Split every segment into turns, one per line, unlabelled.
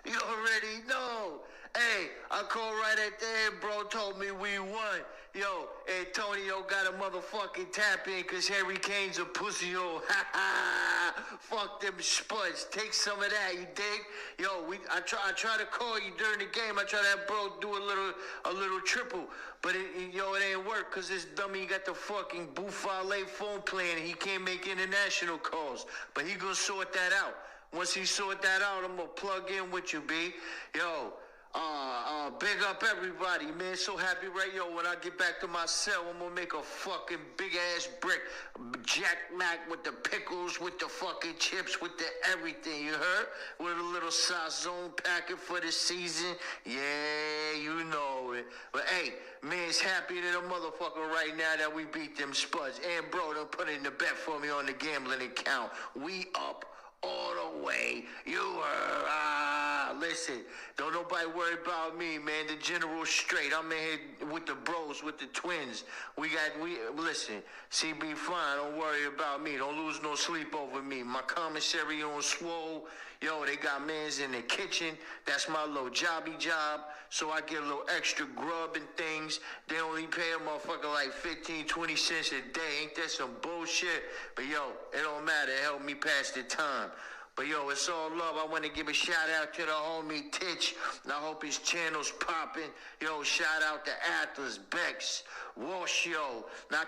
You already know. Hey, I called right at the end, bro. Told me we won. Yo, Antonio got a motherfucking tap in because Harry Kane's a pussy hole. Ha ha. Fuck them spuds. Take some of that, you dig? Yo, I try to call you during the game. I try to have bro do a little triple. But it ain't work because this dummy got the fucking Buffale phone plan and he can't make international calls. But he gonna sort that out. Once he sort that out, I'm gonna plug in with you, B. Yo, big up everybody, man. So happy, right? Yo, when I get back to my cell, I'm gonna make a fucking big ass brick Jack Mac with the pickles, with the fucking chips, with the everything, you heard? With a little sazon packet for the season. Yeah, you know it. But hey, man's happy to the motherfucker right now that we beat them spuds. And bro, they'll put in the bet for me on the gambling account. We up all the way. You heard? Listen, don't nobody worry about me, man. The general's straight. I'm in here with the bros, with the twins. Listen, CB fine. Don't worry about me. Don't lose no sleep over me. My commissary on swole. Yo, they got mans in the kitchen. That's my little jobby job. So I get a little extra grub and things. They only pay a motherfucker like 15, 20 cents a day. Ain't that some bullshit? But yo, it don't matter. It helped me pass the time. But yo, it's all love. I want to give a shout out to the homie Titch. And I hope his channel's popping. Yo, shout out to Atlas, Bex, Wash, yo. Now,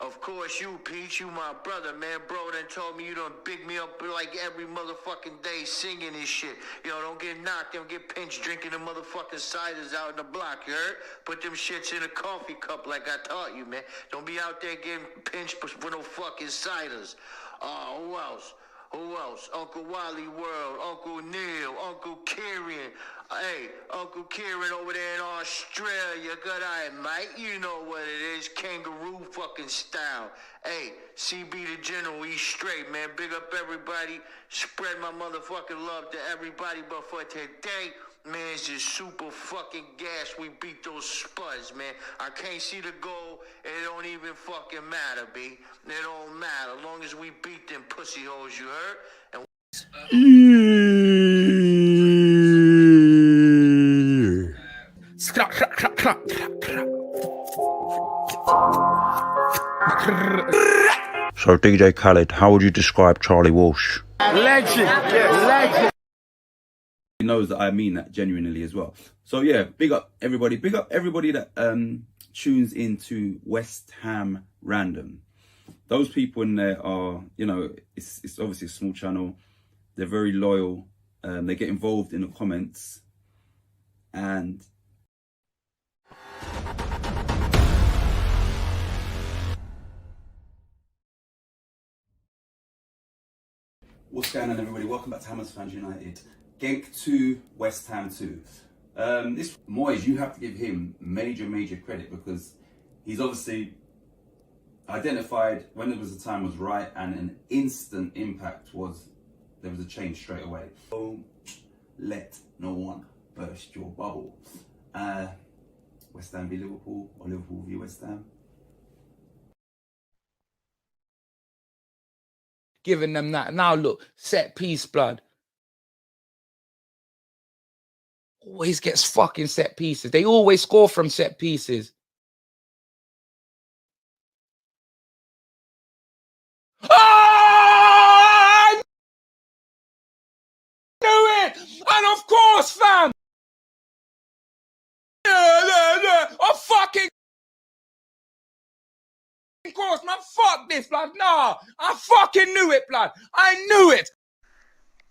of course you, Peach, you my brother, man. Bro done told me you done big me up like every motherfucking day singing this shit. Yo, don't get knocked, don't get pinched drinking the motherfucking ciders out in the block, you heard? Put them shits in a coffee cup like I taught you, man. Don't be out there getting pinched with no fucking ciders. Who else? Who else? Uncle Wally World, Uncle Neil, Uncle Kieran. Hey, Uncle Kieran over there in Australia. Good eye, mate. You know what it is. Kangaroo fucking style. Hey, CB the General, he's straight, man. Big up everybody. Spread my motherfucking love to everybody. But for today, man, it's just super fucking gas. We beat those spuds, man. I can't see the goal. It don't even fucking matter, B. It don't matter. As long as we beat them pussy holes, you heard? And
So DJ Khaled, how would you describe Charlie Walsh?
Legend. He knows that I mean that genuinely as well. So yeah, big up everybody that tunes into WeStHaMRaNdoM. Those people in there are, you know, it's obviously a small channel. They're very loyal. They get involved in the comments, and what's going on, everybody? Welcome back to Hammers Fans United. Genk 2, West Ham 2. This Moyes, you have to give him major credit because he's obviously identified when the time was right and an instant impact there was a change straight away. Don't let no one burst your bubble. West Ham v Liverpool or Liverpool v West Ham.
Giving them that. Now look, set piece, blood. Always gets fucking set pieces. They always score from set pieces. I knew it! And of course, fam! I fucking course, man, fuck this, blood. Nah, I fucking knew it, blood. I knew it.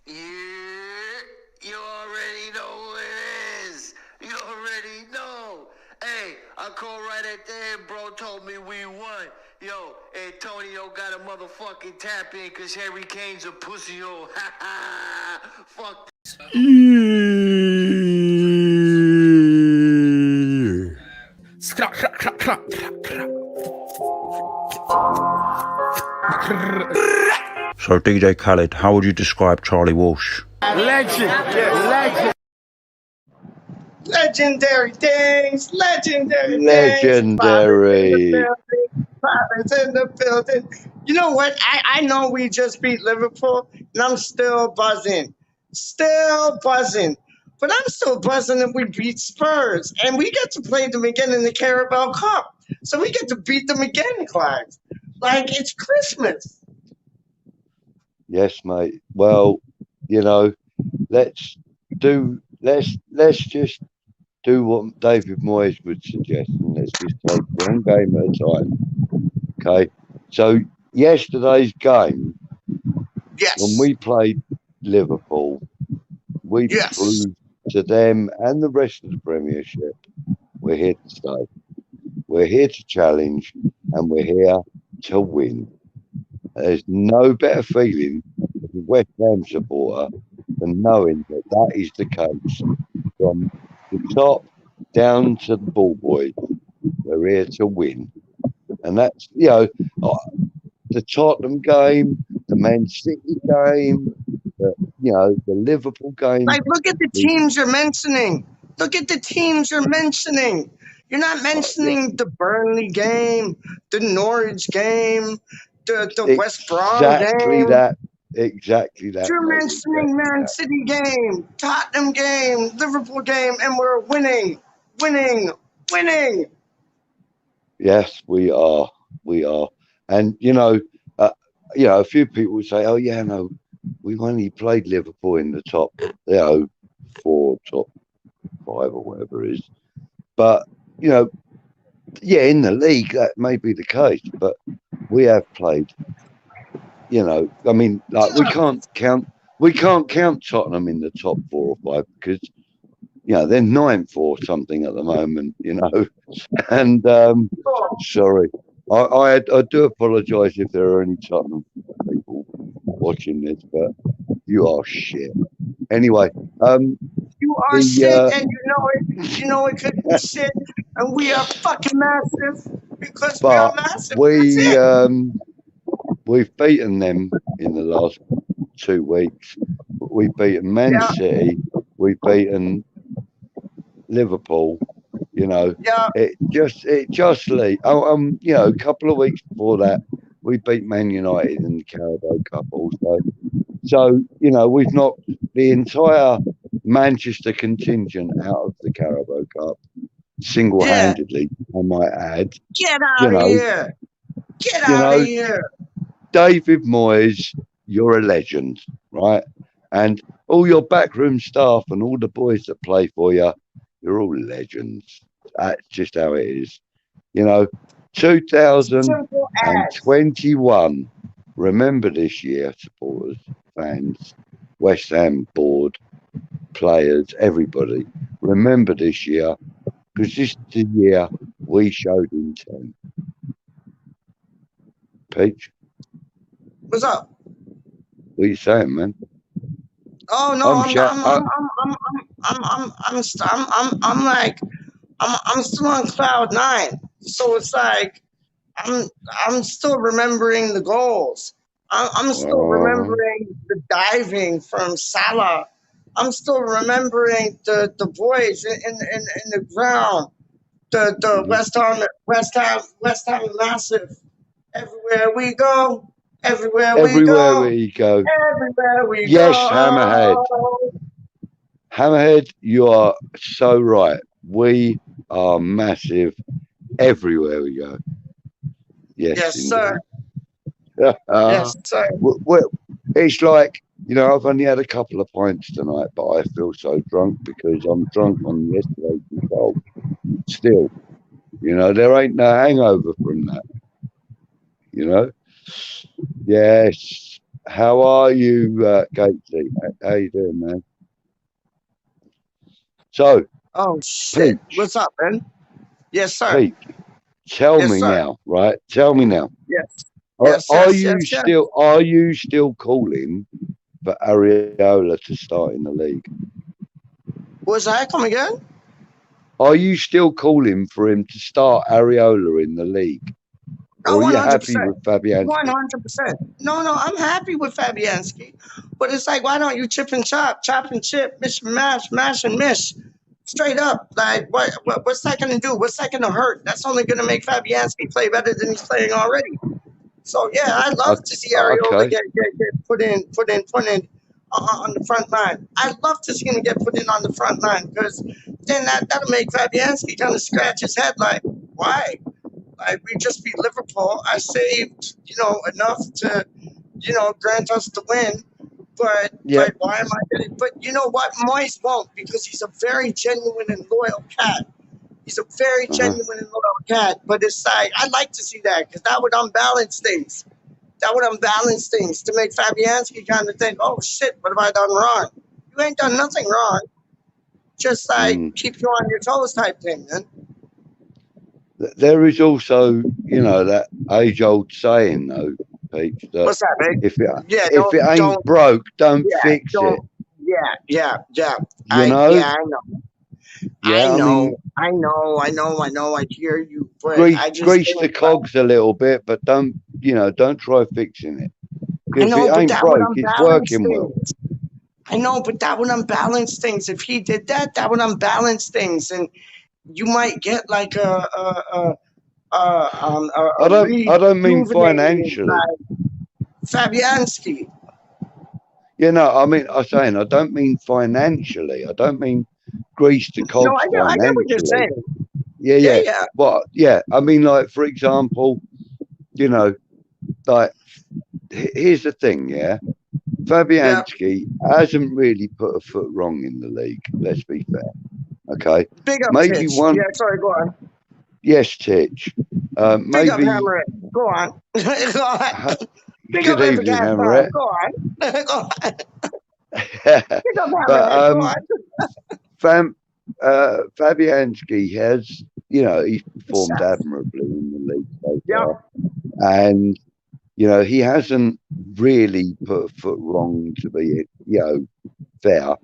yeah, you already know who it is. You already know. Hey, I called right at the end, bro. Told me we won. Yo, Antonio got a motherfucking tap in because Harry Kane's a pussy hole. Ha ha. Fuck.
So DJ Khaled, how would you describe Charlie Walsh?
Legend.
Legendary things, legendary. It's in the building. You know what? I know we just beat Liverpool, and I'm still buzzing. Still buzzing. But I'm still buzzing if we beat Spurs. And we get to play them again in the Carabao Cup. So we get to beat them again, Clive. Like it's Christmas.
Yes, mate. Well, you know, let's just do what David Moyes would suggest, and let's just take one game at a time. Okay. So yesterday's game,
Yes.
when we played Liverpool, we
Yes.
proved to them and the rest of the Premiership, we're here to stay. We're here to challenge, and we're here to win. There's no better feeling as a West Ham supporter than knowing that that is the case. From the top down to the ball boys, we're here to win. And that's, you know, the Tottenham game, the Man City game, the Liverpool game.
Like, look at the teams you're mentioning. Look at the teams you're mentioning. You're not mentioning the Burnley game, the Norwich game, the West Brom game.
Exactly that.
You're
mate,
mentioning Man City game, Tottenham game, Liverpool game, and we're winning.
Yes, we are. And a few people would say, "Oh yeah, no, we've only played Liverpool in the top, 4, top 5, or whatever it is." But in the league that may be the case, but we have played. I mean, like we can't count Tottenham in the top 4 or 5 because they're 9th or something at the moment. And sorry, I do apologise if there are any Tottenham people watching this, but you are shit. Anyway,
you are shit, and you know it. You know it could be shit, and we are fucking massive because we are massive.
We've beaten them in the last 2 weeks. We've beaten Man City. We've beaten Liverpool. It just leads. A couple of weeks before that, we beat Man United in the Carabao Cup also. So we've knocked the entire Manchester contingent out of the Carabao Cup single-handedly. I might add.
Get out of here! Get out of here!
David Moyes, you're a legend, right? And all your backroom staff and all the boys that play for you, you're all legends. That's just how it is. 2021. Remember this year, supporters, fans, West Ham board, players, everybody. Remember this year, because this is the year we showed intent. Peach?
What's up?
What are you saying, man?
Oh no, I'm still on cloud 9. So it's like I'm still remembering the goals. I'm still remembering the diving from Salah. I'm still remembering the boys in the ground. The West Ham massive. Everywhere we go. Everywhere we go. Yes,
Hammerhead, you are so right. We are massive everywhere we go. Yes
sir.
Yes, sir. It's like, I've only had a couple of pints tonight, but I feel so drunk because I'm drunk on yesterday's result. Still, there ain't no hangover from that. Yes. How are you, Gatesy? How you doing, man? So.
Oh shit! Peach. What's up, man? Yes, sir.
Peach, tell me now, right? Tell me now.
Yes.
Are you still calling for Areola to start in the league?
Was that? Come again?
Are you still calling for him to start Areola in the league? Or are you happy with Fabianski?
100%. No, I'm happy with Fabianski. But it's like, why don't you chip and chop and chip, mish and mash and mish? Straight up. Like, what's that going to do? What's that going to hurt? That's only going to make Fabianski play better than he's playing already. So, yeah, I'd love to see Areola get put in. on the front line. I'd love to see him get put in on the front line because then that'll make Fabianski kind of scratch his head like, why? Like, we just beat Liverpool. I saved, enough to, grant us the win. But why am I getting? But you know what? Moyes won't because he's a very genuine and loyal cat. He's a very genuine and loyal cat. But it's like, I'd like to see that because that would unbalance things. That would unbalance things to make Fabianski kind of think, oh shit, what have I done wrong? You ain't done nothing wrong. Just like keep you on your toes type thing, man.
There is also, that age-old saying, though, Peach, that
what's that, mate?
if it ain't broke, don't fix it.
Yeah.
I know.
I know. I hear you, but
grease the cogs a little bit, but don't try fixing it. If it ain't broke, it's working well.
I know, but that would unbalance things. If he did that, that would unbalance things, and you might get like I
don't mean financially.
Fabianski.
I mean, I don't mean financially. I don't mean grease the cogs financially.
I get what you're saying.
Yeah. Well, yeah. I mean, like, for example, like, here's the thing, Fabianski hasn't really put a foot wrong in the league. Let's be fair. Okay.
Big up,
maybe
Titch.
one.
Yeah, sorry, go on.
Yes, Titch.
Big
maybe.
up, Hammer. Go on. Go on. Big
Good
up,
evening, Hammer.
Go on. Go on. Big up, Hammer.
Fabianski has, he's performed admirably in the league so far. And, he hasn't really put a foot wrong to be, fair.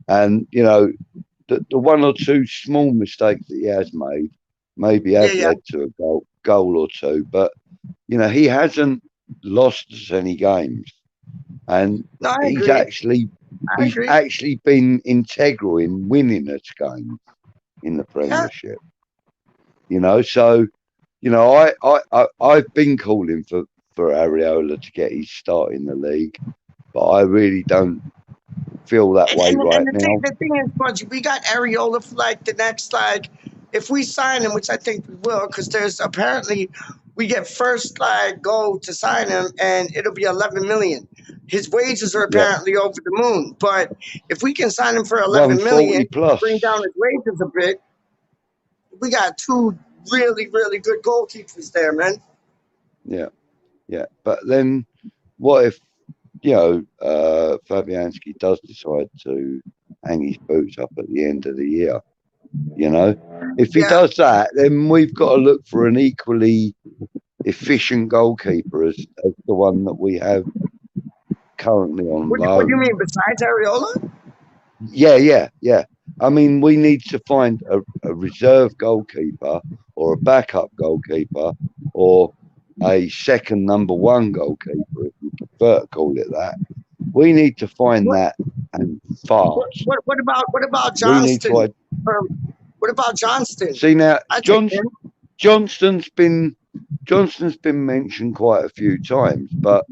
And, the one or two small mistakes that he has made maybe have led to a goal or two. But, he hasn't lost us any games. And he's actually been integral in winning us games in the Premiership. So I've been calling for Areola to get his start in the league, but I really don't feel that way right now.
The thing is, Budgie, we got Areola for like the next, if we sign him, which I think we will, because there's apparently we get first go to sign him, and it'll be 11 million. His wages are apparently over the moon, but if we can sign him for 11 million,
plus,
bring down his wages a bit, we got two really, really good goalkeepers there, man.
Yeah. But then, what if Fabianski does decide to hang his boots up at the end of the year? If he does that, then we've got to look for an equally efficient goalkeeper as the one that we have currently on loan.
What do you mean, besides Areola?
Yeah. I mean, we need to find a reserve goalkeeper or a backup goalkeeper or a second number one goalkeeper, if you prefer to call it that. We need to find that and fast.
What about Johnston? What about Johnston?
See now, Johnston's been mentioned quite a few times, but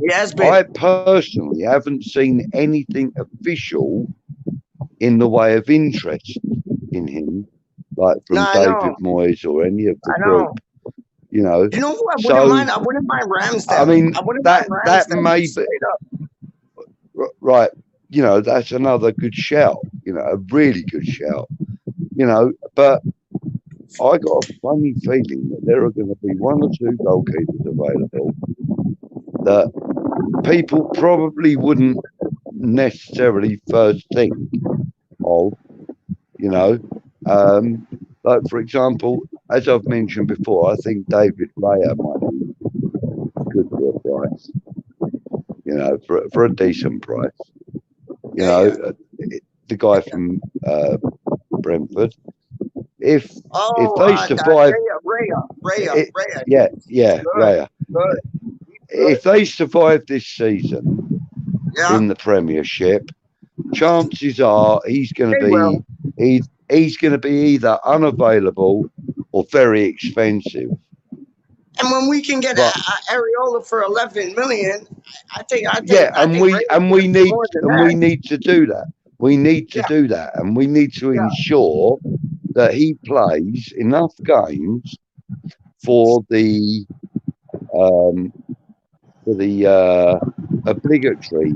he has been.
I personally haven't seen anything official in the way of interest in him, like from David Moyes or any of the group.
You know who I wouldn't mind Ramsdale.
I mean, that may be right. That's another good shout. A really good shout. But I got a funny feeling that there are going to be one or two goalkeepers available that people probably wouldn't necessarily first think of. Like, for example, as I've mentioned before, I think David Raya might be good for a price. For a decent price. The guy from Brentford. If they survive, Raya. If they survive this season in the Premiership, chances are he's going to be he's going to be either unavailable or very expensive.
And when we can get
But
Areola for 11 million, I think
yeah,
I think Rangers
we
can do more than that.
need to do that. We need to
Yeah.
do that, and we need to
Yeah.
ensure that he plays enough games for the obligatory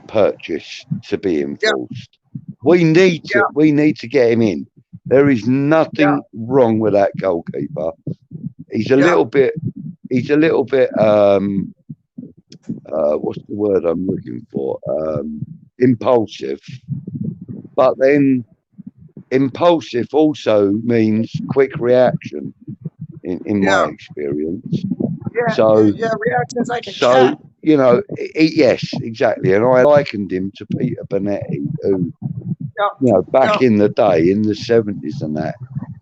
purchase to be enforced. We need to get him in. There is nothing wrong with that goalkeeper. He's a little bit what's the word I'm looking for? Impulsive. But then impulsive also means quick reaction in my experience.
Reactions like a cat.
You know, yes, exactly. And I likened him to Peter Bonetti, who, you know, back in the day, in the 70s and that,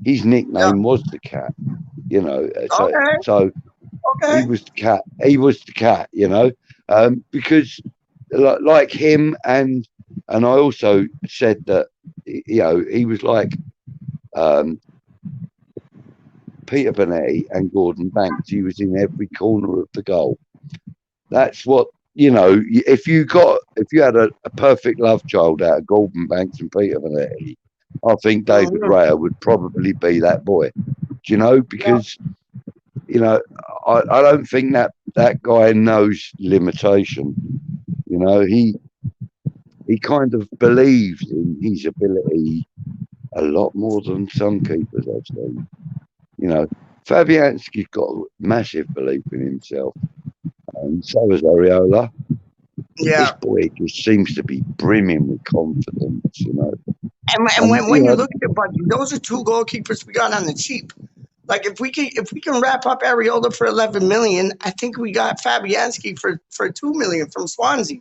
his nickname was the Cat. You know, so he was the cat. He was the cat. You know, because like him, and I also said that, you know, he was like Peter Bonetti and Gordon Banks. He was in every corner of the goal. That's what, you know. If you had a perfect love child out of Gordon Banks and Peter Bonetti, I think David Raya would probably be that boy. Do you know? Because you know, I don't think that guy knows limitation. You know, he kind of believes in his ability a lot more than some keepers I've seen. You know, Fabianski's got a massive belief in himself, and so has Areola.
Yeah.
This boy just seems to be brimming with confidence, you know.
And when you look at it, buddy, those are two goalkeepers we got on the cheap. Like if we can wrap up Areola for 11 million, I think we got Fabianski for 2 million from Swansea.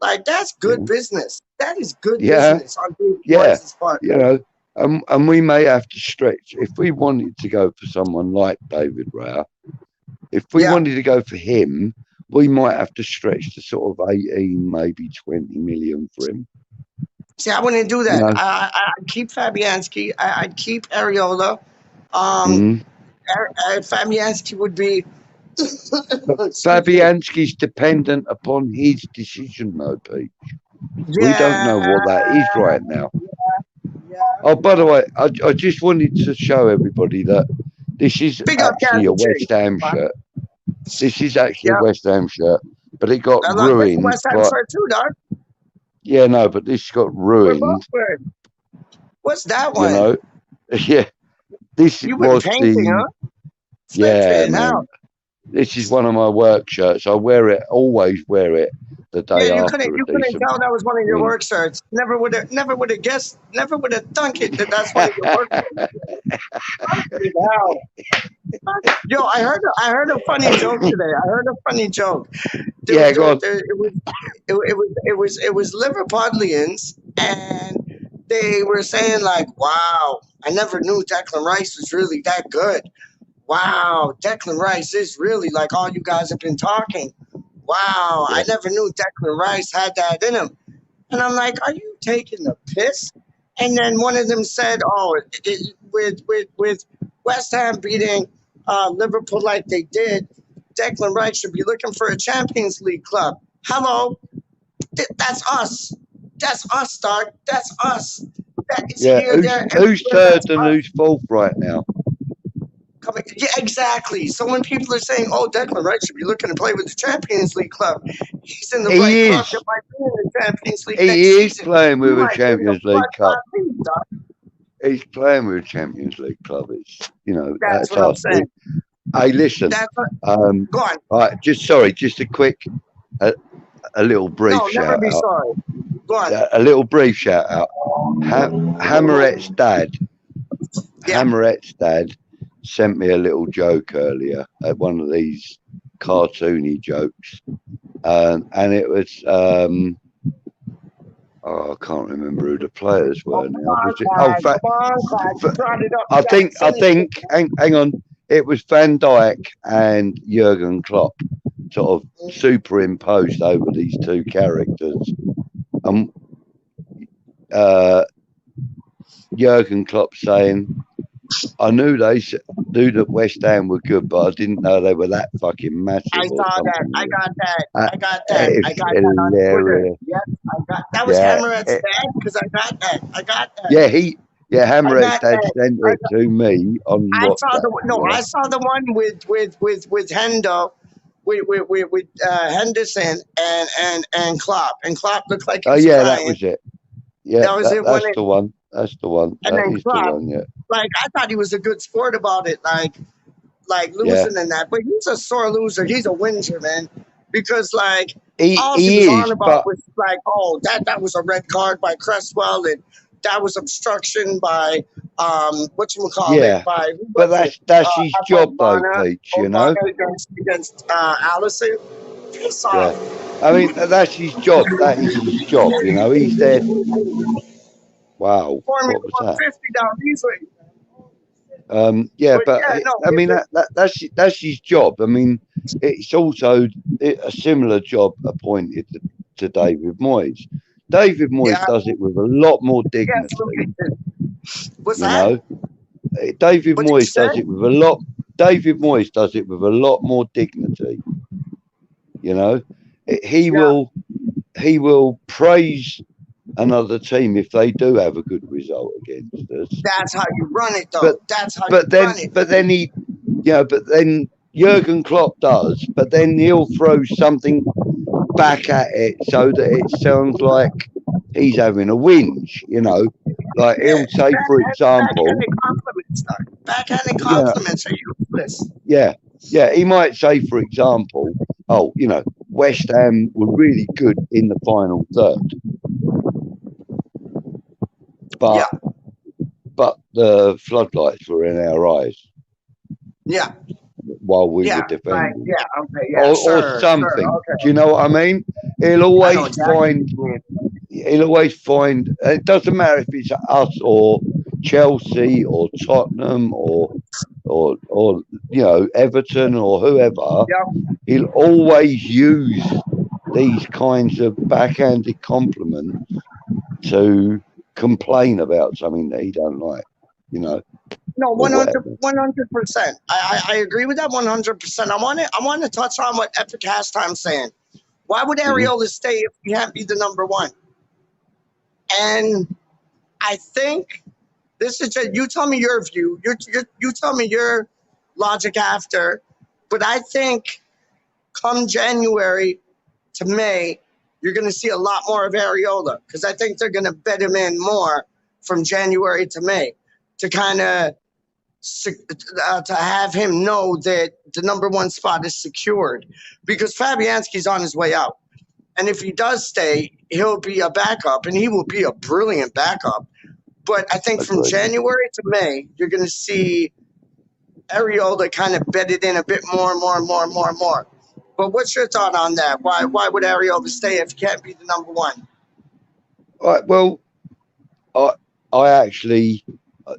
Like that's good business. That is good business on Moyes' part.
You know, and we may have to stretch if we wanted to go for someone like David Raya. If we wanted to go for him, we might have to stretch to sort of 18, maybe 20 million for him.
See, I wouldn't do that.
You know?
I'd keep Fabianski. I'd keep Areola. Fabianski would be.
Fabianski's dependent upon his decision, though, Pete. We don't know what that is right now. Oh, by the way, I just wanted to show everybody that this is actually a West Ham shirt. This is actually a West Ham shirt, but it got ruined.
West Ham shirt too, dog.
Yeah, no, but this got ruined.
What's that one?
You know, yeah. This was
painting,
the.
Huh?
Yeah, man. This is one of my work shirts. I wear it, always wear it the day after.
You couldn't tell that was one of your work shirts. Never would have guessed, never would have thunk it that's one of your work shirts. Yo, I heard a funny joke today. I heard a funny joke.
Go on.
It was Liverpudlians, and they were saying like, "Wow, I never knew Declan Rice was really that good. Wow, Declan Rice is really like all you guys have been talking. Wow, I never knew Declan Rice had that in him." And I'm like, "Are you taking the piss?" And then one of them said, "Oh, with West Ham beating Liverpool like they did, Declan Rice should be looking for a Champions League club." Hello, that's us. That's us, dog. That's us.
Who's third and who's fourth right now?
Yeah, exactly. So when people are saying, "Oh, Declan Rice should be looking to play with the Champions League club," he's in the right club that might be in the Champions League.
He is playing with a Champions League club. He's playing with a Champions League club. It's, you know,
that's what I'm saying.
Hey, listen.
Go on.
All right, just a quick, a little brief shout out.
Sorry. Go on.
A little brief shout out. Hammeret's dad. Hammeret's dad sent me a little joke earlier, one of these cartoony jokes, and it was I can't remember who the players were now. I think hang on, it was Van Dijk and Jurgen Klopp sort of superimposed over these two characters. Jurgen Klopp saying, I knew they knew that West Ham were good, but I didn't know they were that fucking massive.
I
or
saw that.
something.
I got that.
Uh,
I got that. I
It's
got that on Twitter.
hilarious.
Yes, I got that. Was
Yeah,
Hammeret's dad? Because I got that. I got that.
yeah,
I
Hammeret's
got
dad
that.
sent it to me on
I saw
WhatsApp.
the no.
Yeah.
I saw the one with Hendo, with Henderson and Klopp. And Klopp looked like he
Oh
was
yeah,
crying.
that was it. Yeah,
That was it.
that's the one. That's the one.
And
That
then
is the
Klopp,
one. Yeah.
like I thought he was a good sport about it, like losing and that. But he's a sore loser. He's a whinger, man. Because like all he was on about was like, oh, that was a red card by Cresswell, and that was obstruction by
Yeah.
by
But that's his job though, Peach, you know.
Against Alisson.
Yeah. I mean, that's his job. That is his job, you know. He's there. Wow.
Formula
What was
150 down easily.
Yeah,
But
but
yeah, no,
I mean that's his job. I mean, it's also a similar job appointed to David Moyes. David Moyes does it with a lot more dignity.
What's
you
that?
know, David Moyes does it with a lot. David Moyes does it with a lot more dignity. You know, he will praise another team if they do have a good result against us.
That's how you run it, though. That's how
you run it. But then Jurgen Klopp does. But then he'll throw something back at it so that it sounds like he's having a whinge. You know, like he'll say, for example,
backhanded compliments are useless.
Yeah, he might say, for example, oh, you know, West Ham were really good in the final third. But the floodlights were in our eyes. Yeah. While we were defending.
Right.
Or something. Okay. Do you know what I mean? He'll always find. It doesn't matter if it's us or Chelsea or Tottenham or you know, Everton or whoever. He'll always use these kinds of backhanded compliments to complain about something that he don't like, you know.
No, 100%. I agree with that 100%. I want to touch on what Epic Halftime's saying. Why would Areola stay if he can't be the number one? And I think this is just, you tell me your view. You tell me your logic after. But I think come January to May, you're going to see a lot more of Areola because I think they're going to bet him in more from January to May to kind of to have him know that the number one spot is secured because Fabianski's on his way out. And if he does stay, he'll be a backup and he will be a brilliant backup. But I think from January to May, you're going to see Areola kind of bet it in a bit more and more and more and more and more. But what's your thought on that? Why would Areola stay if he can't be the number one?
Well, I actually,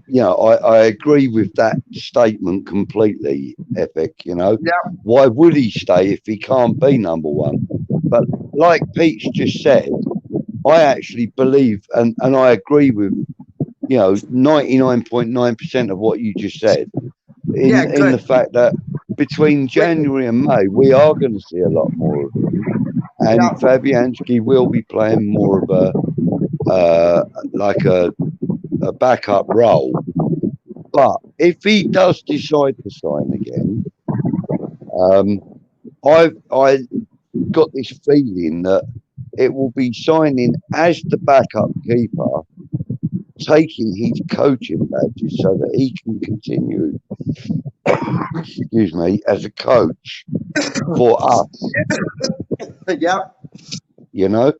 you know, I agree with that statement completely, Epic, you know. Why would he stay if he can't be number one? But like Pete's just said, I actually believe, and I agree with, you know, 99.9% of what you just said, in the fact that between January and May, we are going to see a lot more of him. And Fabianski will be playing more of a backup role. But if he does decide to sign again, I got this feeling that it will be signing as the backup keeper, taking his coaching badges so that he can continue, excuse me, as a coach for us. You know?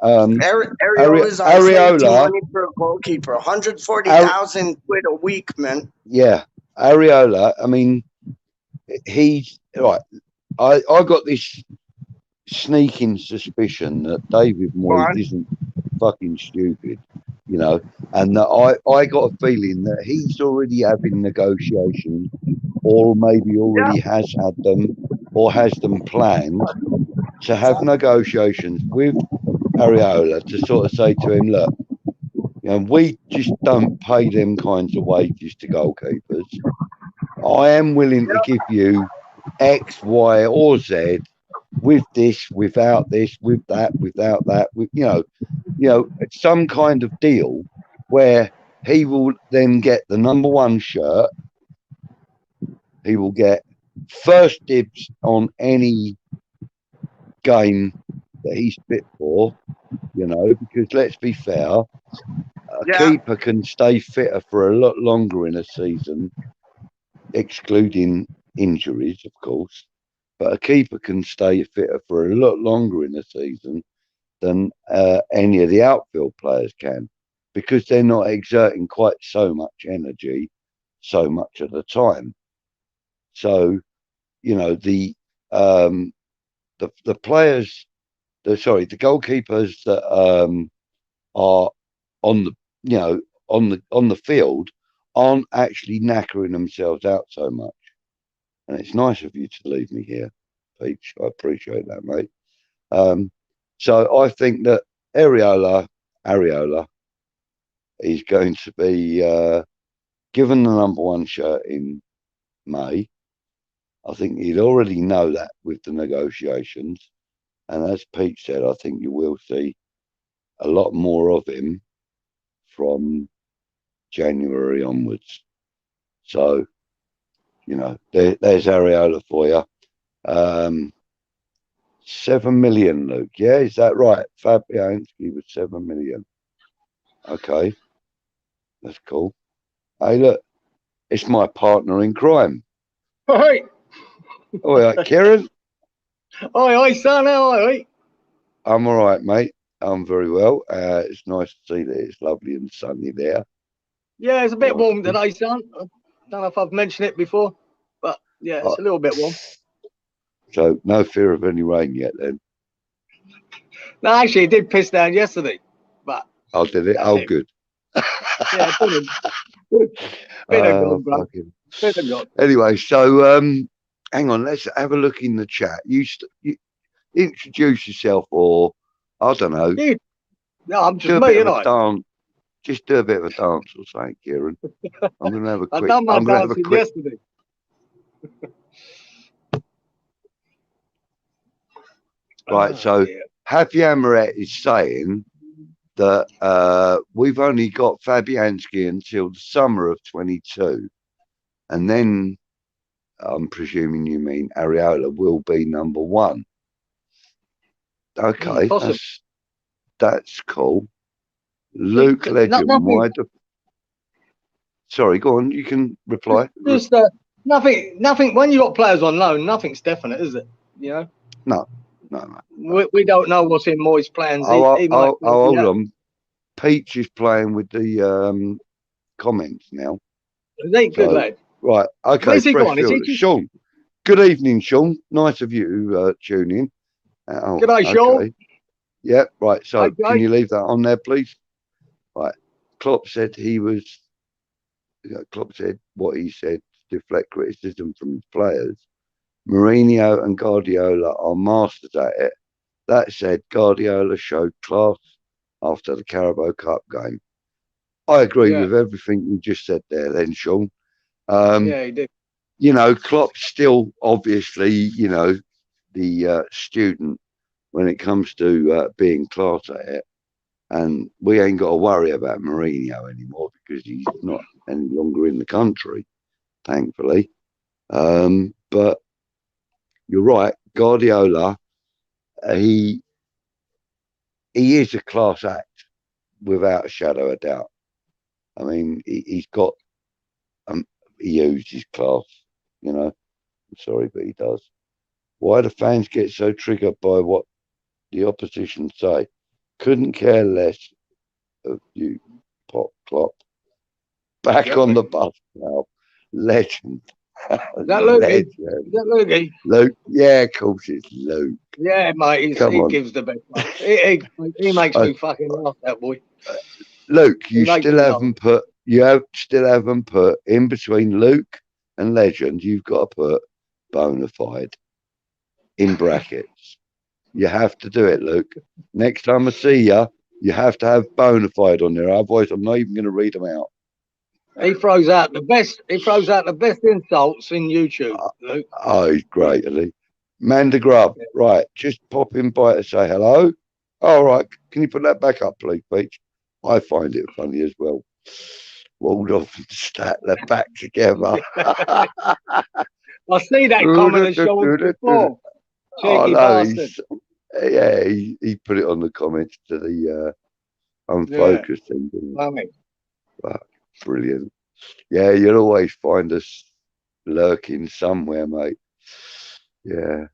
Areola money for a goalkeeper, 140,000 quid a week, man.
Yeah, Areola. I mean, he's right. I got this sneaking suspicion that David Moyes isn't fucking stupid, you know, and that I got a feeling that he's already having negotiations, or maybe already has had them, or has them planned to have negotiations with Areola to sort of say to him, look, You know, we just don't pay them kinds of wages to goalkeepers. I am willing to give you X, Y, or Z with this, without this, with that, without that, with some kind of deal where he will then get the #1 shirt. He will get first dibs on any game that he's fit for, because let's be fair, a keeper can stay fitter for a lot longer in a season, excluding injuries, of course. But a keeper can stay fitter for a lot longer in a season than any of the outfield players can, because they're not exerting quite so much energy so much of the time. So, the players, the goalkeepers that are on the field aren't actually knackering themselves out so much. And it's nice of you to leave me here, Peach. I appreciate that, mate. So I think that Areola is going to be given the #1 shirt in May. I think he'd already know that with the negotiations. And as Pete said, I think you will see a lot more of him from January onwards. So, there's Areola for you. 7 million, Luke. Yeah, is that right? Fabianski was 7 million. Okay, that's cool. Hey, look, it's my partner in crime.
Hey.
All right, Kieran.
Hi, son. How are you?
I'm all right, mate. I'm very well. It's nice to see that it's lovely and sunny there.
Yeah, it's a bit warm today, son. I don't know if I've mentioned it before, but yeah, it's a little bit warm.
So no fear of any rain yet, then?
No, actually, it did piss down yesterday, but
did it? Oh, good.
Yeah, bit of God, bro. Bit of God.
Anyway, so hang on, let's have a look in the chat. You introduce yourself, or I don't know.
No, I'm just me,
dance. Just do a bit of a dance or something, Kieran. I'm going to have a quick.
I done my dancing yesterday.
Right, so Javier is saying that we've only got Fabianski until the summer of 22, and then I'm presuming you mean Areola will be #1. Okay, that's cool. Luke Legend, sorry, go on. You can reply.
Just nothing. When you got players on loan, nothing's definite, is it?
No.
We don't know what's in Moyes' plans.
Hold on. Peach is playing with the comments now.
Good lad.
Right. Okay.
Where's he gone?
Sean. Good evening, Sean. Nice of you tuning in.
Good day, Sean.
Yeah. Right. So can you leave that on there, please? Right. Klopp said what he said to deflect criticism from his players. Mourinho and Guardiola are masters at it. That said, Guardiola showed class after the Carabao Cup game. I agree with everything you just said there then, Sean.
Yeah, he did.
Klopp's still obviously, the student when it comes to being class at it. And we ain't got to worry about Mourinho anymore because he's not any longer in the country, thankfully. But you're right, Guardiola, he is a class act without a shadow of doubt. I mean, he's got, he uses class, I'm sorry, but he does. Why do fans get so triggered by what the opposition say? Couldn't care less of you, Klopp. Back on the bus now. Legend.
Is that Lukey?
Luke, yeah, of course it's Luke.
Yeah, mate, he gives the best. He makes me fucking laugh, that boy.
Luke, you still haven't put in between Luke and Legend. You've got to put bona fide in brackets. You have to do it, Luke. Next time I see you, You have to have bona fide on there, otherwise I'm not even going to read them out.
He throws out the best. He throws out the best insults in YouTube, Luke.
Oh, he's great, isn't he? Manda Grub, right? Just pop in by to say hello. All right, can you put that back up, please, Peach? I find it funny as well. Walled off and stack their back together.
I see that comment and show us before. Cheeky bastard.
Yeah, he put it on the comments to the unfocused thing. But brilliant. Yeah, you'll always find us lurking somewhere, mate. Yeah.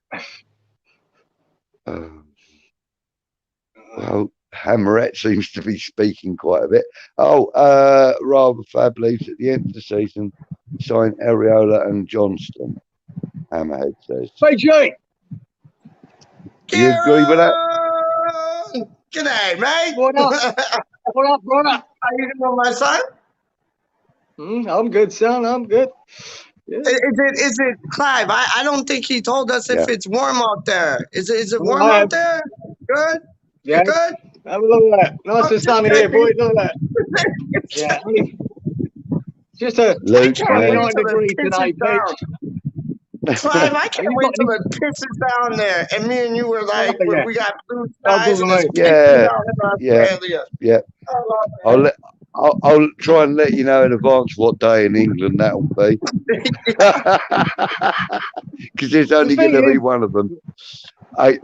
Well, Hammerette seems to be speaking quite a bit. Oh, rather fab leaves at the end of the season. Sign Areola and Johnston. Hammerhead says.
PG!
Do you agree with that?
G'day, mate.
What up? What up, brother?
How you doing, my son?
I'm good, son. I'm good. Yeah.
Is it Clive? I don't think he told us if it's warm out there. Is it warm out there? Good?
Yeah.
Good?
Have a look at that. Nice and sunny here, boy. Look at that. Yeah. Just a 29 degree today, bitch.
Clive, I can't wait till it pisses down there. And me and you were like, we got blue skies.
Yeah. I'll try and let you know in advance what day in England that will be. Because there's only going to be one of them. Look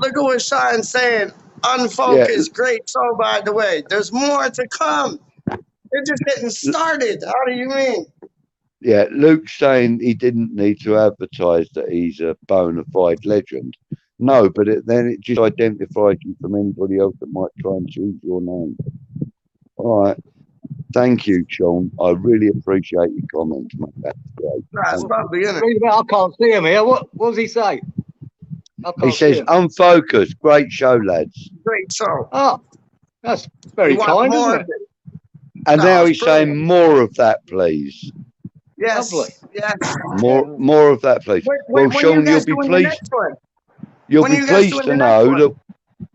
at
what Sean's saying. Unfocused, great show, by the way. There's more to come. They're just getting started. How do you mean?
Yeah, Luke's saying he didn't need to advertise that he's a bona fide legend. No, but then it just identifies you from anybody else that might try and choose your name. All right. Thank you, Sean. I really appreciate your comments, mate. That's great.
That's lovely, isn't it?
I can't see him here. What does he say?
He says, unfocused. Great show, lads.
Great show.
Oh, that's very kind, isn't it?
And now he's saying more of that, please.
Yes.
Lovely.
Yes.
More of that, please. Well, Sean, you'll be pleased. You'll be pleased to know that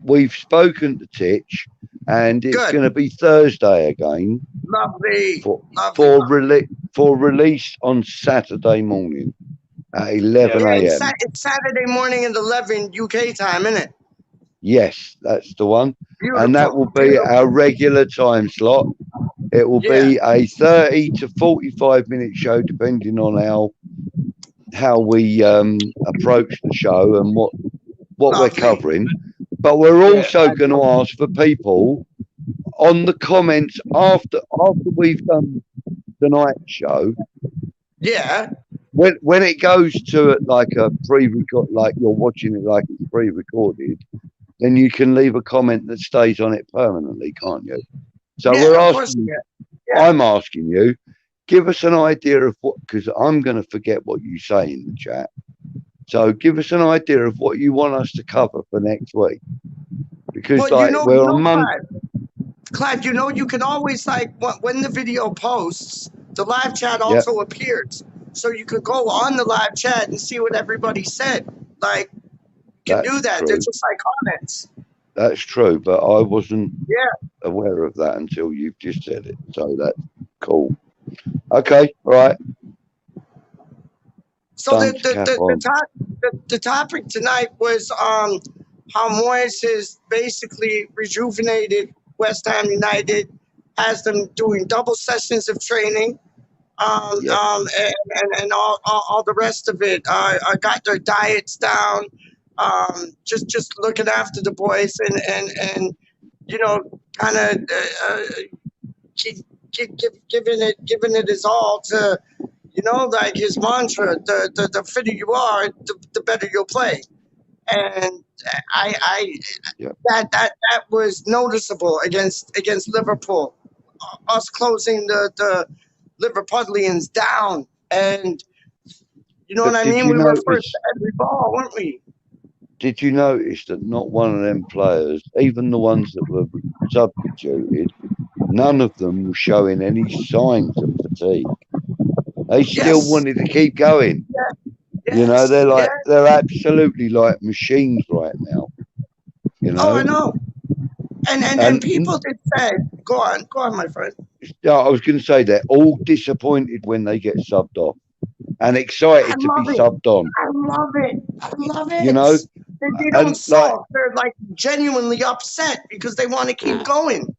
we've spoken to Titch, and it's going to be Thursday again.
Lovely.
For release on Saturday morning at 11 a.m.
It's Saturday morning at 11 UK time, isn't it?
Yes, that's the one.
Beautiful.
And that will be our regular time slot. It will be a 30 to 45 minute show, depending on how we approach the show and what we're covering. But we're also going to ask for people on the comments after we've done tonight's show.
Yeah.
When it goes to like a pre-record, like you're watching it like it's pre-recorded, then you can leave a comment that stays on it permanently, can't you? So we're asking. I'm asking you, give us an idea of what, because I'm going to forget what you say in the chat. So give us an idea of what you want us to cover for next week. Because we're on Monday.
Clive, you can always, when the video posts, the live chat also appears. So you could go on the live chat and see what everybody said. You can do that. They're just like comments.
That's true, but I wasn't aware of that until you've just said it. So that's cool. Okay, all right.
So the topic tonight was how Moyes has basically rejuvenated West Ham United, has them doing double sessions of training, and all the rest of it. I got their diets down. Just looking after the boys and kind of giving it his all to, his mantra, the fitter you are, the better you'll play. And that was noticeable against Liverpool, us closing the Liverpudlians down, and what I mean. We were first to every ball, weren't we?
Did you notice that not one of them players, even the ones that were substituted, none of them were showing any signs of fatigue? They still wanted to keep going.
Yes.
They're absolutely like machines right now. You know.
Oh, I know. And people did say, go on, my friend.
Yeah, I was going to say they're all disappointed when they get subbed off, and excited to be subbed on.
I love it.
You know,
they don't sulk. They're like genuinely upset because they want to keep going.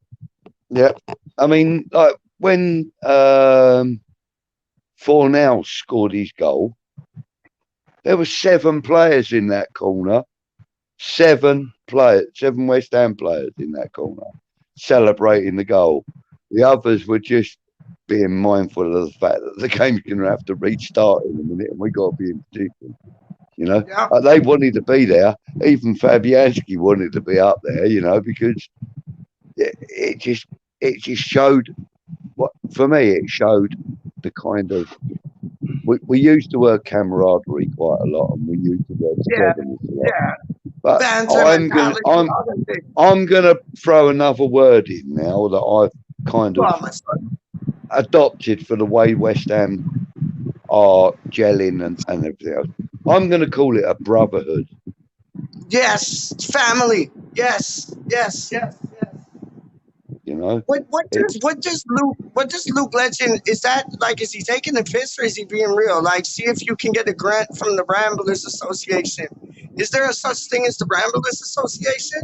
Yeah, I mean, like when Fornell scored his goal, there were 7 players in that corner. 7 West Ham players in that corner celebrating the goal. The others were just being mindful of the fact that the game's going to have to restart in a minute, and we got to be in position. You know, they wanted to be there. Even Fabianski wanted to be up there. You know, because it just showed what, for me, it showed the kind of we used the word camaraderie quite a lot, and we used the word togetherness a lot.
Yeah.
But I'm gonna throw another word in now that I've kind of adopted for the way West Ham are gelling and everything else. I'm gonna call it a brotherhood.
Yes, family. Yes. You know. What does Luke Legend, is that like, is he taking the piss or is he being real? Like, see if you can get a grant from the Ramblers Association. Is there a such thing as the Ramblers Association?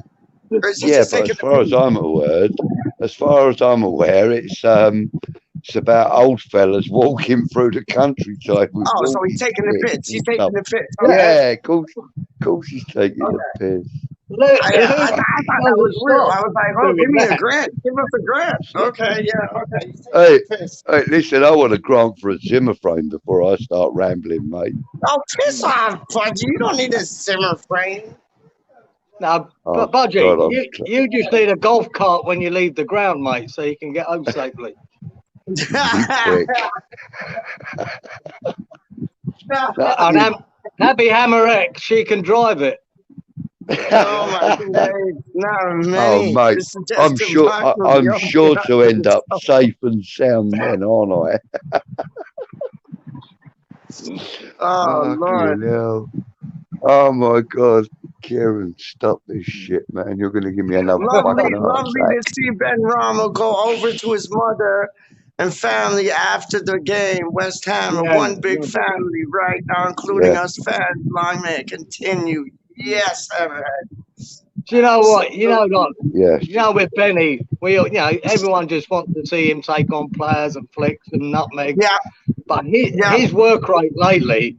Or is he just
but as far as I'm aware, it's about old fellas walking through the countryside.
Oh, so he's taking the piss. He's taking the piss.
Yeah, of course he's taking the piss.
I thought that was real. I was like, oh, give me a grant. Give us a grant. Okay, okay.
Hey, listen, I want a grant for a Zimmer frame before I start rambling, mate.
Oh, piss off, Budgie. You don't need a Zimmer frame.
Now, but Budgie, you just need a golf cart when you leave the ground, mate, so you can get home safely. And Happy Hammer X, she can drive it.
Oh my God! Not many.
Oh mate, I'm sure to end up safe and sound then, aren't I?
Oh Lord!
Hell. Oh my God, Kieran, stop this shit, man! You're going to give me another fucking
lovely to see Ben Rama go over to his mother and family after the game. West Ham, one big family right now, including us fans. Long may it continue. Yes, Everett.
Do you know what? You know, like,
yes.
You know, with Benny, everyone just wants to see him take on players and flicks and nutmegs.
Yeah.
But his work rate lately,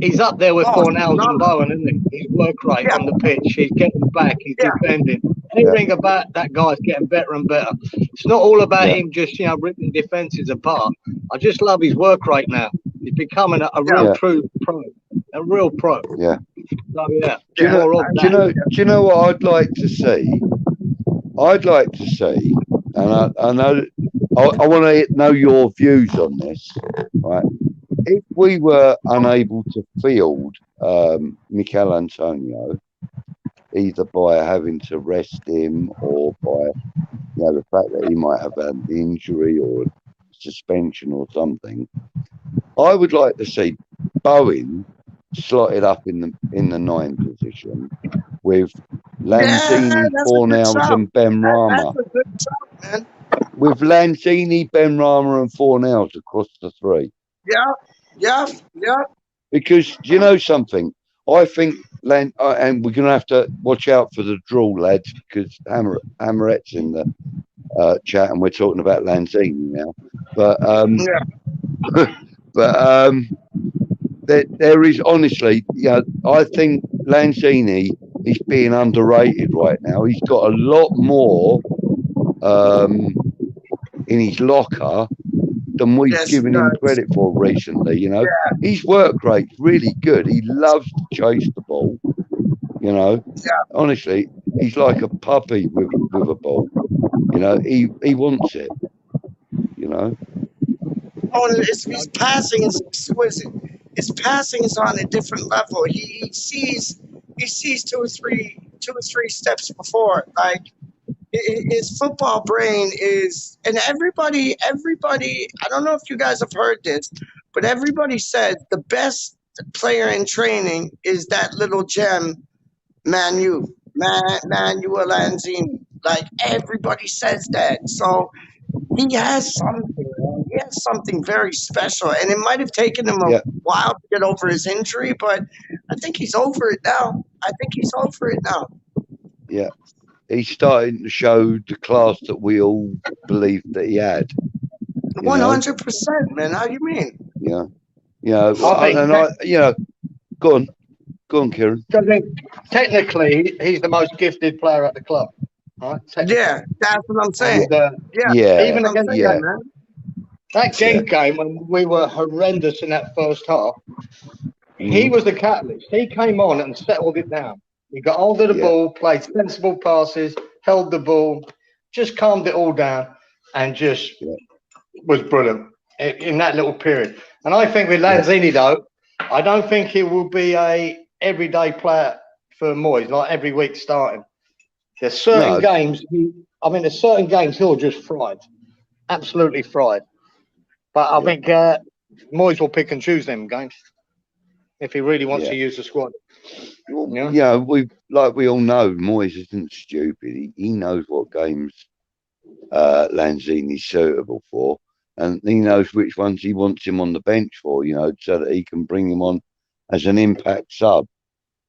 he's up there with Fornells and Bowen, isn't he? His work rate on the pitch, he's getting back, he's defending. Everything about that guy's getting better and better. It's not all about him just, ripping defences apart. I just love his work rate now. He's becoming a real true pro. A real pro.
Yeah.
So,
do you know what I'd like to see? I'd like to see, and I know I want to know your views on this. Right? If we were unable to field Mikel Antonio, either by having to rest him or by the fact that he might have an injury or suspension or something, I would like to see Bowen slotted up in the 9 position with Lanzini, Fornells and Ben Rama. With Lanzini, Ben Rama and Fornells across the 3.
Yeah.
Because you know something, I think and we're going to have to watch out for the draw, lads, because Hammeret's in the chat and we're talking about Lanzini now. But there is honestly, I think Lanzini is being underrated right now. He's got a lot more in his locker than we've given him credit for recently. His work rate's really good. He loves to chase the ball. Honestly, he's like a puppy with a ball. He wants it.
Oh, his passing is exquisite. His passing is on a different level. He sees 2 or 3 steps before. Like, his football brain is, and everybody, I don't know if you guys have heard this, but everybody said the best player in training is that little gem, Manu. Manuel Lanzini. Like, everybody says that. So he has something, man. He has something very special. And it might have taken him a while to get over his injury, but I think he's over it now.
Yeah. He's starting to show the class that we all believed that he had.
100%, man. How do you mean?
Yeah. Go on, Kieran.
I think technically he's the most gifted player at the club. Right?
Yeah, that's what I'm saying.
And, even against that Genk game when we were horrendous in that first half, he was the catalyst. He came on and settled it down. He got hold of the ball, played sensible passes, held the ball, just calmed it all down, and just was brilliant in that little period. And I think with Lanzini, though, I don't think he will be a everyday player for Moyes, like every week starting. There's certain games. There's certain games he'll just fried, absolutely fried. But I think Moyes will pick and choose them games if he really wants to use the squad.
We all know, Moyes isn't stupid. He knows what games Lanzini's suitable for, and he knows which ones he wants him on the bench for. So that he can bring him on as an impact sub.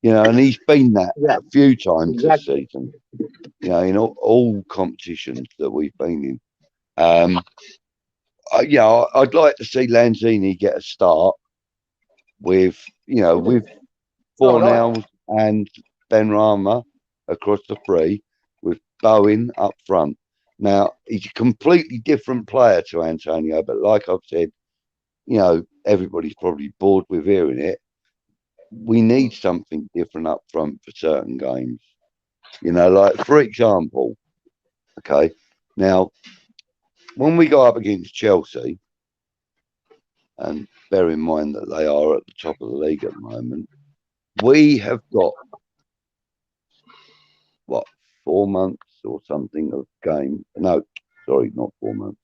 And he's been that a few times this season. In all competitions that we've been in. I'd like to see Lanzini get a start with Fornals and Benrahma across the three, with Bowen up front. Now, he's a completely different player to Antonio, but like I've said, everybody's probably bored with hearing it. We need something different up front for certain games. Like, for example, now, when we go up against Chelsea, and bear in mind that they are at the top of the league at the moment, we have got, 4 months or something of game. No, sorry, not 4 months.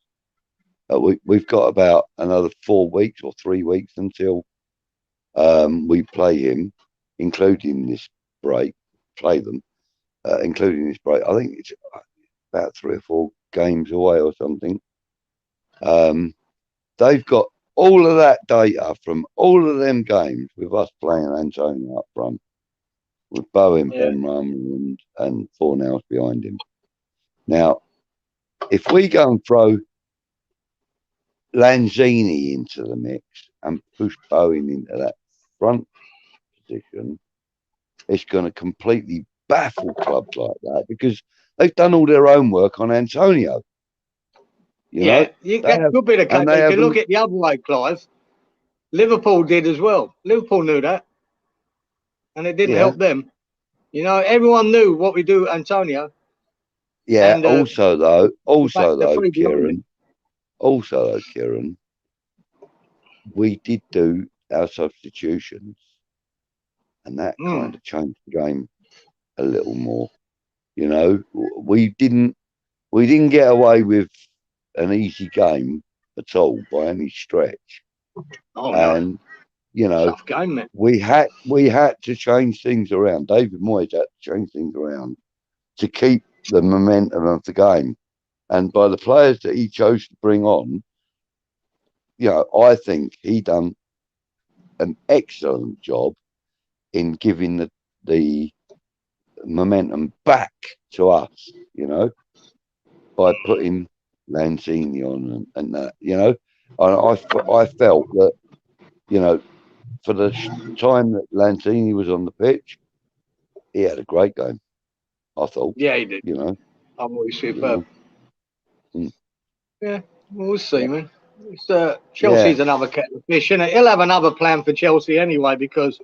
We've got about another 4 weeks or 3 weeks until we play him, including this break, including this break. I think it's about 3 or 4 games away or something. They've got all of that data from all of them games with us playing Antonio up front, with Bowen, Benrahma and Fornals behind him. Now, if we go and throw Lanzini into the mix and push Bowen into that front position, it's going to completely baffle clubs like that, because they've done all their own work on Antonio.
That could be the case. If you look at the other way, Clive, Liverpool did as well. Liverpool knew that, and it didn't help them. Everyone knew what we do, Antonio.
Yeah. And, also though, Kieran, we did do our substitutions, and that kind of changed the game a little more. We didn't get away with an easy game at all by any stretch. And
tough game, man.
we had to change things around. David Moyes had to change things around to keep the momentum of the game. And by the players that he chose to bring on, I think he done an excellent job in giving the momentum back to us, by putting Lanzini on and that, I felt that, for the time that Lanzini was on the pitch, he had a great game, I thought.
Yeah, he did. I'm always superb. Yeah, we'll see, man. Chelsea's another kettle of fish, and he'll have another plan for Chelsea anyway, because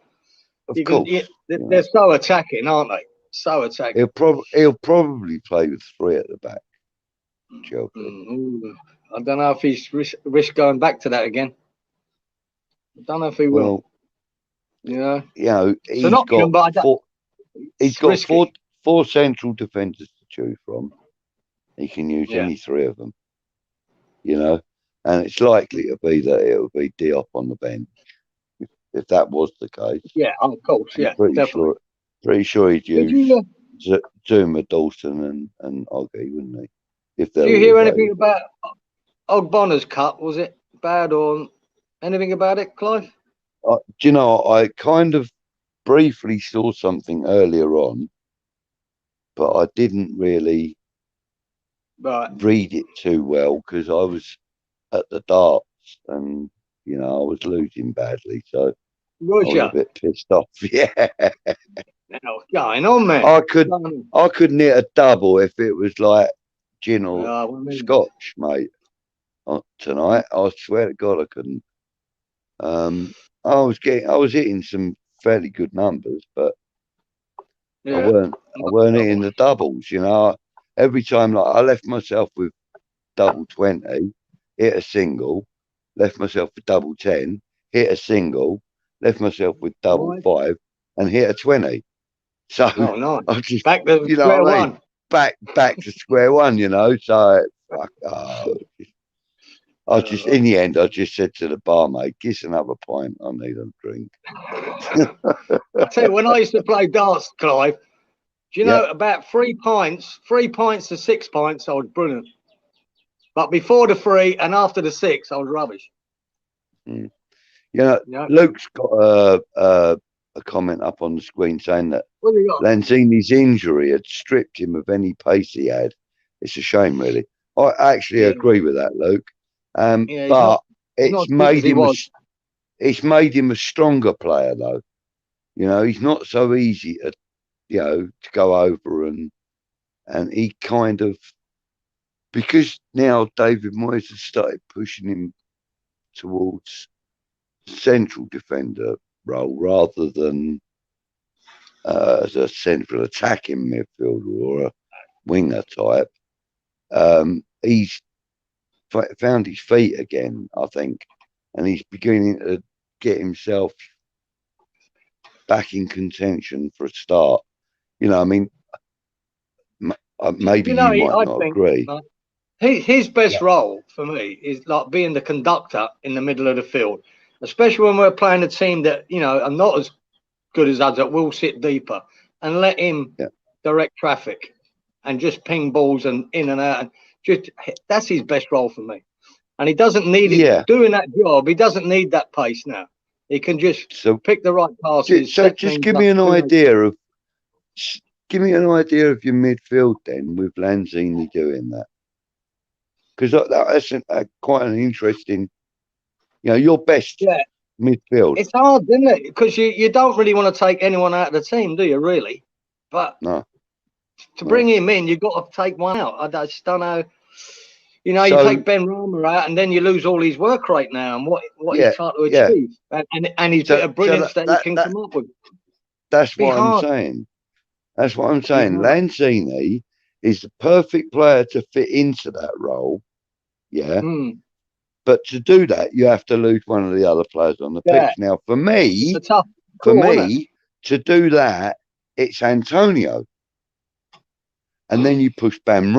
they're so attacking, aren't they? So attacking.
He'll probably play with 3 at the back. Chelsea.
I don't know if he's risk going back to that again. I don't know if he will.
He's got four central defenders to choose from. He can use any 3 of them. And it's likely to be that it will be Diop on the bench if that was the case.
Yeah, of course. Yeah,
pretty sure he'd use Zuma, Dawson, and Oggy, wouldn't he? If
Do
they're
you
all
hear
available.
anything about Ogbonna's cut? Was it bad or anything about it, Clive?
Do you know, I kind of briefly saw something earlier on, but I didn't really read it too well because I was at the darts and, you know, I was losing badly. So I was a bit pissed off. Yeah.
What's going on, man?
I couldn't hit a double if it was like gin or scotch, mate. Tonight, I swear to God, I couldn't. I was hitting some fairly good numbers, but I weren't hitting the doubles. You know, every time like I left myself with double 20, hit a single, left myself with double 10, hit a single, left myself with double 5, and hit a 20. So I just
back to
you know
square
what I mean?
one.
Back to square one. You know, so I just in the end I just said to the barmaid, "Give us another pint. I need a drink."
I tell you, when I used to play darts, Clive, do you know about 3 pints to 6 pints, I was brilliant. But before the 3 and after the 6, I was rubbish.
You know, Luke's got a comment up on the screen saying that Lanzini's injury had stripped him of any pace he had. It's a shame, really. I actually agree with that, Luke. But it's made him a stronger player, though. You know, he's not so easy to, you know, to go over and he kind of, because now David Moyes has started pushing him towards central defender role rather than as a central attacking midfielder or a winger type. He's found his feet again, I think, and he's beginning to get himself back in contention for a start. You know, I mean, maybe you might not agree.
His best role for me is like being the conductor in the middle of the field, especially when we're playing a team that, you know, are not as good as us, that will sit deeper, and let him direct traffic and just ping balls and in and out. And just that's his best role for me. And he doesn't need it doing that job. He doesn't need that pace now. He can just pick the right passes.
So just give me an idea of your midfield then with Lanzini doing that. Because that's quite an interesting, you know, your best midfield.
It's hard, isn't it? Because you don't really want to take anyone out of the team, do you, really? But to bring him in, you've got to take one out. I just don't know. You know, you take Ben Rama out and then you lose all his work rate now and what he's trying to achieve. And his bit of brilliance that he can come up with.
That's what I'm saying. That's what I'm saying. Lanzini is the perfect player to fit into that role. Yeah. But to do that, you have to lose one of the other players on the pitch. Now, for me, to do that, it's Antonio. And then you push Bowen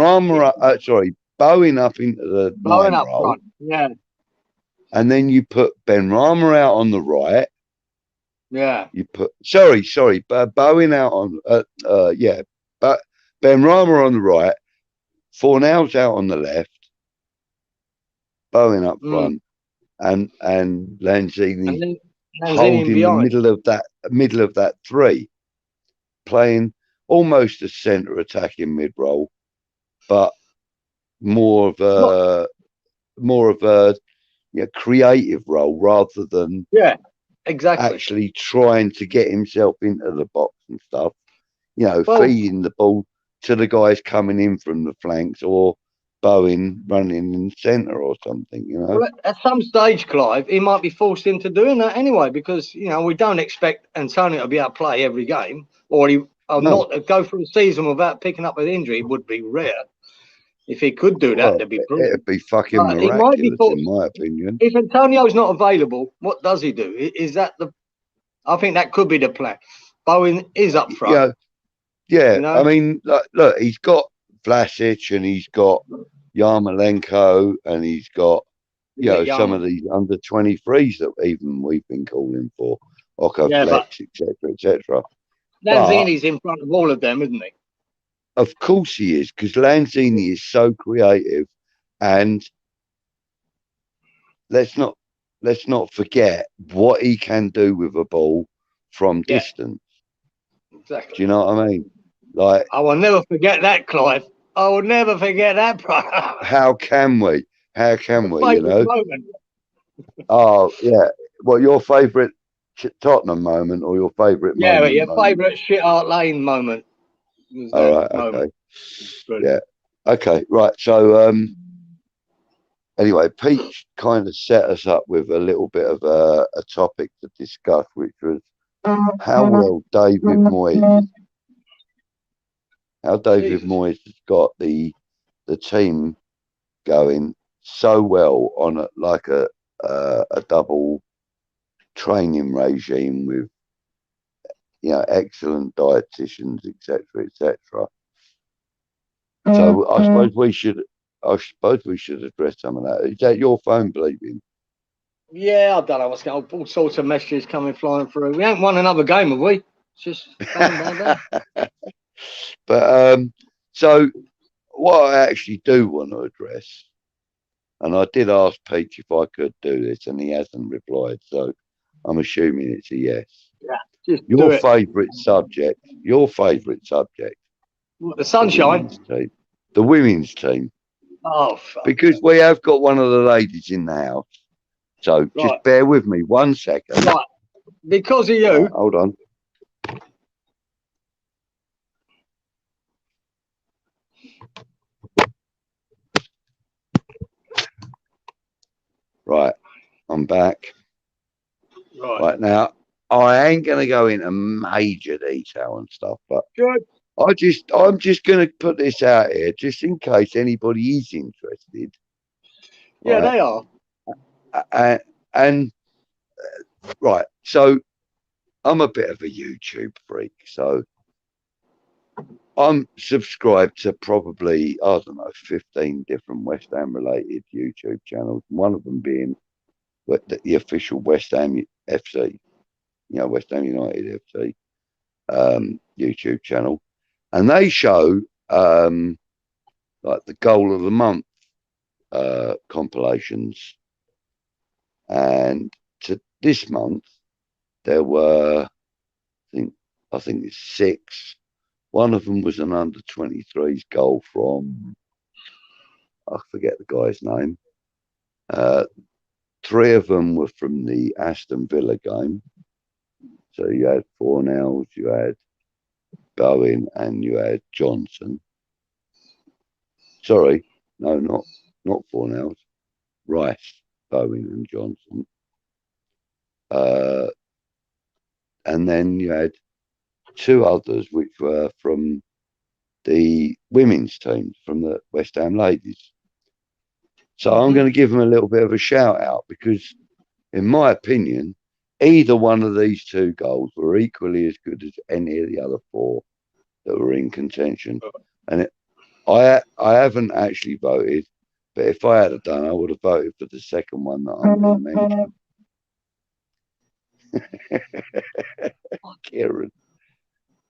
up into the nine role.
Front. Yeah.
And then you put Ben Rama out on the right.
Yeah.
You put Bowen out on but Ben Rama on the right, Fornell's out on the left, Bowen up front, and Lanzini holding the middle of that 3, playing almost a centre attacking mid role, but more of a creative role rather than actually trying to get himself into the box and stuff. You know, feeding the ball to the guys coming in from the flanks or Bowen running in centre or something, you know.
Well, at some stage, Clive, he might be forced into doing that anyway because, you know, we don't expect Antonio to be able to play every game or not go through a season without picking up an injury would be rare. If he could do that, it'd be brilliant.
It'd be fucking miraculous, in my opinion.
If Antonio's not available, what does he do? Is that I think that could be the plan. Bowen is up front.
Yeah. You know? I mean, look, he's got Vlasic and he's got Yarmolenko and he's got, you know, some of these under 23s that even we've been calling for, Oko Flex, etc., etc.
Lanzini's in front of all of them, isn't he?
of course he is, because Lanzini is so creative, and let's not forget what he can do with a ball from distance.
Exactly.
Do you know what I mean? Like,
I will never forget that, Clive. I will never forget that, bro.
how can we? How can we? You know?
Moment.
Oh yeah. What, your favourite Tottenham moment or your favourite
Yeah,
moment?
your favourite shit Art Lane moment. Was
All
that
right.
moment.
Okay. Yeah. Okay. Right. So anyway, Pete kind of set us up with a little bit of a topic to discuss, which was how well David Moyes has got the team going so well on a double training regime with, you know, excellent dietitians, etc., etc. So I suppose we should address some of that. Is that your phone bleeping?
Yeah, I don't know what's going on. All sorts of messages coming flying through. We haven't won another game, have we? It's just bang, bang, bang.
But so what I actually do want to address, and I did ask Peach if I could do this, and he hasn't replied, so I'm assuming it's a yes.
Yeah, just
Your favourite subject.
What, the sunshine?
The women's team.
Oh, fuck.
Because we have got one of the ladies in the house. So just bear with me 1 second.
Right. Because of you.
Right, hold on. Right, I'm back. Right now, I ain't going to go into major detail and stuff, but I'm just going to put this out here just in case anybody is interested.
Yeah, they are.
And right, so I'm a bit of a YouTube freak, so I'm subscribed to probably, I don't know, 15 different West Ham related YouTube channels, one of them being the official West Ham FC, you know, West Ham United FC YouTube channel. And they show like the goal of the month compilations. And to this month, there were, I think it's 6. One of them was an under 23s goal from, I forget the guy's name. 3 of them were from the Aston Villa game. So you had Fornells, you had Bowen, and you had Johnson. Sorry, no, not Fornells. Rice, Bowen, and Johnson. And then you had 2 others which were from the women's teams, from the West Ham ladies. So I'm going to give them a little bit of a shout out because, in my opinion, either one of these 2 goals were equally as good as any of the other 4 that were in contention. And I haven't actually voted, but if I had done, I would have voted for the second one that I'm going to mention. Kieran.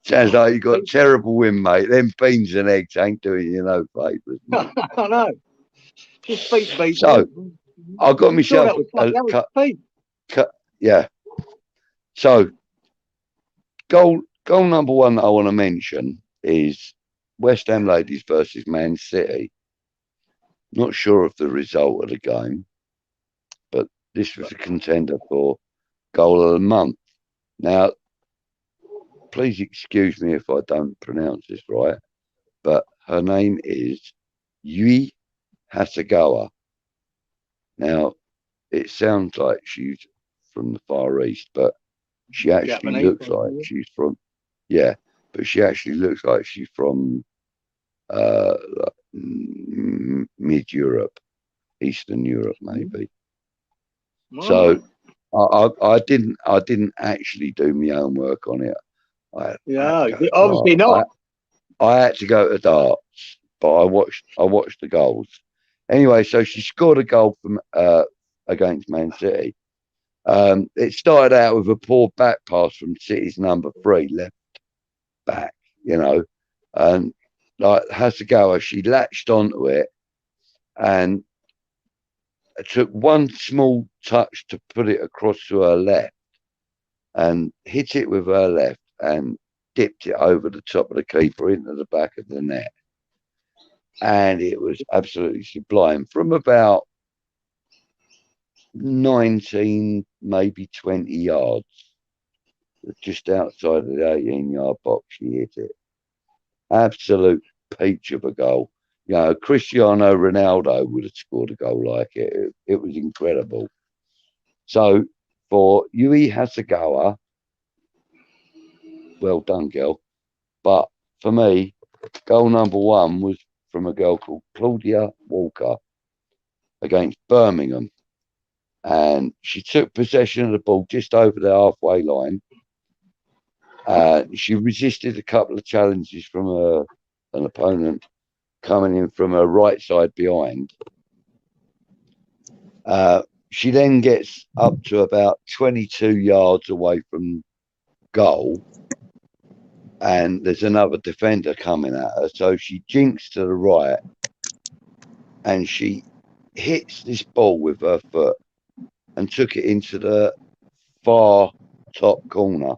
Sounds like you got terrible wind, mate. Them beans and eggs ain't doing you no favours.
I know. Just beat.
So I got myself yeah. So goal number 1 that I want to mention is West Ham ladies versus Man City. Not sure of the result of the game, but this was a contender for goal of the month. Now, please excuse me if I don't pronounce this right, but her name is Yui Hasegawa. Now, it sounds like she's from the Far East, but she actually looks like she's from, but she actually looks like she's from mid-Europe, Eastern Europe, maybe. So I didn't actually do my own work on it.
Obviously not.
I had to go to darts, but I watched the goals. Anyway, so she scored a goal from against Man City. It started out with a poor back pass from City's number 3 left back, you know, and like Hasegawa, she latched onto it and it took one small touch to put it across to her left and hit it with her left and dipped it over the top of the keeper into the back of the net. And it was absolutely sublime from about 19, maybe 20 yards. Just outside of the 18-yard box, she hit it. Absolute peach of a goal. You know, Cristiano Ronaldo would have scored a goal like it. It was incredible. So for Yui Hasegawa, well done, girl. But for me, goal number one was from a girl called Claudia Walker against Birmingham. And she took possession of the ball just over the halfway line. She resisted a couple of challenges from an opponent coming in from her right side behind. She then gets up to about 22 yards away from goal, and there's another defender coming at her. So she jinks to the right, and she hits this ball with her foot and took it into the far top corner.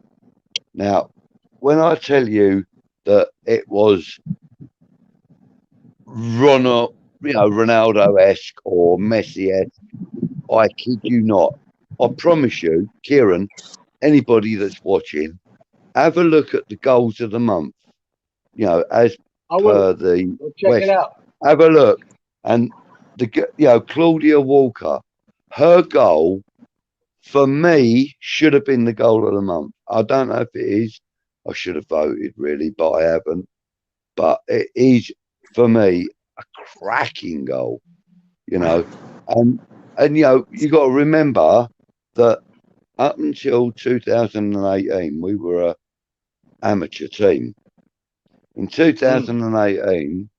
Now, when I tell you that it was Ronaldo-esque or Messi-esque, I kid you not. I promise you, Kieran, anybody that's watching, have a look at the goals of the month. You know, as per the
check it out.
Have a look, and Claudia Walker, her goal for me should have been the goal of the month. I don't know if it is. I should have voted really, but I haven't. But it is for me a cracking goal. You know, and you got to remember that up until 2018 we were an amateur team. In 2018,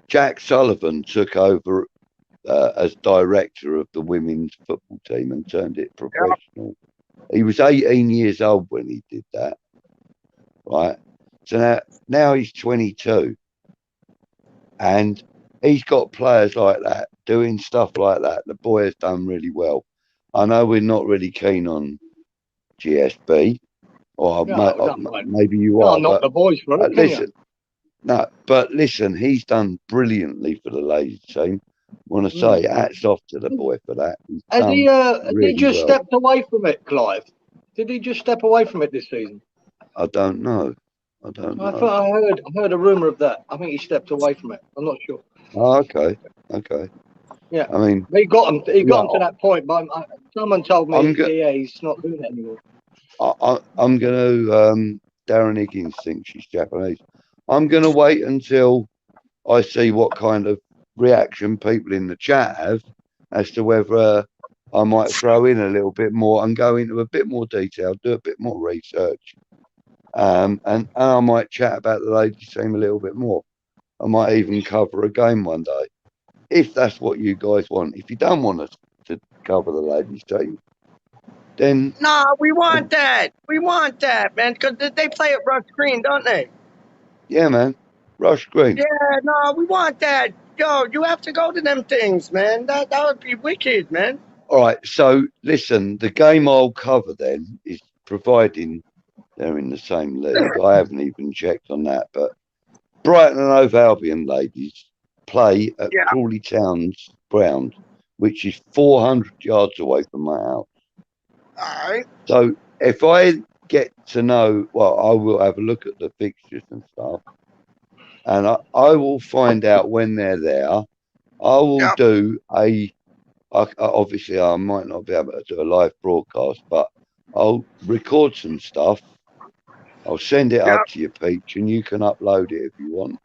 Jack Sullivan took over as director of the women's football team and turned it professional. He was 18 years old when he did that, right? So now he's 22, and he's got players like that doing stuff like that. The boy has done really well. I know we're not really keen on GSB, or maybe you are.
Not the boys for it,
listen, but listen, he's done brilliantly for the ladies team. I want to say hats off to the boy for that.
Has he just stepped away from it, Clive? Did he just step away from it this season?
I don't know. I
thought I heard a rumor of that. I think he stepped away from it. I'm not sure.
Oh, okay.
Yeah.
I mean,
he got him to that point, but someone told me he's not doing it anymore.
I'm going to. Darren Higgins thinks she's Japanese. I'm going to wait until I see what kind of reaction people in the chat have as to whether I might throw in a little bit more and go into a bit more detail, do a bit more research, and I might chat about the ladies team a little bit more. I might even cover a game one day, if that's what you guys want. If you don't want us to cover the ladies team, then
we want that. We want that, man, because they play at Rush Green, don't they?
Yeah, man. Rush Green.
Yeah, we want that. Yo, you have to go to them things, man. That would be wicked, man.
All right. So listen, the game I'll cover then is providing they're in the same league. I haven't even checked on that, but Brighton and Hove Albion ladies play at Crawley Town's ground, which is 400 yards away from my house.
All right.
So if I get to know, I will have a look at the fixtures and stuff, and I will find out when they're there. I will do obviously I might not be able to do a live broadcast, but I'll record some stuff. I'll send it up to you, Peach, and you can upload it if you want.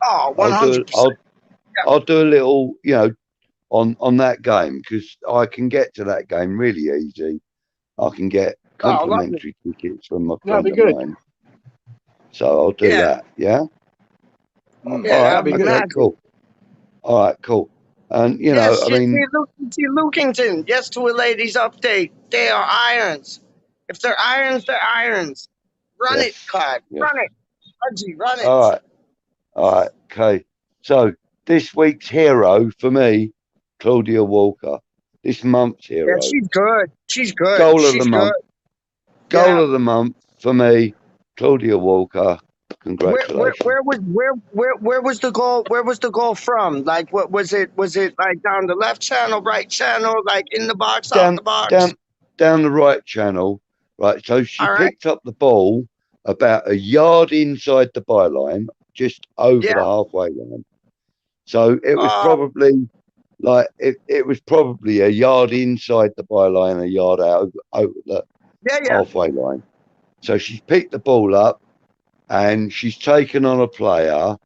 Oh, 100%.
I'll do a little, on that game, because I can get to that game really easy. I can get complimentary tickets from my friend of mine. So I'll do that, yeah?
That'd be good.
Cool. All right, cool. And, I mean...
See, Lukington, yes to a ladies update. They are irons. If they're irons, they're irons. Run it, Clive. Run it. Reggie, run it.
All right. All right, okay. So this week's hero for me, Claudia Walker. This month's
Yeah,
hero.
she's good. She's good.
Goal of the
She's good.
month. Goal
Yeah.
of the month for me, Claudia Walker. Congratulations.
Where was the goal? Where was the goal from? Like, what was it? Was it like down the left channel, right channel, like in the box, out
Down,
the box?
down the right channel. Right. So she
All right.
picked up the ball about a yard inside the byline, just over
Yeah.
the halfway line. So it was
Oh,
probably like it was probably a yard inside the byline, a yard out over the
yeah, yeah,
halfway line. So she's picked the ball up and she's taken on a player,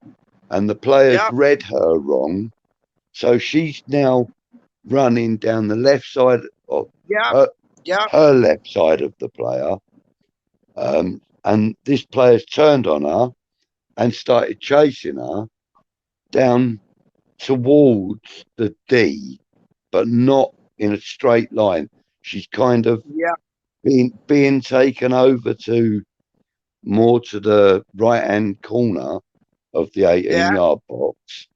and the player's
yeah,
read her wrong. So she's now running down the left side of
yeah,
her,
yeah,
her left side of the player. And this player's turned on her and started chasing her down towards the D, but not in a straight line. She's kind of
yeah.
being taken over to more to the right hand corner of the 18-yard box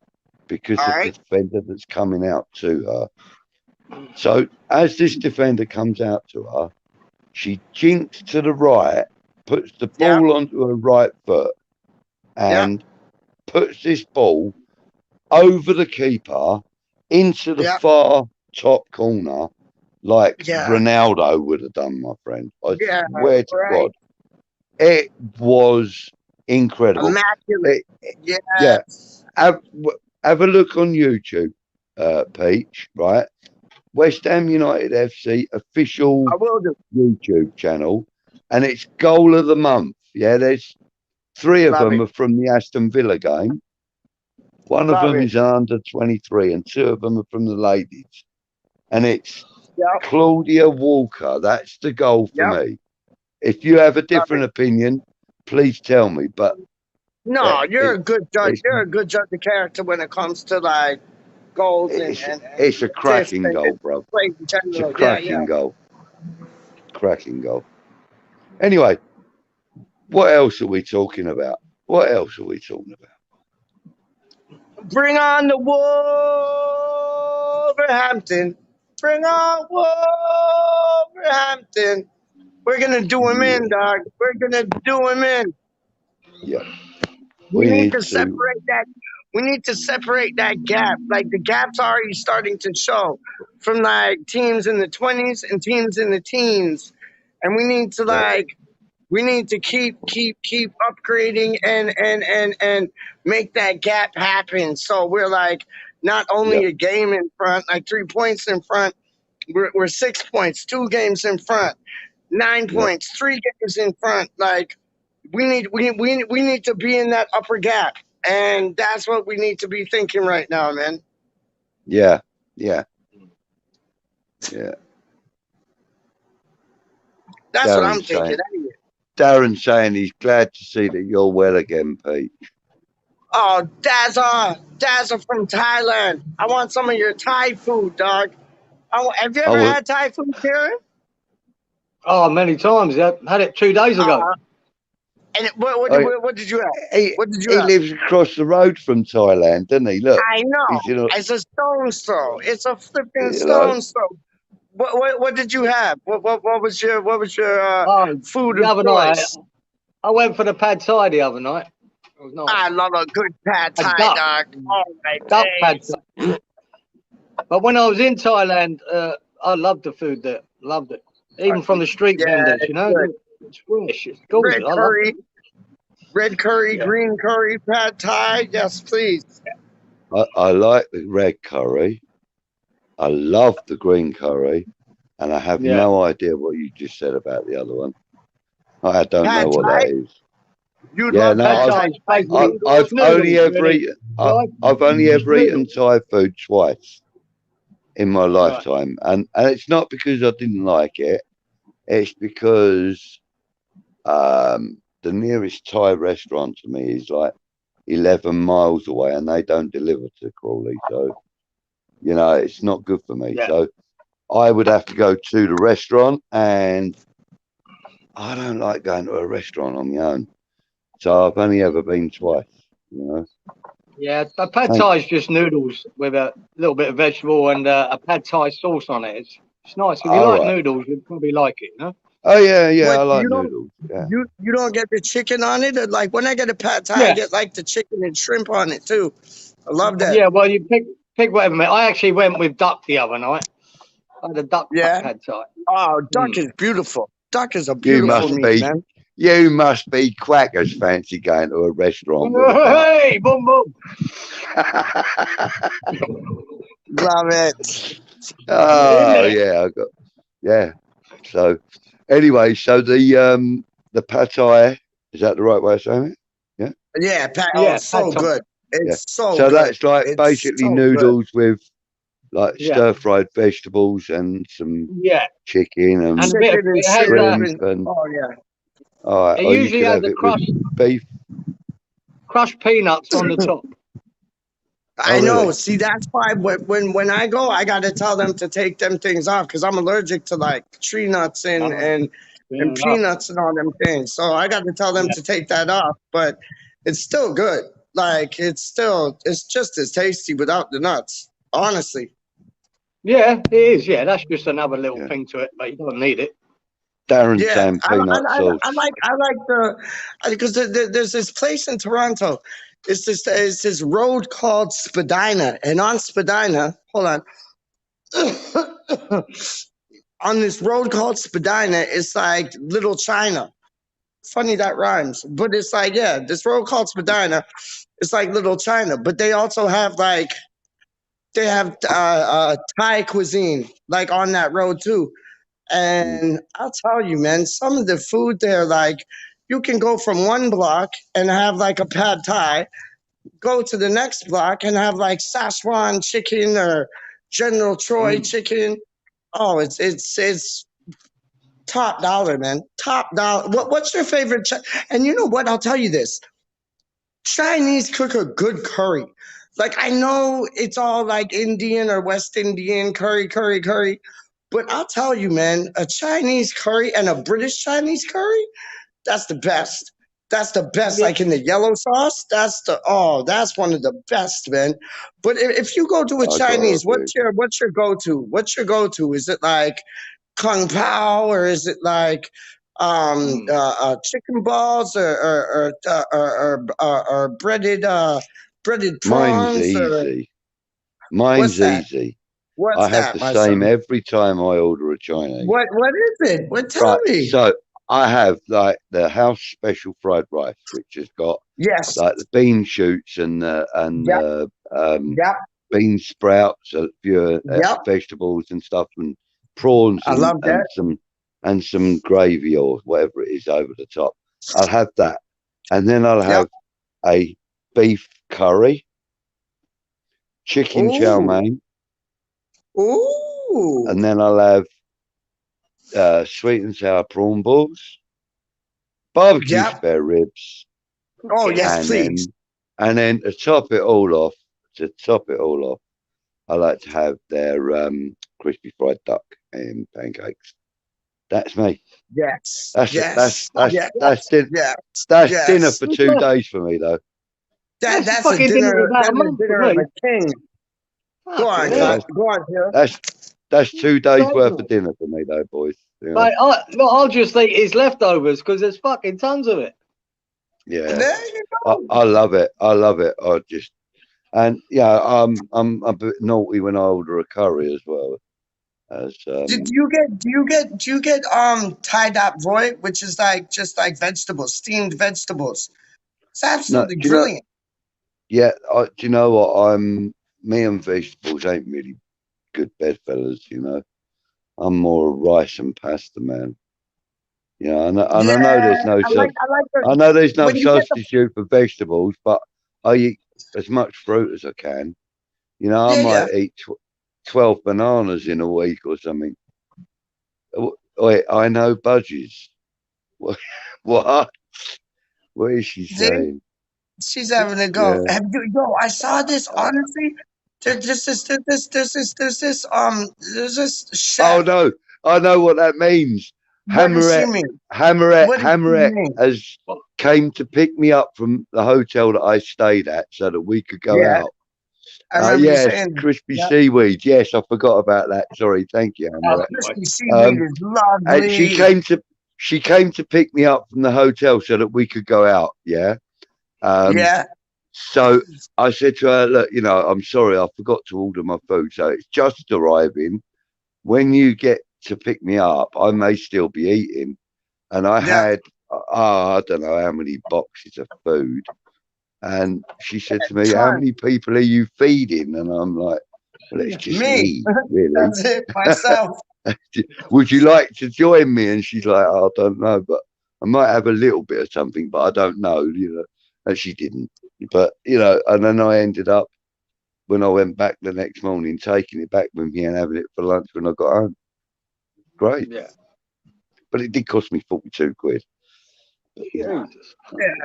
because
All
of
right.
the defender that's coming out to her. So as this defender comes out to her, she jinks to the right, puts the ball onto her right foot, and puts this ball over the keeper into the far top corner, like Ronaldo would have done, my friend. I swear to God. It was incredible.
Immaculate.
Yeah. Have a look on YouTube, Peach, right? West Ham United FC official YouTube channel, and it's goal of the month. Yeah, there's 3 of them are from the Aston Villa game. One of them is under 23, and 2 of them are from the ladies. And it's Claudia Walker. That's the goal for me. If you have a different opinion, please tell me. But
no, you're a good judge. You're a good judge of character when it comes to like goals and
it's a cracking goal, bro. It's a cracking goal. Cracking goal. Anyway, what else are we talking about? What else are we talking about?
Bring on the Wolverhampton. Bring on Wolverhampton. We're gonna do him in, dog. We're gonna do him in.
Yeah.
We need to separate that. We need to separate that gap. Like the gap's already starting to show from like teams in the 20s and teams in the teens. And we need to we need to keep upgrading and make that gap happen. So we're like not only a game in front, like 3 points in front, we're 6 points, 2 games in front, 9 points, 3 games in front. Like we need to be in that upper gap. And that's what we need to be thinking right now, man.
Yeah.
That's what I'm thinking.
Darren's saying he's glad to see that you're well again, Pete.
Oh, Dazza from Thailand. I want some of your Thai food, dog. Have you ever had Thai food, Darren?
Oh, many times. I had it 2 days ago.
And what did you have? What did you have?
He lives across the road from Thailand, doesn't he? Look,
I know. It's a stone's throw. It's a flipping stone's throw. What did you have? What was your food
the other night?
choice?
I went for the pad thai the other night. It was nice.
I love a good pad thai, dog. Oh my
duck pad thai. But when I was in Thailand, I loved the food there. Loved it, even from the street vendors. You know, it's fresh. It's gorgeous.
Red curry, green curry, pad thai. Yes, please.
I like the red curry. I love the green curry, and I have no idea what you just said about the other one. I don't know what that is. I've only ever eaten Thai food twice in my lifetime, and it's not because I didn't like it. It's because the nearest Thai restaurant to me is like 11 miles away, and they don't deliver to Crawley, so you know it's not good for me. So I would have to go to the restaurant, and I don't like going to a restaurant on my own. So I've only ever been twice. You know.
Yeah, a pad thai is just noodles with a little bit of vegetable and a pad thai sauce on it. It's nice. If you like noodles, you'd probably like it, you know?
Oh yeah,
What,
I like
you don't
noodles. Yeah.
you don't get the chicken on it? Or like when I get a pad thai, I get like the chicken and shrimp on it too. I love that.
Yeah, well, you pick whatever, mate. I actually went with duck the other night. I had a duck pad thai.
Oh, duck is beautiful. Duck is a
You
beautiful
must
meat,
be,
man.
you must be quackers fancy going to a restaurant.
Hey, boom, boom.
Love it.
Oh yeah, yeah. So anyway, so the pad thai, is that the right way of saying it?
Yeah, so good. It's so
So
good.
that's like
It's
basically
so
noodles with like stir fried vegetables and some chicken and
chicken and
shrimp and
oh yeah.
all right.
It
Or you
usually
could
has
have
a
it with beef.
crushed peanuts on the top.
I
Oh,
know.
really?
See, that's why when I go, I got to tell them to take them things off because I'm allergic to like tree nuts and peanuts and all them things. So I got to tell them to take that off. But it's still good. Like it's just as tasty without the nuts. Honestly.
Yeah, it is. Yeah, that's just another little thing to it, but you don't need it.
Darren saying peanut sauce.
I like because there's this place in Toronto. It's this road called Spadina, and on Spadina, hold on, on this road called Spadina, it's like Little China. Funny that rhymes, but it's like this road called Spadina, it's like Little China, but they also have they have Thai cuisine like on that road too. And I'll tell you, man, some of the food there, like you can go from one block and have like a pad thai, go to the next block and have like Szechuan chicken or General Troy chicken. Oh, it's top dollar, man. Top dollar. What's your favorite? And you know what? I'll tell you this. Chinese cook a good curry. Like I know it's all like Indian or West Indian curry. But I'll tell you, man, a Chinese curry and a British Chinese curry, that's the best. That's the best.
Yeah.
Like in the yellow sauce, that's one of the best, man. But if you go to a Chinese, what's your go-to? What's your go-to? Is it like Kung Pao or is it like chicken balls or breaded prawns?
Mine's easy. Mine's easy.
What's
I have the same every time I order a Chinese.
What is it? What tell me?
So I have like the house special fried rice, which has got like the bean shoots and bean sprouts, a few vegetables and stuff, and prawns and some gravy or whatever it is over the top. I'll have that, and then I'll have a beef curry, chicken chow mein.
Ooh.
And then I'll have sweet and sour prawn balls, barbecue spare ribs.
Oh yes, please.
And then to top it all off, I like to have their crispy fried duck and pancakes. That's me.
Yes.
That's dinner for 2 days for me though.
That's a dinner of a king. Go on, that's
2 days worth of dinner for me, though, boys. You know?
Mate, I'll just think it's leftovers because there's fucking tons of it.
Yeah, I love it. I'm a bit naughty when I order a curry as well.
Do you get Thai dap voy, which is like just like vegetables, steamed vegetables? It's absolutely brilliant.
Do you know what? Me and vegetables ain't really good bedfellas, you know. I'm more a rice and pasta man. You know, I know there's no I know there's no substitute for vegetables, but I eat as much fruit as I can. You know, I might eat 12 bananas in a week or something. Wait, I know budgies. What? What is she saying?
She's having a go.
Yeah.
I saw this honestly. There's this chef.
Oh no, I know what that means.
What does she mean? What does she
Hammerette
mean?
has came to pick me up from the hotel that I stayed at so that we could go
Yeah,
out.
I remember you
Yes,
saying that.
crispy
Yeah.
seaweed. Yes, I forgot about that. Sorry, thank you, Hammerette.
Crispy seaweed is
And
lovely.
she came to pick me up from the hotel so that we could go out. Yeah.
Yeah.
So I said to her, look, you know, I'm sorry, I forgot to order my food, so it's just arriving. When you get to pick me up, I may still be eating. And I had, I don't know how many boxes of food. And she said to me, how many people are you feeding? And I'm like, well, it's just me, really.
That's it, myself.
Would you like to join me? And she's like, I don't know, but I might have a little bit of something, but I don't know, you know. And she didn't. But, you know, and then I ended up, when I went back the next morning, taking it back with me and having it for lunch when I got home. Great.
Yeah.
But it did cost me 42 quid.
Yeah,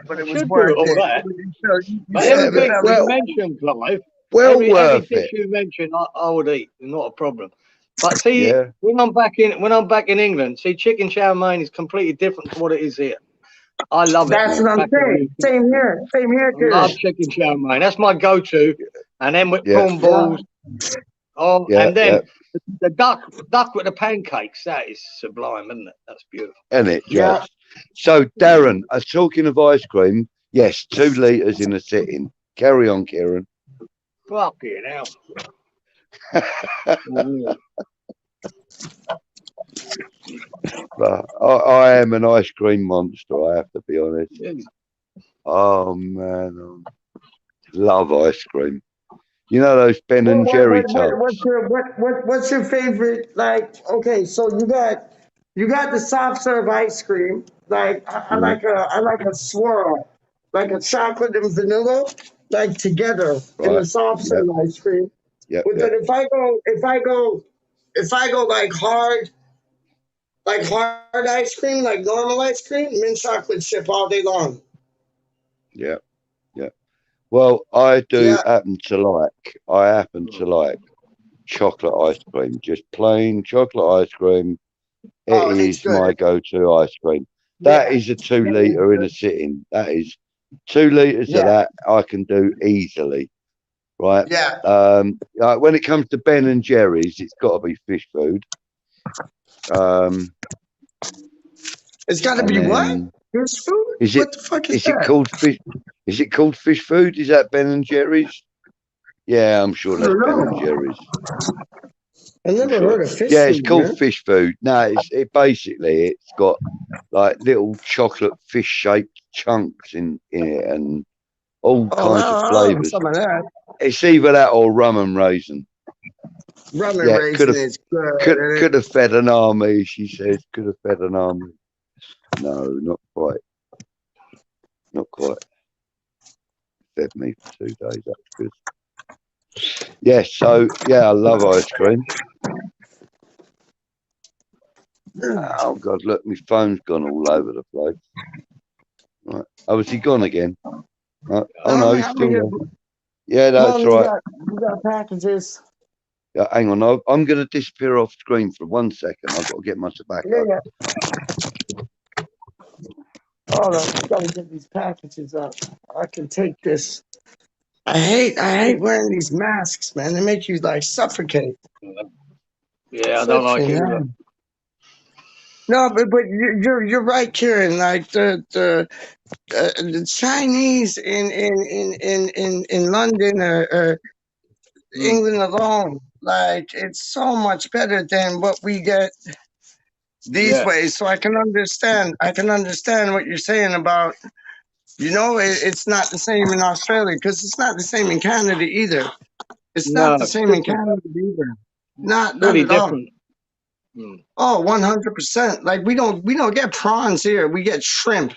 but it was
Should
worth
do all
it.
that.
You
But
said
everything
that
you
was-
mentioned, Clive,
Well
every
worth
dish
it.
you mentioned, I would eat, not a problem. But see,
Yeah.
when I'm back in England, see, chicken chow mein is completely different to what it is here. I love it.
That's what I'm
Back in
saying.
the UK.
Same here. Same here,
I love
too.
chicken chow mein. That's my go-to. And then with
Yeah.
prawn balls. Oh,
Yeah,
and then
yeah.
the duck with the pancakes. That is sublime, isn't it? That's beautiful.
Isn't it?
Yeah.
Just. So, Darren, talking of ice cream, yes, 2 litres in a sitting. Carry on, Kieran.
Fucking hell.
I am an ice cream monster, I have to be honest. Oh, man. I love ice cream. You know those Ben and Jerry tubs?
What's your favorite? Like, okay, so you got the soft serve ice cream. Like, I like a swirl, like a chocolate and vanilla, like together in the soft serve ice cream.
Yep.
But then if I go like hard ice cream, like normal ice cream, mint chocolate chip all day long.
Yeah. Well, I happen to like chocolate ice cream, just plain chocolate ice cream. It is my go-to ice cream. That is a 2 litre in a sitting. That is 2 litres of that I can do easily. Right.
Yeah.
When it comes to Ben and Jerry's, it's got to be fish food.
It's got to be what? Fish food? What the fuck is that?
It called fish? Is it called fish food? Is that Ben and Jerry's? Yeah, I'm sure that's Ben and Jerry's.
I never heard of fish food.
Yeah, it's called fish food. No, it's got like little chocolate fish shaped chunks in it and all kinds of flavors.
Some of that.
It's either that or rum and raisin.
Rum and raisin is good.
Could have fed an army, she says. Could have fed an army. No, not quite. Not quite. Fed me for 2 days. That's good. Yes, so yeah, I love ice cream. Oh God, look, my phone's gone all over the place. Right. Oh, has he gone again? Oh no, he's still there. Yeah, that's right.
We got packages.
Yeah, hang on, I'm going to disappear off screen for 1 second. I've got to get my tobacco.
Yeah. Hold on, I gotta get these packages up. I can take this. I hate wearing these masks, man. They make you like suffocate.
Yeah, I don't like it either.
No, but you're right, Kieran. Like the Chinese in London or England alone, like it's so much better than what we get these ways. So I can understand what you're saying about, it's not the same in Australia because it's not the same in Canada either. It's not the same in Canada either. Not
really
at all.
different.
Oh, 100%. Like we don't get prawns here. We get shrimp.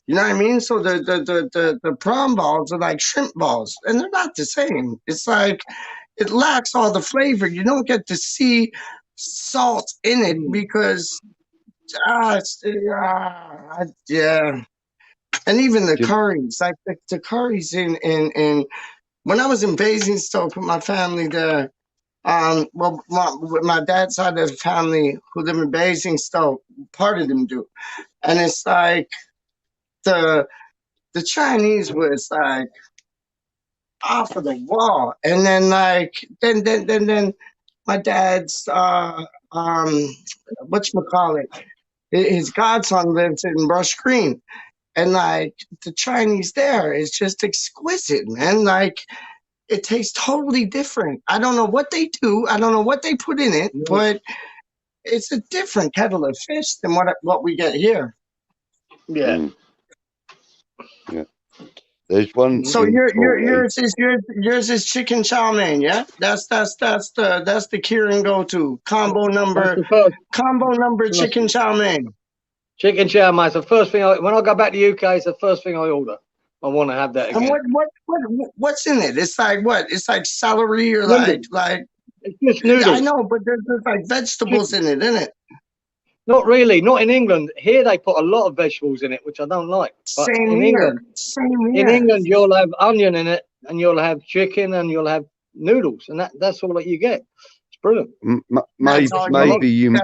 You know what I mean? So the prawn balls are like shrimp balls, and they're not the same. It's like it lacks all the flavor. You don't get to see salt in it because yeah. And even the curries, like the curries in when I was in Basingstoke with my family there, Well, my dad's side of the family who live in Basingstoke, part of them do, and it's like the Chinese was like off of the wall, and then like then my dad's whatchamacallit, his godson lives in Brush Green, and like the Chinese there is just exquisite, man. Like it tastes totally different. I don't know what they do. I don't know what they put in it, but it's a different kettle of fish than what we get here.
Yeah.
Mm. Yeah. There's one.
So yours is chicken chow mein, yeah? That's the Kieran go to combo number chicken chow mein.
Chicken chow mein. It's the first thing when I go back to the UK. It's the first thing I order. I want to have that again.
And what's in it? It's like what? It's like celery or
Noodles.
like.
It's just noodles.
I know, but there's like vegetables in it, isn't it?
Not really. Not in England. Here they put a lot of vegetables in it, which I don't like. But
Same
in
here.
In England, you'll have onion in it, and you'll have chicken, and you'll have noodles, and that's all that you get. It's brilliant.
That's all you need.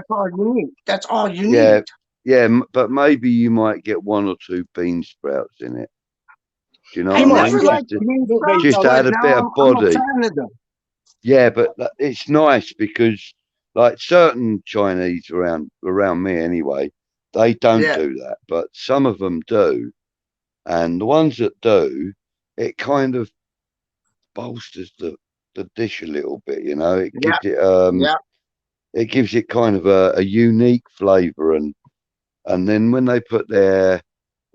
That's all you need.
Yeah, but maybe you might get one or two bean sprouts in it. Do you know
I
what I
never
mean?
liked bean sprouts,
just to add a bit of body.
I'm a fan of them.
Yeah, but it's nice because, like, certain Chinese around me anyway, they don't do that, but some of them do, and the ones that do, it kind of bolsters the dish a little bit. You know, it gives it gives it kind of a unique flavour, and then when they put their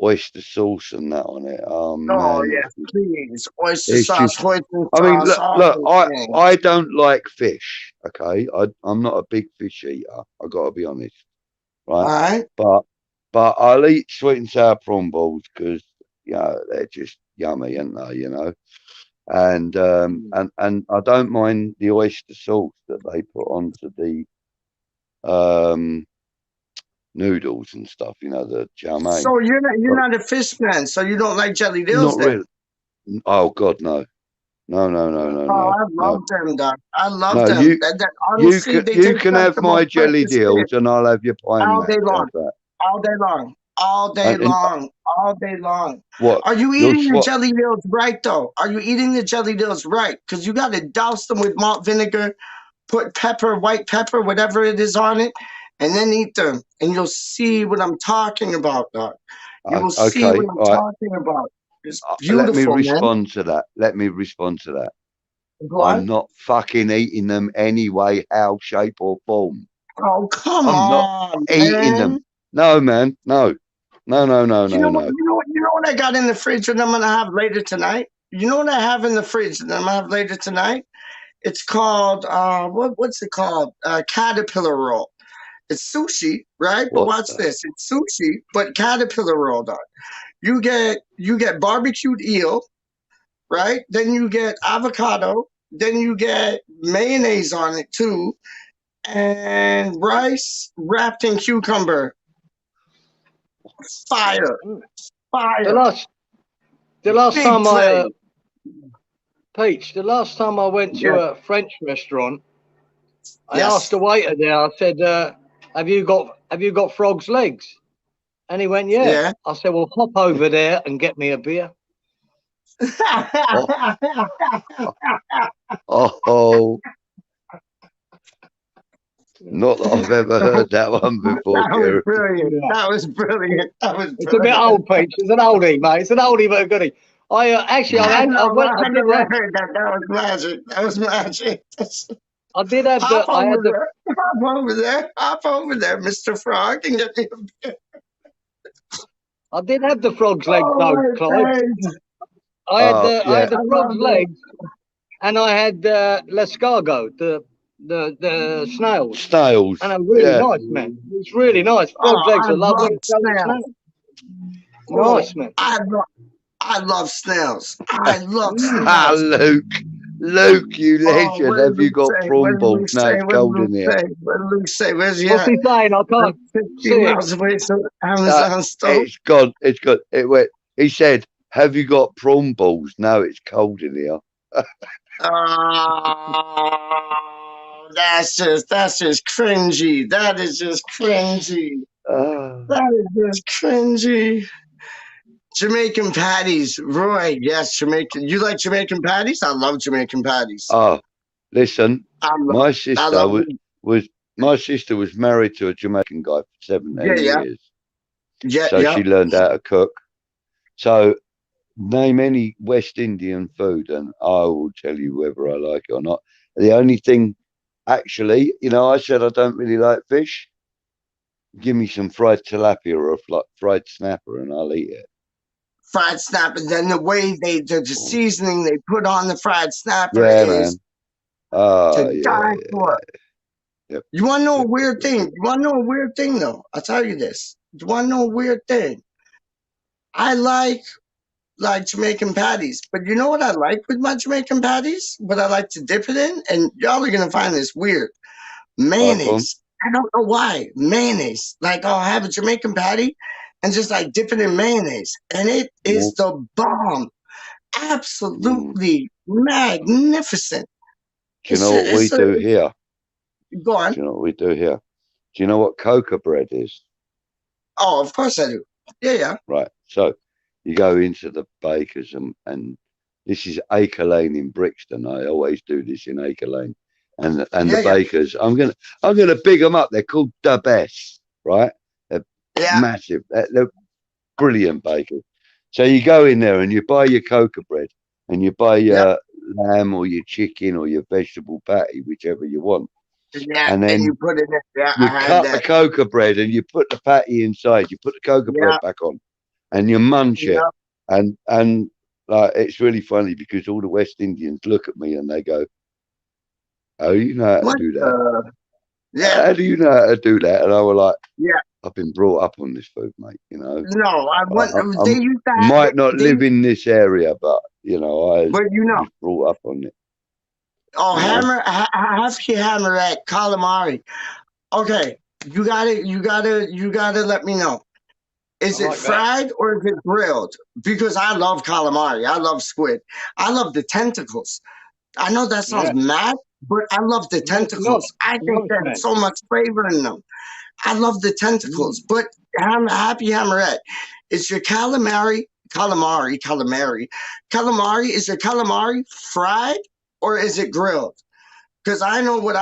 oyster sauce and that on it, man,
yes, please, oyster sauce.
I mean, look, I don't like fish. Okay, I'm not a big fish eater. I got to be honest, right? But I'll eat sweet and sour prawn balls because they're just yummy, aren't they? You know, and I don't mind the oyster sauce that they put onto the noodles and stuff, the chow mein.
So you're not a fish man, so you don't like jelly dills?
Not really. Oh God, no.
Oh, I love them, Doc. I love them.
Honestly, you can have my jelly dills, and I'll have your pine
all day long. All day long.
What?
Are you eating your jelly dills right though? Are you eating the jelly dills right? Because you got to douse them with malt vinegar, put pepper, white pepper, whatever it is on it, and then eat them, and you'll see what I'm talking about, Doc. You will see what I'm talking about. It's beautiful,
Let me respond to that. I'm not fucking eating them anyway, how, shape, or form.
Oh, come on,
I'm not eating them. No, man. No.
You know what I got in the fridge that I'm gonna have later tonight? You know what I have in the fridge that I'm gonna have later tonight? It's called what's it called? Caterpillar roll. It's sushi, right? But watch this. It's sushi, but caterpillar roll, dog. You get barbecued eel, right? Then you get avocado. Then you get mayonnaise on it too, and rice wrapped in cucumber. Fire.
The last time Peach, the last time I went to a French restaurant, I asked the waiter there, I said, have you got frog's legs? And he went, yeah. I said, well, hop over there and get me a beer.
Oh. Not that I've ever heard that one before.
That was brilliant.
It's a bit old, Peach. It's an oldie, mate. It's an oldie, but a goodie. I
never heard that. That was magic.
I did have
Hop over there, Mr. Frog, and get me a beer.
I did have the frog's legs, though, Clive. I had the frog's legs, and I had l'escargot, the snails. And they're really nice, man. It's really nice. Frog's legs are lovely. Nice, man.
I love snails. I love snails.
Luke, you legend. Have you got prawn balls? No, it's cold in here.
What did Luke say? Where's he
What's he saying? I can't see
miles away from Amazon store.
It's gone. It went. He said, have you got prawn balls? No, it's cold in here.
that's just cringy. That is just cringy. That is just cringy. Jamaican patties, Roy. Yes, Jamaican. You like Jamaican patties? I love Jamaican patties.
Oh, listen, my
I
sister
love
was married to a Jamaican guy for 17 years. So
Yeah.
she learned how to cook. So name any West Indian food and I will tell you whether I like it or not. The only thing, actually, you know, I said I don't really like fish. Give me some fried tilapia or a fried snapper and I'll eat it.
Fried snapper, then the way the seasoning they put on the fried snapper is to die for.
Yep.
You want to know a weird thing? You want to know a weird thing, though? I'll tell you this. You want to know a weird thing? I like Jamaican patties, but you know what I like with my Jamaican patties? What I like to dip it in? And y'all are going to find this weird. Mayonnaise. I don't know why. Mayonnaise. Like, I'll have a Jamaican patty and just like dip it in mayonnaise. And it is the bomb. Absolutely magnificent.
Do you know what we do here?
Go on.
Do you know what we do here? Do you know what coca bread is?
Oh, of course I do. Yeah.
Right. So you go into the bakers and this is Acre Lane in Brixton. I always do this in Acre Lane. And the bakers, I'm gonna big them up. They're called the best, right? They're massive. They're brilliant bakers. So you go in there and you buy your coca bread and you buy your lamb or your chicken or your vegetable patty, whichever you want.
Yeah,
and then
you put it in. Yeah,
you cut the coca bread and you put the patty inside. You put the coca bread back on, and you munch it. And it's really funny because all the West Indians look at me and they go, "Oh, you know how to do that? How do you know how to do that?" And I was like, I've been brought up on this food, mate. You know.
No, they used to
might not live in this area, but you know, I was brought up on it.
Oh, hammer at calamari. Okay, you gotta let me know. Is it fried or is it grilled? Because I love calamari. I love squid. I love the tentacles. I know that sounds mad, but I love the tentacles. I think there's so much flavor in them. I love the tentacles. But happy hammerette. Is your calamari, is your calamari fried or is it grilled? Because I know what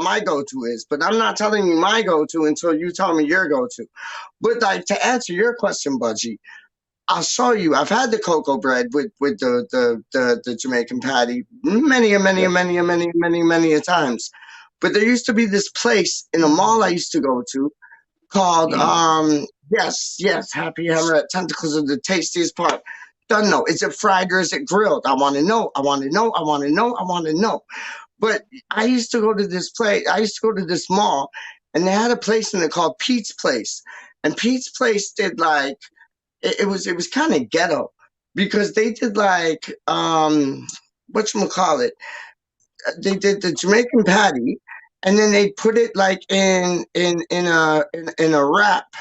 my go-to is, but I'm not telling you my go-to until you tell me your go-to. But like to answer your question, Budgie, I'll show you. I've had the cocoa bread with the Jamaican patty many a times. But there used to be this place in a mall I used to go to called Happy Hammer. Tentacles are the tastiest part. Don't know. Is it fried or is it grilled? I want to know. But I used to go to this place. I used to go to this mall, and they had a place in it called Pete's Place. And Pete's Place did like it was kind of ghetto because they did like whatchamacallit. They did the Jamaican patty, and then they put it like in a wrap,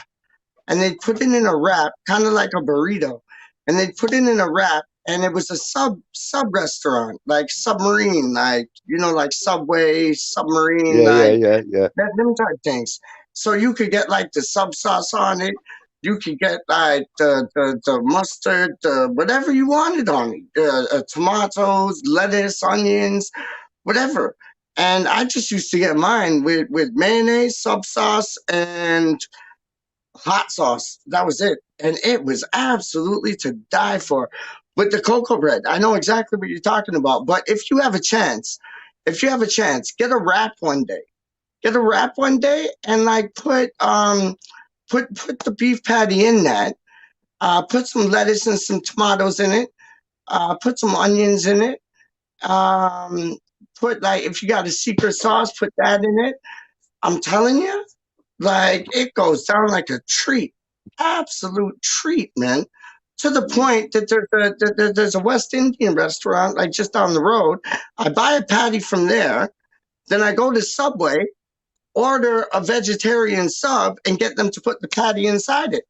and they put it in a wrap, kind of like a burrito, and they put it in a wrap. And it was a sub restaurant, like submarine, like like Subway, submarine, them type things. So you could get like the sub sauce on it. You could get like the mustard, whatever you wanted on it, tomatoes, lettuce, onions, whatever. And I just used to get mine with mayonnaise, sub sauce, and hot sauce. That was it. And it was absolutely to die for. With the cocoa bread, I know exactly what you're talking about. But if you have a chance, get a wrap one day. Get a wrap one day and like put the beef patty in that. Put some lettuce and some tomatoes in it. Put some onions in it. Put like if you got a secret sauce, put that in it. I'm telling you, like it goes down like a treat. Absolute treat, man. To the point that there's a West Indian restaurant like just down the road. I buy a patty from there, then I go to Subway, order a vegetarian sub, and get them to put the patty inside it.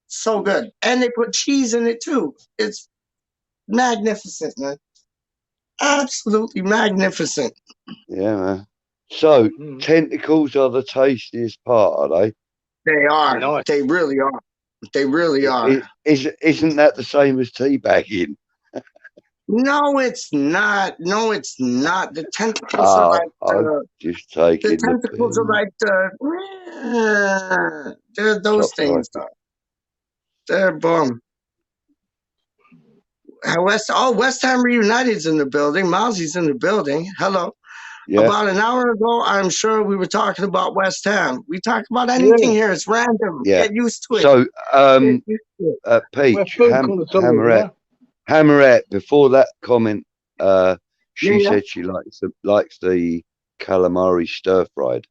So good, and they put cheese in it too. It's magnificent, man. Absolutely magnificent.
Yeah, man. So tentacles are the tastiest part, are they?
They are.
Nice.
They really are. They really are.
Isn't that the same as teabagging?
No, it's not. No, it's not. The tentacles are like
I'm just
the
taking
tentacles are like they're those
top
things.
prices.
They're bum. West Ham Reunited's in the building. Mousy's in the building. Hello.
Yeah.
About an hour ago, I'm sure we were talking about West Ham. We talk about anything here. It's random.
Yeah.
Get used to it.
So,
Get used to it.
Peach, Hammerette, before that comment, she said she likes the calamari stir-fried.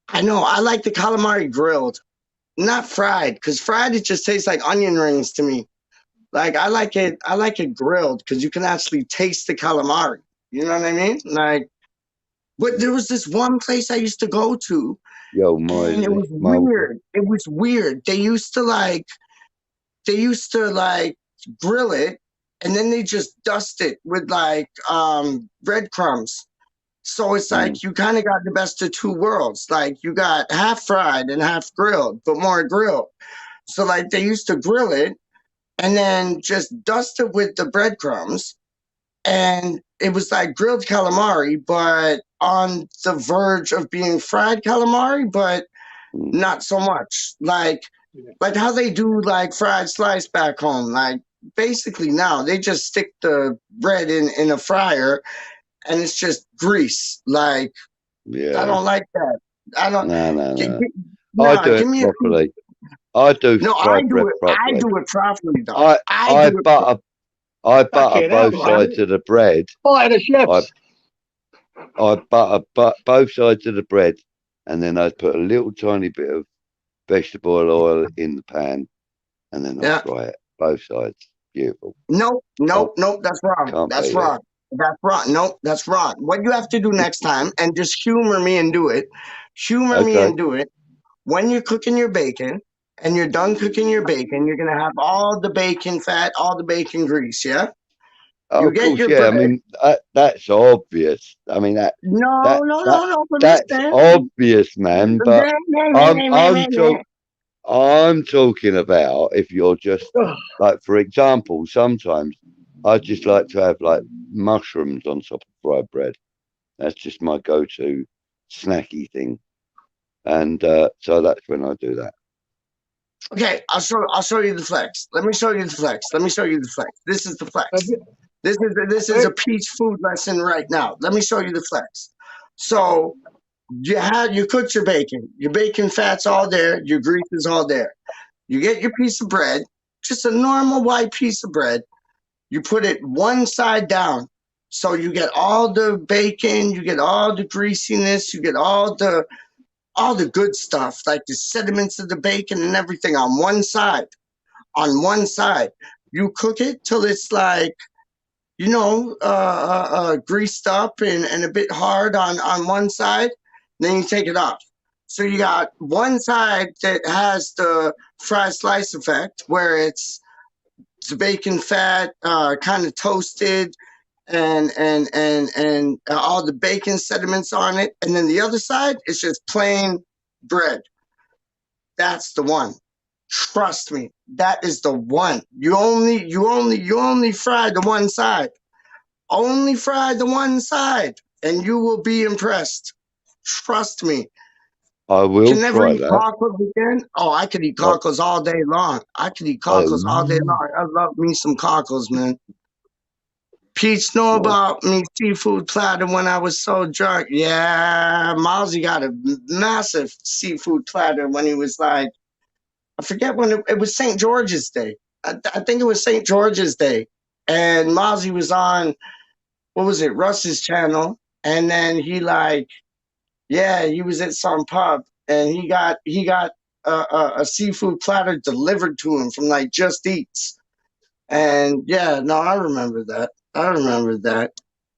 I know. I like the calamari grilled, not fried, because fried, it just tastes like onion rings to me. Like, I like it grilled because you can actually taste the calamari. You know what I mean? Like, but there was this one place I used to go to, and it was weird. It was weird. They used to grill it, and then they just dust it with like breadcrumbs. So it's like you kind of got the best of two worlds. Like you got half fried and half grilled, but more grilled. So like they used to grill it and then just dust it with the breadcrumbs. And it was like grilled calamari, but on the verge of being fried calamari, but not so much. Like how they do like fried slice back home. Like basically now they just stick the bread in a fryer and it's just grease. Like I don't like that. I don't.
No. I do it properly. I do fried bread properly.
I do it properly though.
I butter both sides of the bread. I butter both sides of the bread, and then I put a little tiny bit of vegetable oil in the pan, and then I fry it both sides. Beautiful.
Nope. That's wrong. That's wrong. That's wrong. Nope, that's wrong. What you have to do next time, and just humor me and do it. Me and do it. When you're cooking your bacon, and you're done cooking your bacon, you're gonna have all the bacon fat, all the bacon grease. Yeah.
Oh, of course, yeah. Bread. I mean, that's obvious. I mean, that's obvious, man. But I'm talking about if you're just like, for example, sometimes I just like to have like mushrooms on top of fried bread. That's just my go-to snacky thing, and so that's when I do that.
Okay, I'll show you the flex. Let me show you the flex. This is the flex. This is a peach food lesson right now. Let me show you the flex. So you cooked your bacon fat's all there, your grease is all there. You get your piece of bread, just a normal white piece of bread. You put it one side down. So you get all the bacon, you get all the greasiness, you get all the good stuff, like the sediments of the bacon and everything on one side. On one side. You cook it till it's like, greased up and a bit hard on one side. Then you take it off. So you got one side that has the fried slice effect, where it's the bacon fat kind of toasted and all the bacon sediments on it. And then the other side is just plain bread. That's the one. Trust me, that is the one. You only fry the one side. Only fry the one side, and you will be impressed. Trust me.
I will.
Can never eat cockles again. Oh, I could eat cockles all day long. I love me some cockles, man. Peach know about me seafood platter when I was so drunk. Yeah, Mozzie got a massive seafood platter when he was like, I forget when it was St. George's Day. I think it was St. George's Day. And Mozzie was on, what was it, Russ's channel. And then he was at some pub and he got a seafood platter delivered to him from like Just Eats. And yeah, no, I remember that.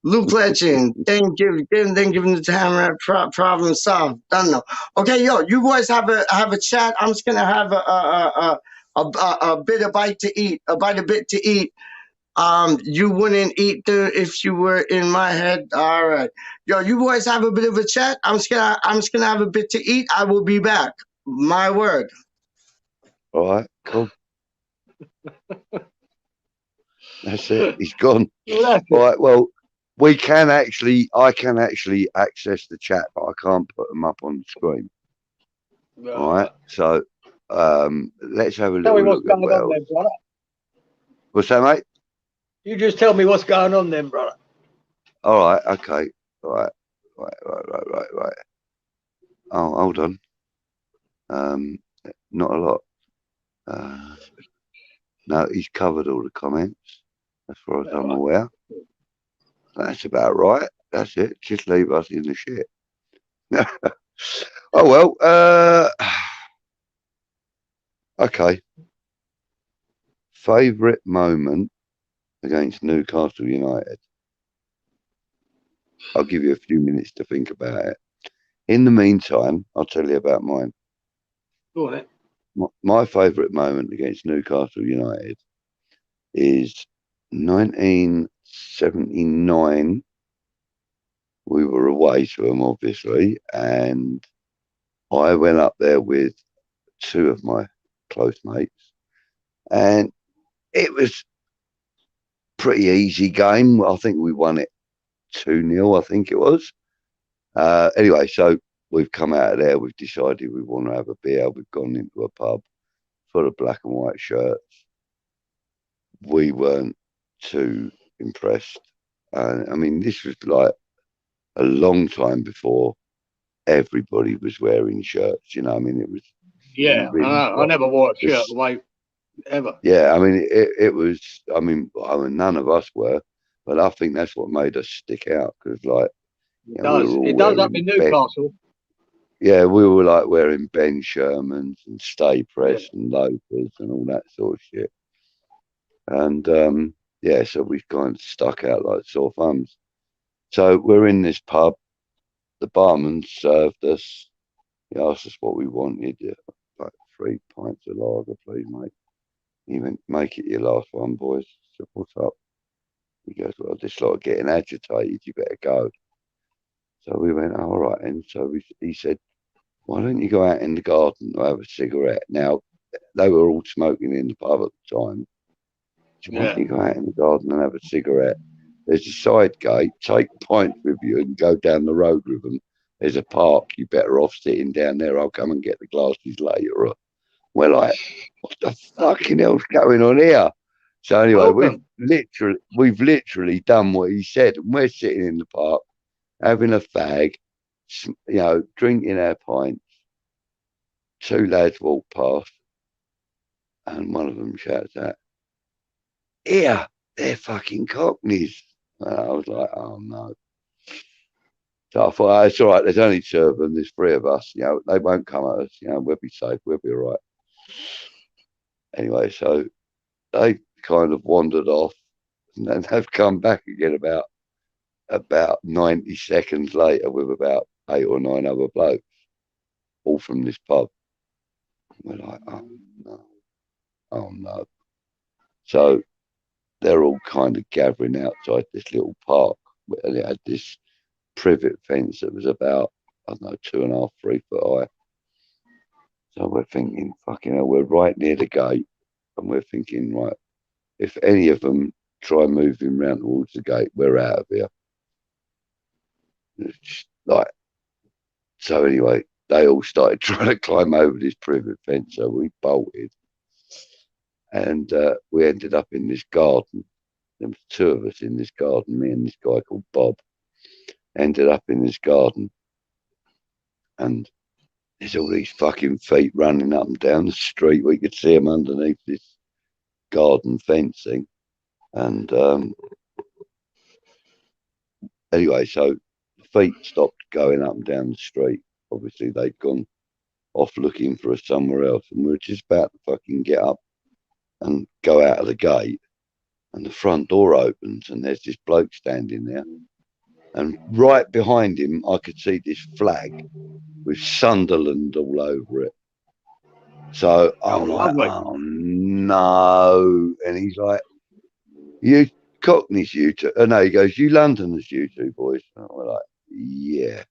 Luke Legend, then giving the time problem solved. Don't know. Okay, yo, you guys have a chat. I'm just gonna have a bit to eat. You wouldn't eat if you were in my head. All right. Yo, you boys have a bit of a chat. I'm just gonna have a bit to eat. I will be back. My word.
All right, cool. That's it. He's gone.
Well,
All right. Well, I can actually access the chat, but I can't put them up on the screen. All right. So, let's have a
tell me
little
what's
look at
going on then, brother.
What's that, mate?
You just tell me what's going on then, brother.
All right. Okay. All right. Right. Oh, hold on. Not a lot. No, he's covered all the comments. As far as I'm aware. That's about right. That's it. Just leave us in the shit. Oh well. Okay. Favourite moment against Newcastle United. I'll give you a few minutes to think about it. In the meantime, I'll tell you about mine.
Go on, then.
My favourite moment against Newcastle United is 1979. We were away to them, obviously, and I went up there with two of my close mates, and it was pretty easy game. I think we won it 2-0, I think it was. Anyway, so we've come out of there. We've decided we want to have a beer. We've gone into a pub full of black and white shirts. We weren't too impressed. I mean, this was like a long time before everybody was wearing shirts. You know, I mean, it was.
Yeah,
really
I never wore a shirt the way ever.
Yeah, I mean, it was. I mean, none of us were, but I think that's what made us stick out because, like,
it does. It does up in Newcastle.
Yeah, we were like wearing Ben Shermans and Stay Press and loafers and all that sort of shit. And yeah, so we kind of stuck out like sore thumbs. So we're in this pub. The barman served us. He asked us what we wanted. Like 3 pints of lager, please, mate. He went, make it your last one, boys. So what's up? He goes, well, this lot of getting agitated. You better go. So we went, all right. And so he said, why don't you go out in the garden and have a cigarette? Now, they were all smoking in the pub at the time. So why don't you go out in the garden and have a cigarette? There's a side gate. Take pints with you and go down the road with them. There's a park. You're better off sitting down there. I'll come and get the glasses later. We're like, what the fucking hell's going on here? So anyway, we've literally done what he said. And we're sitting in the park, having a fag, you know, drinking our pints. Two lads walk past, and one of them shouts out, here, they're fucking Cockneys. And I was like, oh no. So I thought, oh, it's all right, there's only two of them, there's three of us, you know, they won't come at us, you know, we'll be safe, we'll be all right. Anyway, so they kind of wandered off, and then they've come back again about 90 seconds later with about 8 or 9 other blokes, all from this pub. We're like, oh no. So they're all kind of gathering outside this little park, and it had this privet fence that was about, I don't know, 2.5, 3 foot high. So we're thinking, fucking hell, we're right near the gate, and we're thinking, right, if any of them try moving round towards the gate, we're out of here. It's like, so anyway, they all started trying to climb over this privet fence, so we bolted. And we ended up in this garden. There was 2 of us in this garden, me and this guy called Bob. Ended up in this garden. And there's all these fucking feet running up and down the street. We could see them underneath this garden fencing. And anyway, so the feet stopped going up and down the street. Obviously, they'd gone off looking for us somewhere else. And we were just about to fucking get up and go out of the gate. And the front door opens and there's this bloke standing there. And right behind him, I could see this flag with Sunderland all over it. So I'm like, oh no. And he's like, You Cockneys, you two. No, he goes, you Londoners, you two boys. And we're like, yeah.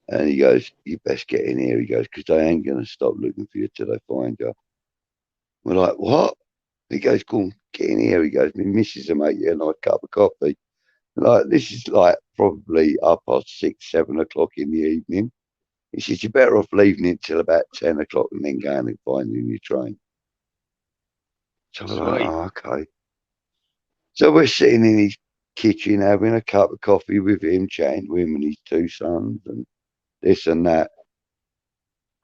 And he goes, you best get in here. He goes, because they ain't going to stop looking for you till they find you. We're like, what? He goes, go on, get in here. He goes, my missus will make you a nice cup of coffee. Like, this is like probably 6:30, 7 o'clock in the evening. He says, you're better off leaving it till about 10 o'clock and then going and finding your train. So we're like, oh, okay. So we're sitting in his kitchen having a cup of coffee with him, chatting to him and his two sons and this and that.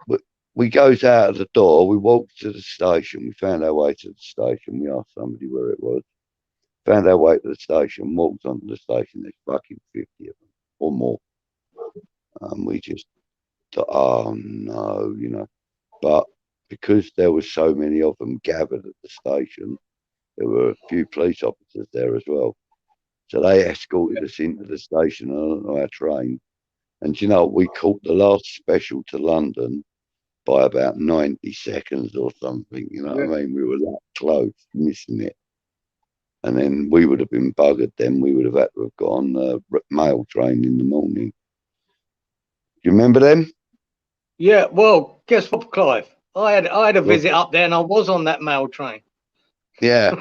But we goes out of the door, we walked to the station, we found our way to the station, we asked somebody where it was, found our way to the station, walked onto the station, there's fucking 50 of them or more. And we just thought, oh no, you know. But because there were so many of them gathered at the station, there were a few police officers there as well. So they escorted us into the station on our train. And you know, we caught the last special to London by about 90 seconds or something. You know what I mean? We were that close, missing it. And then we would have been buggered then. We would have had to have got on the mail train in the morning. Do you remember them?
Yeah, well, guess what, Clive? I had a visit up there and I was on that mail train.
Yeah.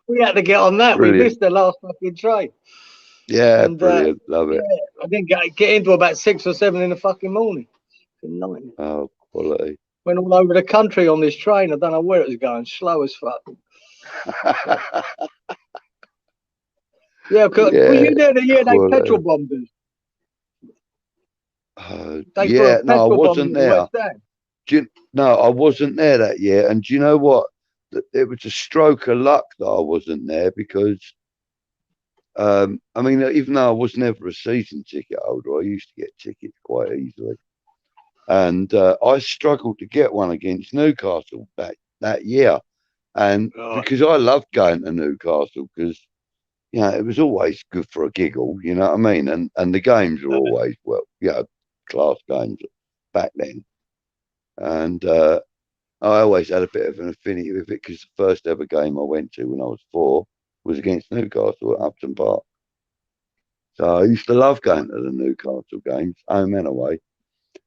We had to get on that. Brilliant. We missed the last fucking train.
Yeah, and, brilliant. Love it.
I didn't get into about 6 or 7 in the fucking morning.
Oh, quality.
Went all over the country on this train. I don't know where it was going. Slow as fuck. Yeah, because were you there the year they petrol bombed us?
Yeah, no, I wasn't there. No, I wasn't there that year. And do you know what? It was a stroke of luck that I wasn't there because, I mean, even though I was never a season ticket holder, I used to get tickets quite easily. And I struggled to get one against Newcastle that year. And because I loved going to Newcastle because, you know, it was always good for a giggle, you know what I mean? And the games were always, well, you know, class games back then. And I always had a bit of an affinity with it because the first ever game I went to when I was 4 was against Newcastle at Upton Park. So I used to love going to the Newcastle games, home and away.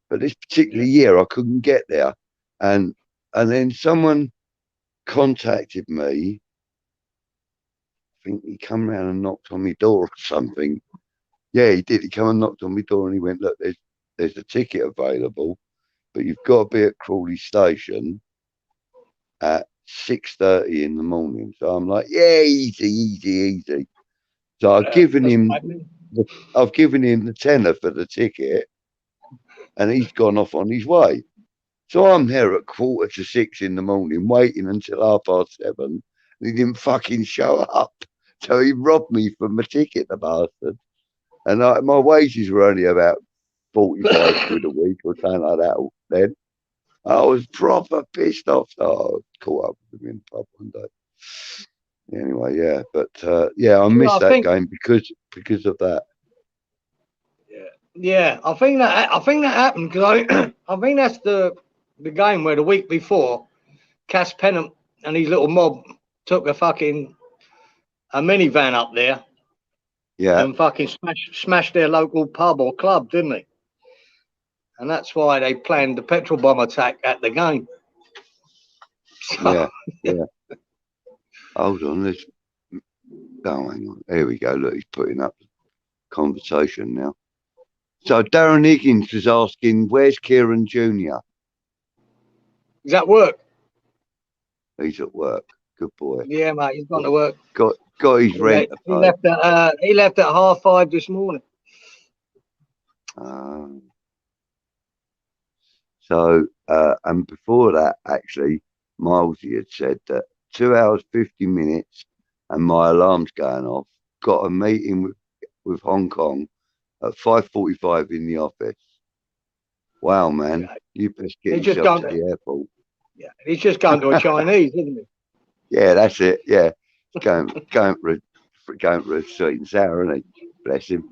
But this particular year I couldn't get there. And then someone contacted me. I think he come round and knocked on my door or something. Yeah, he did. He come and knocked on my door and he went, look, there's a ticket available, but you've got to be at Crawley Station at 6:30 in the morning. So I'm like, yeah, easy. So I've given him the tenner for the ticket, and he's gone off on his way. So I'm there at 5:45 in the morning, waiting until 7:30, and he didn't fucking show up. So he robbed me for my ticket, the bastard. And my wages were only about 45 quid a week or something like that then. I was proper pissed off. So I caught up with him in the pub one day. Anyway, yeah, but yeah, I missed that game because of that.
Yeah, I think that happened because I think that's the game where the week before, Cass Pennant and his little mob took a minivan up there.
Yeah.
And fucking smashed their local pub or club, didn't they? And that's why they planned the petrol bomb attack at the game.
So. Yeah. Hold on, hang on. Here we go. Look, he's putting up the conversation now. So Darren Higgins was asking, where's Kieran Jr.?
He's at work.
He's at work. Good boy.
Yeah, mate, he's gone to work.
Got his rent.
He left at 5:30 this morning.
So, and before that, actually, Milesy had said that 2 hours, 50 minutes, and my alarm's going off. Got a meeting with Hong Kong at 5:45 in the office. Wow, man. Yeah. You best get yourself to the airport.
Yeah, he's just going to a Chinese, isn't he?
Yeah, that's it. Yeah. Going for a sweet and sour, isn't he? Bless him.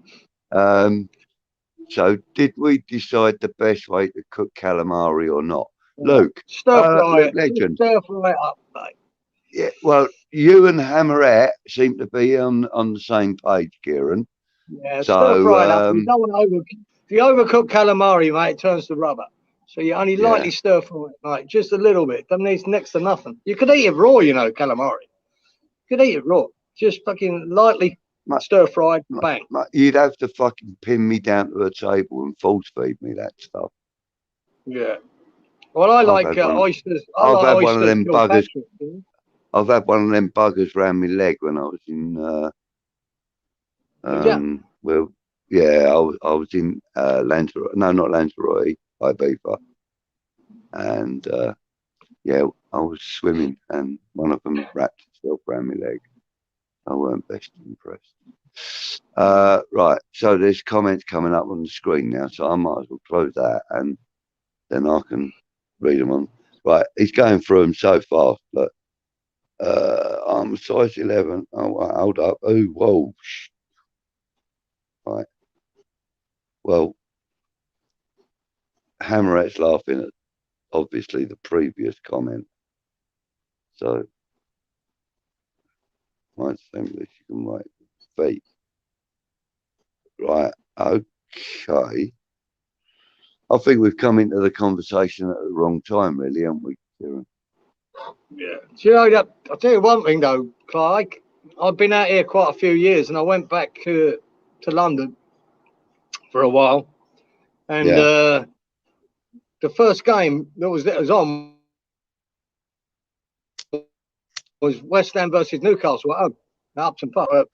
So did we decide the best way to cook calamari or not? Luke,
stir fry
legend.
Stir fry up, mate.
Yeah, well, you and Hammerette seem to be on the same page, Kieran.
Yeah,
So,
stir fry it up. You don't want to if you overcook calamari, mate, it turns to rubber. So you only lightly stir fry it, mate, just a little bit. That needs next to nothing. You could eat it raw, you know, calamari. You could eat it raw. Just fucking lightly stir fried, bang.
You'd have to fucking pin me down to a table and force feed me that stuff.
Yeah. Well, I like oysters.
I've had one of them buggers.
Patrick, you know?
I've had one of them buggers round my leg when I was in. Well, yeah, I was in Lanzarote. No, not Lanzarote, Ibiza, and yeah, I was swimming, and one of them wrapped itself around my leg. I weren't best impressed. Right, so there's comments coming up on the screen now, so I might as well close that, and then I can read them on. Right, he's going through them so fast, but I'm a size 11. Oh, hold up. Oh, whoa. Right. Well, Hammerette's laughing at obviously the previous comment. So, might think that you can write feet. Right. Okay. I think we've come into the conversation at the wrong time, really, haven't we, Kieran?
Yeah. Do you know, I'll tell you one thing, though, Clyde. I've been out here quite a few years, and I went back to London for a while. And the first game that was on was West Ham versus Newcastle at home, at Upton Park.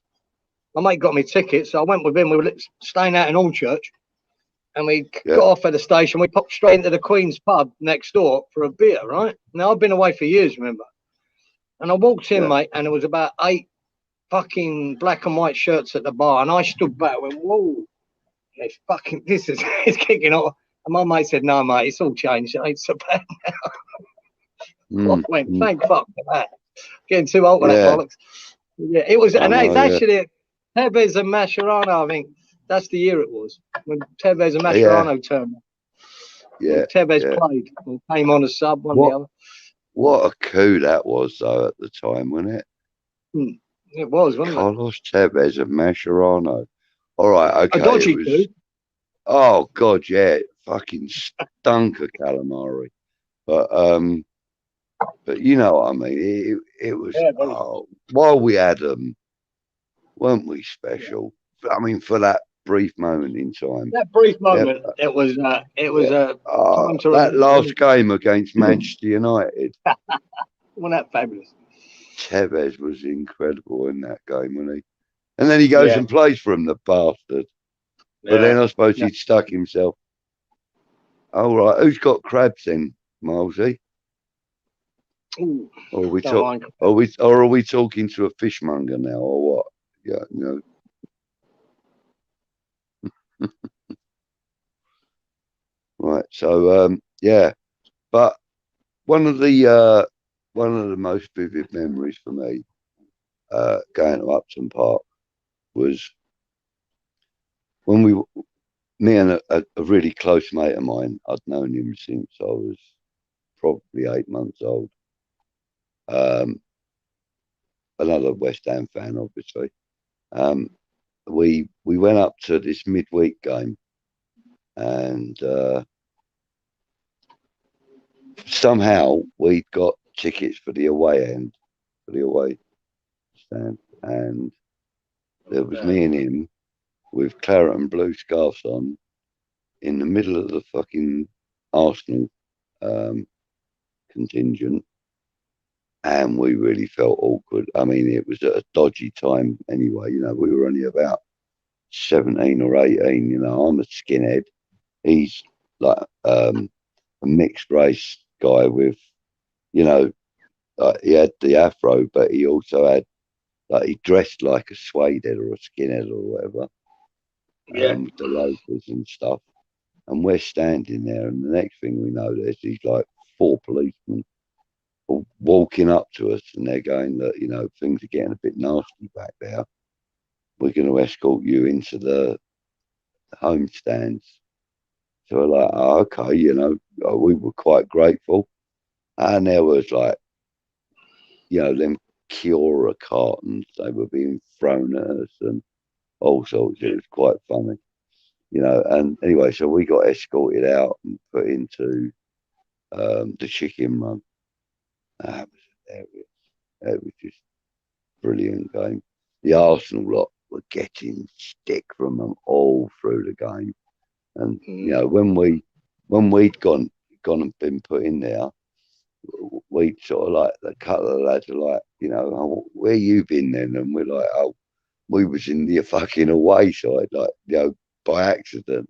My mate got me tickets, so I went with him. We were staying out in Allchurch, and we got off at the station. We popped straight into the Queen's pub next door for a beer, right? Now, I've been away for years, remember? And I walked in, mate, and there was about 8 fucking black and white shirts at the bar, and I stood back and went, whoa, it's fucking, it's kicking off. And my mate said, no, mate, it's all changed. It ain't so bad now. I went, thank fuck for that. Getting too old for that bollocks. Yeah, it was, and it's actually Tevez and Mascherano, I think. That's the year it was, when Tevez and Mascherano turned up. Yeah. Tevez played or came on as sub, one or the other.
What a coup that was, though, at the time, wasn't it?
It was, wasn't it?
Carlos Tevez and Mascherano. All right, okay.
A dodgy coup.
Oh, God, yeah. Fucking stunk of calamari. But you know what I mean. It was, while we had them, weren't we special? I mean, for that brief moment in time.
That brief moment, it was time to
that last game against Manchester United.
Wasn't that fabulous?
Tevez was incredible in that game, wasn't he? And then he goes and plays for him, the bastard. But then I suppose he'd stuck himself. All right, who's got crabs then, Milesy? Or are we talking to a fishmonger now, or what? Yeah, you know. Right, so but one of the most vivid memories for me going to Upton Park was when me and a really close mate of mine, I'd known him since I was probably 8 months old. Another West Ham fan, obviously. We went up to this midweek game, and somehow we'd got tickets for the away end, for the away stand, and there was me and him with claret and blue scarves on in the middle of the fucking Arsenal contingent, and we really felt awkward. I mean, it was at a dodgy time anyway. You know, we were only about 17 or 18. You know, I'm a skinhead. He's like a mixed race guy with, you know, he had the afro, but he also had, like, he dressed like a suede head or a skinhead or whatever. With the loafers and stuff. And we're standing there, and the next thing we know, there's these like 4 policemen all walking up to us, and they're going, look, you know, things are getting a bit nasty back there. We're going to escort you into the home stands. So we're like, oh, okay, you know, we were quite grateful. And there was like you know, them Kiora cartons, they were being thrown at us and all sorts. It was quite funny, you know. And anyway, so we got escorted out and put into the chicken run. That was hilarious. It was just brilliant game. The Arsenal lot were getting stick from them all through the game. And you know, when we'd gone and been put in there, we'd sort of like a couple of lads are like, you know, oh, where you been then? And we're like, oh, we was in the fucking away side, like, you know, by accident.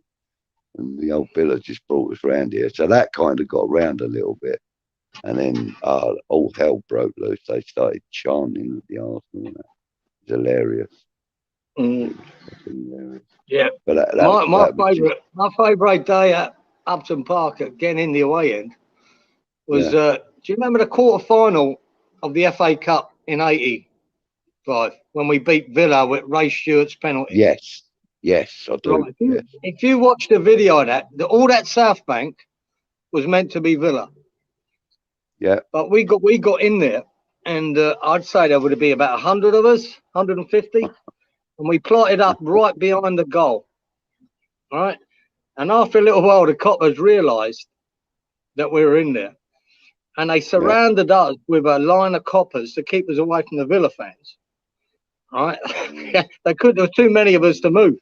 And the old Billa just brought us round here. So that kind of got round a little bit. And then all hell broke loose. They started chanting at the Arsenal. And that was hilarious.
Mm.
It was hilarious.
Yeah.
But my
favourite day at Upton Park at getting in the away end was, do you remember the quarter final of the FA Cup in '85 when we beat Villa with Ray Stewart's penalty?
Yes, I do.
Right. If you watch the video of that, all that South Bank was meant to be Villa.
Yeah.
But we got in there, and I'd say there would be about 100 of us, 150, and we plotted up right behind the goal. All right. And after a little while, the coppers realised that we were in there, and they surrounded us with a line of coppers to keep us away from the Villa fans. All right. There was too many of us to move.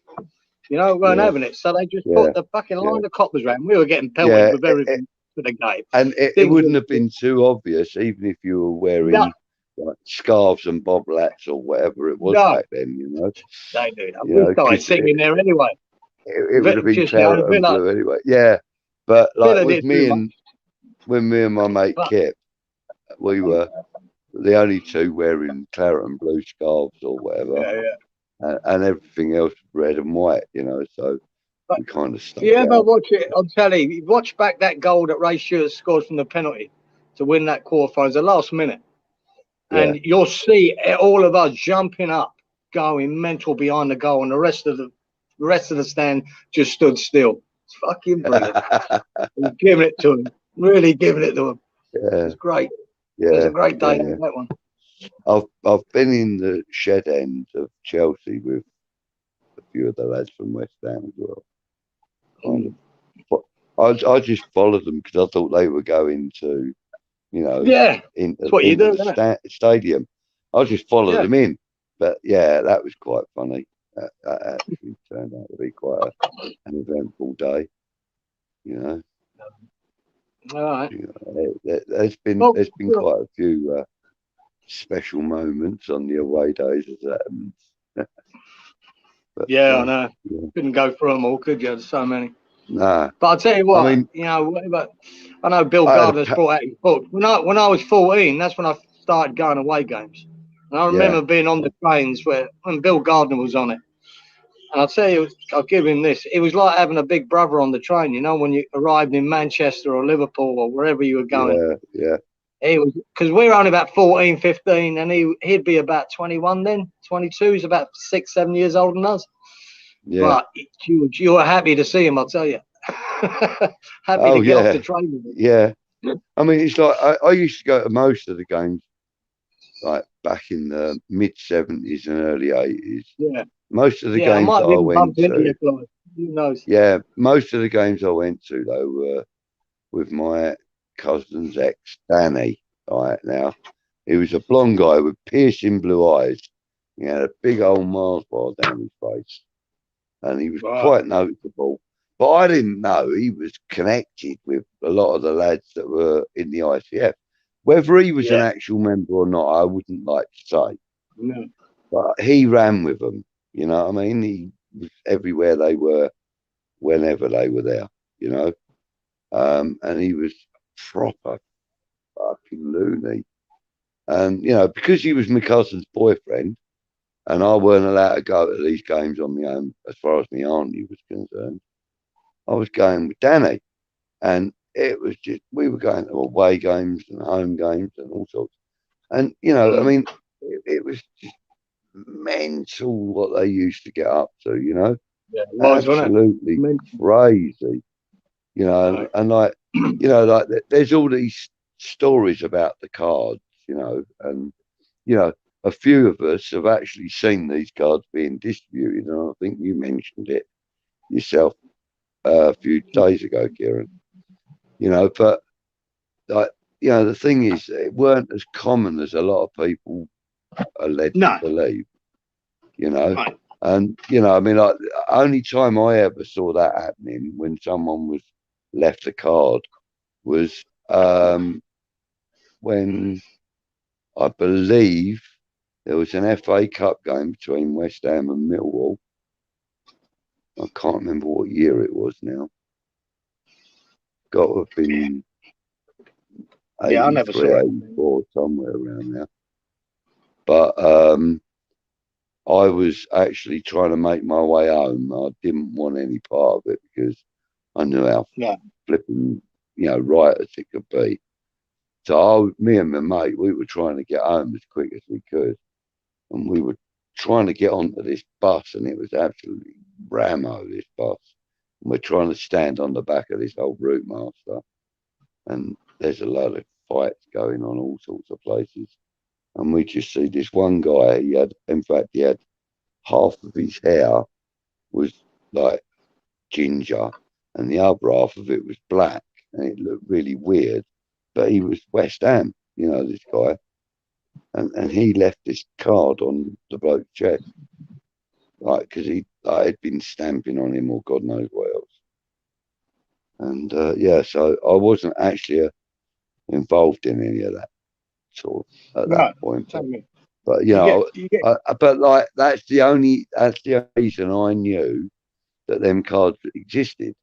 You know, we weren't having it. So they just put the fucking line of coppers around. We were getting pelted with everything for the game.
And it wouldn't have been too obvious, even if you were wearing like scarves and bob hats or whatever it was back then, you know.
They do. We started singing there anyway.
It would have been claret and blue anyway. Yeah. But like when me and my mate Kip, we were the only two wearing claret and blue scarves or whatever. And everything else red and white, you know, so we kind of stuck.
If you ever watch it on telly, watch back that goal that Ray Stewart scored from the penalty to win that quarterfinals, the last minute. And you'll see all of us jumping up, going mental behind the goal, and the rest of the stand just stood still. It's fucking brilliant. Giving it to him. Really giving it to him.
Yeah.
It's great.
Yeah.
It was a great day, that one.
I've been in the shed end of Chelsea with a few of the lads from West Ham as well. I just followed them because I thought they were going to, you know, into the stadium. I just followed them in. But that was quite funny. That actually turned out to be quite an eventful day, you know.
All right.
You know, there's been quite a few special moments on the away days as that happens.
I know. Couldn't go through them all, could you? There's so many.
Nah.
But I'll tell you what, I mean, you know, I know Bill Gardner's brought out his book. When I was 14, that's when I started going away games. And I remember being on the trains when Bill Gardner was on it. And I'll tell you, I'll give him this. It was like having a big brother on the train, you know, when you arrived in Manchester or Liverpool or wherever you were going.
Yeah.
He was, because we were only about 14, 15, and he'd be about 21 then, 22. He's about 6, 7 years older than us. Yeah. But you were happy to see him, I'll tell you. Happy to get off the train with him.
Yeah. I mean, it's like I used to go to most of the games, like back in the mid-70s and early 80s.
Yeah.
Most of the games I went to.
Who knows?
Yeah, most of the games I went to, though, were with my cousin's ex, Danny. Right now, he was a blonde guy with piercing blue eyes. He had a big old Mars bar down his face, and he was quite noticeable. But I didn't know he was connected with a lot of the lads that were in the ICF. Whether he was an actual member or not, I wouldn't like to say.
No.
But he ran with them. You know what I mean? He was everywhere they were, whenever they were there, you know. And he was proper fucking loony. And, you know, because he was my cousin's boyfriend and I weren't allowed to go to these games on my own as far as my auntie was concerned, I was going with Danny. And it was just, we were going to away games and home games and all sorts. And, you know, I mean, it was just mental what they used to get up to, you know. Absolutely crazy, you know. And like, you know, like there's all these stories about the cards and a few of us have actually seen these cards being distributed, and I think you mentioned it yourself a few days ago, Kieran. But like, the thing is, it weren't as common as a lot of people are led to believe.
Right.
And I mean, like, the only time I ever saw that happening when someone was left a card was when I believe there was an FA Cup game between West Ham and Millwall. I can't remember what year it was now. Got to have been 83, 84, somewhere around there. But I was actually trying to make my way home. I didn't want any part of it because I knew how flipping, riotous it could be. So me and my mate, we were trying to get home as quick as we could. And we were trying to get onto this bus, and it was absolutely rammo, this bus. And we're trying to stand on the back of this old route master. And there's a lot of fights going on all sorts of places. And we just see this one guy, he had half of his hair was like ginger, and the other half of it was black, and it looked really weird. But he was West Ham, this guy. And he left this card on the bloke's chest, like, because I had been stamping on him or God knows what else. And so I wasn't actually involved in any of that sort of at that point. But but like that's the only reason I knew that them cards existed.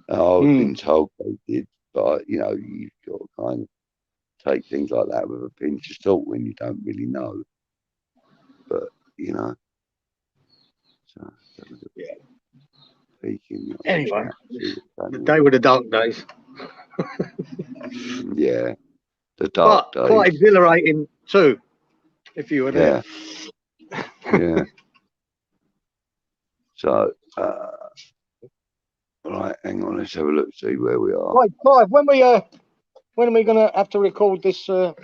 I've been told they did, but you've got to kind of take things like that with a pinch of salt when you don't really know. But so
anyway, the day with the dark days.
Yeah, the dark days.
Quite exhilarating too, if you were there.
Yeah. So, right, hang on, let's have a look, see where we are.
Right, Clive, when are we going to have to record this the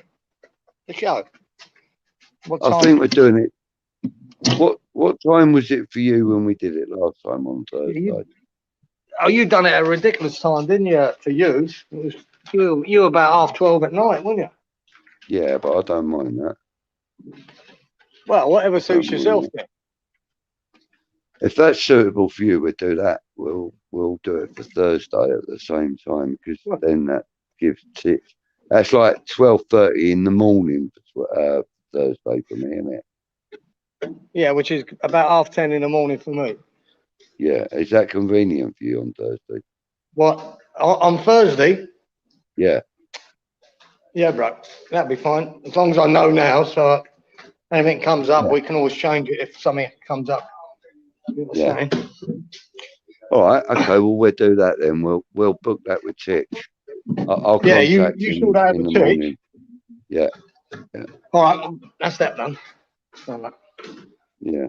show? What time?
I think we're doing it. What time was it for you when we did it last time on Thursday?
You done it at a ridiculous time, didn't you? For you, it was you were about 12:30 at night, weren't you?
Yeah, but I don't mind that.
Well, whatever suits yourself then.
If that's suitable for you, we'll do that. We'll do it for Thursday at the same time, because then that gives it. That's like 12:30 in the morning for Thursday for me, isn't it?
Yeah, which is about 10:30 in the morning for me.
Yeah, is that convenient for you on Thursday?
What, on Thursday?
Yeah.
Yeah, bro, that'd be fine as long as I know now. So anything comes up, we can always change it if something comes up.
Yeah. All right. Okay. Well, we'll do that then. We'll book that with Titch. I'll contact
you
him
sort out
in
with
the
Titch.
morning. Yeah.
All right. That's that done.
Yeah.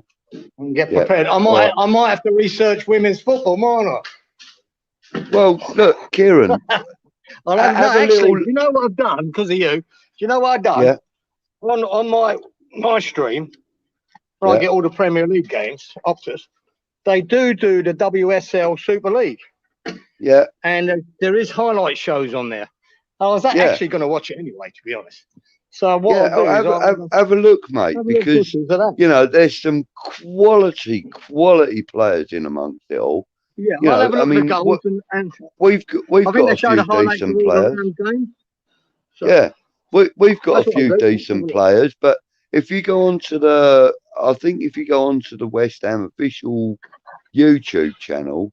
And get prepared. I might have to research women's football, mightn't I?
Well, look, Kieran.
Actually, you know what I've done because of you? Do you know what I've done?
Yeah.
On my stream, where I get all the Premier League games, Optus, they do the WSL Super League.
Yeah.
And there is highlight shows on there. I was actually going to watch it anyway, to be honest. So what I'll do is
have a look, mate, because there's some quality players in amongst it all.
Yeah, I'll have a look at the goals and
we've got a few decent players. Yeah, we've got a few decent players, but if you go onto the West Ham official YouTube channel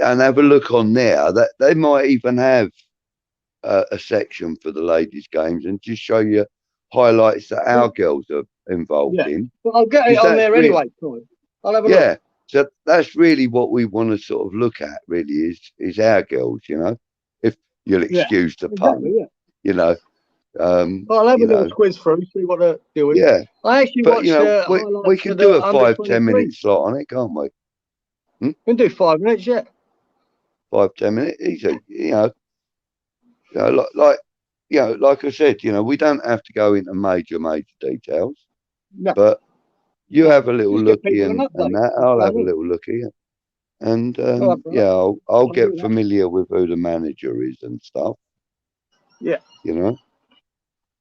and have a look on there, that they might even have a section for the ladies' games and just show you highlights that our girls are involved in.
But I'll get it on there anyway. I'll have a look.
So that's really what we want to sort of look at. Really, is our girls. If you'll excuse the pun.
I'll have a little quiz through, see what they're doing.
Yeah,
I actually watched.
We can do a 5-10 minute slot on it, can't we?
We can do 5 minutes,
5-10 minutes, easy. Like you know, like I said, you know, we don't have to go into major details,
No.
but you have a little
Just give
looky
people an
and
update.
that. I'll have a little looky. And yeah, I'll get familiar with who the manager is and stuff.
Yeah.
You know.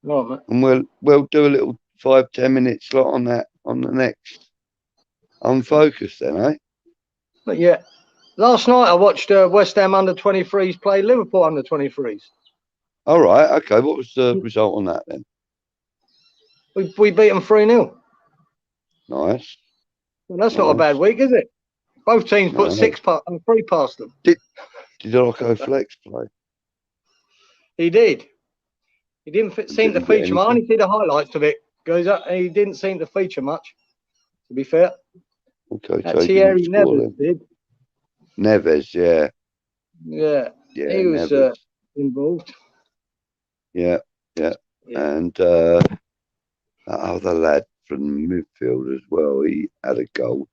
Right, mate.
And we'll do a little 5-10 minute slot on that on the next Unfocused then, eh?
But yeah. Last night I watched West Ham under 23s play Liverpool under 23s.
All right, okay. What was the result on that then?
We beat them 3-0.
Nice.
Well, that's not a bad week, is it? Both teams put
No.
3 past them.
Did Rocco Flex play?
He did. He didn't seem to feature much. I only see the highlights of it. Goes up, and he didn't seem to feature much. To be fair.
Okay,
that Thierry Neves did.
Neves, yeah.
Yeah. He was involved.
Yeah. And that other lad from midfield as well. He had a goal.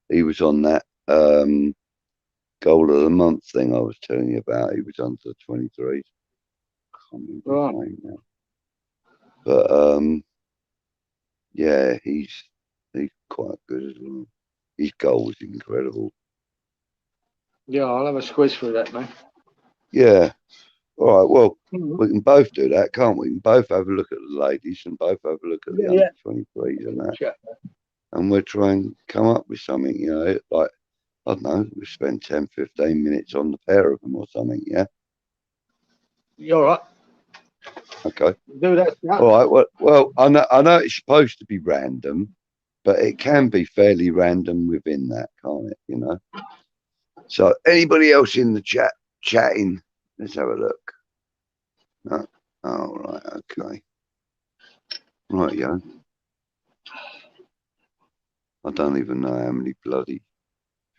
He was on that goal of the month thing I was telling you about. He was under the 23s. Can't remember his name now. But yeah, he's quite good as well. His goal was incredible.
Yeah, I'll have a squiz through that, man.
Yeah. All right. Well, we can both do that, can't we? We can both have a look at the ladies and both have a look at the under 23s and that.
Sure.
And we'll try and come up with something, you know, like, I don't know, we spend 10, 15 minutes on the pair of them or something, yeah?
You all right?
Okay.
Do that.
All right. Well, I know it's supposed to be random, but it can be fairly random within that, can't it? You know. So, anybody else in the chat chatting? Let's have a look. No. Oh, right. Okay. Right, yo. I don't even know how many bloody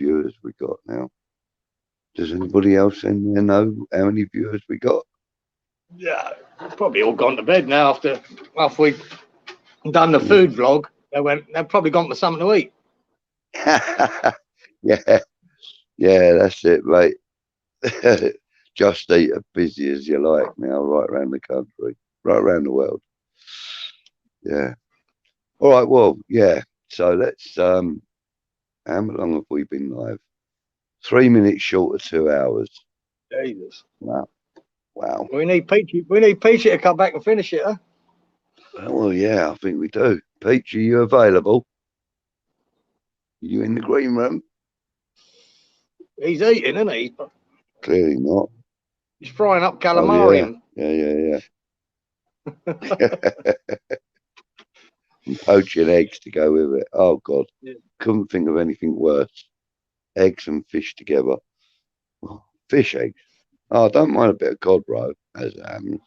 viewers we got now. Does anybody else in there know how many viewers we got?
Yeah, probably all gone to bed now after we've done the food vlog. They've probably gone for something to eat.
Yeah, that's it, mate. Just eat as busy as you like now, right around the country, right around the world. Yeah. All right. Well, yeah. So let's. How long have we been live? 3 minutes short of 2 hours.
Jesus.
Wow.
We need Peachy. We need Peachy to come back and finish it, huh?
Well, yeah, I think we do. Peach, are you available? Are you in the green room?
He's eating, isn't he?
Clearly not.
He's frying up calamari.
Yeah. And poaching eggs to go with it. Oh, God.
Yeah.
Couldn't think of anything worse. Eggs and fish together. Oh, fish eggs. Oh, I don't mind a bit of cod roe, as it happens.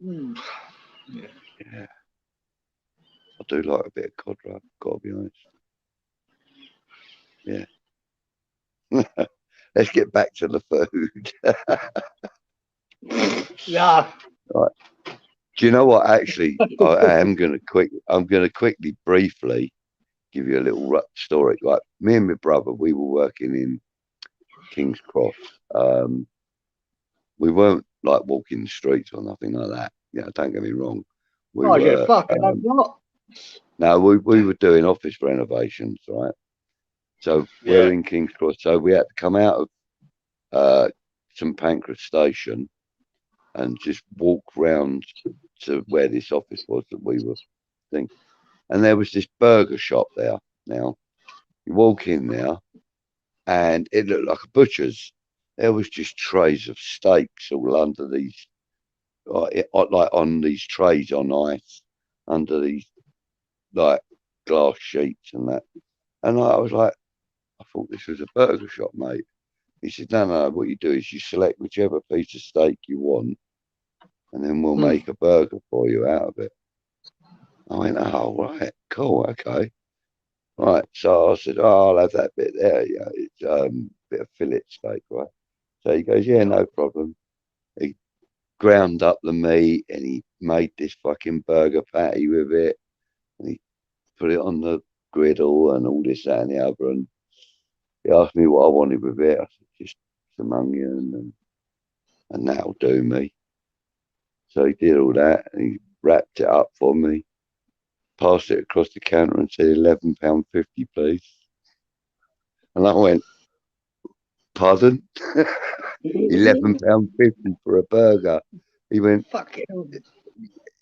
Yeah. I do like a bit of cod roe, gotta be honest. Yeah. Let's get back to the food.
Yeah.
Right. Do you know what? Actually, I'm gonna quickly, briefly give you a little story. Like me and my brother, we were working in King's Cross. We weren't like walking the streets or nothing like that. Yeah, don't get me wrong. We were,
you fucking not.
No, we were doing office renovations, right? So we're in King's Cross. So we had to come out of St Pancras Station and just walk round to where this office was that we were thinking. And there was this burger shop there. Now, you walk in there and it looked like a butcher's. There was just trays of steaks all under these, like on these trays on ice, under these like glass sheets and that. And I was like, I thought this was a burger shop, mate. He said, no, what you do is you select whichever piece of steak you want, and then we'll make a burger for you out of it. I went, oh, right, cool, okay. Right, so I said, oh, I'll have that bit there. Yeah, it's a bit of fillet steak, right? So he goes, yeah, no problem. He ground up the meat and he made this fucking burger patty with it. And he put it on the griddle and all this, that, and the other. And he asked me what I wanted with it. I said, just some onion and that'll do me. So he did all that, and he wrapped it up for me, passed it across the counter and said, £11.50, please. And I went, pardon? £11.50 for a burger. He went,
Fucking.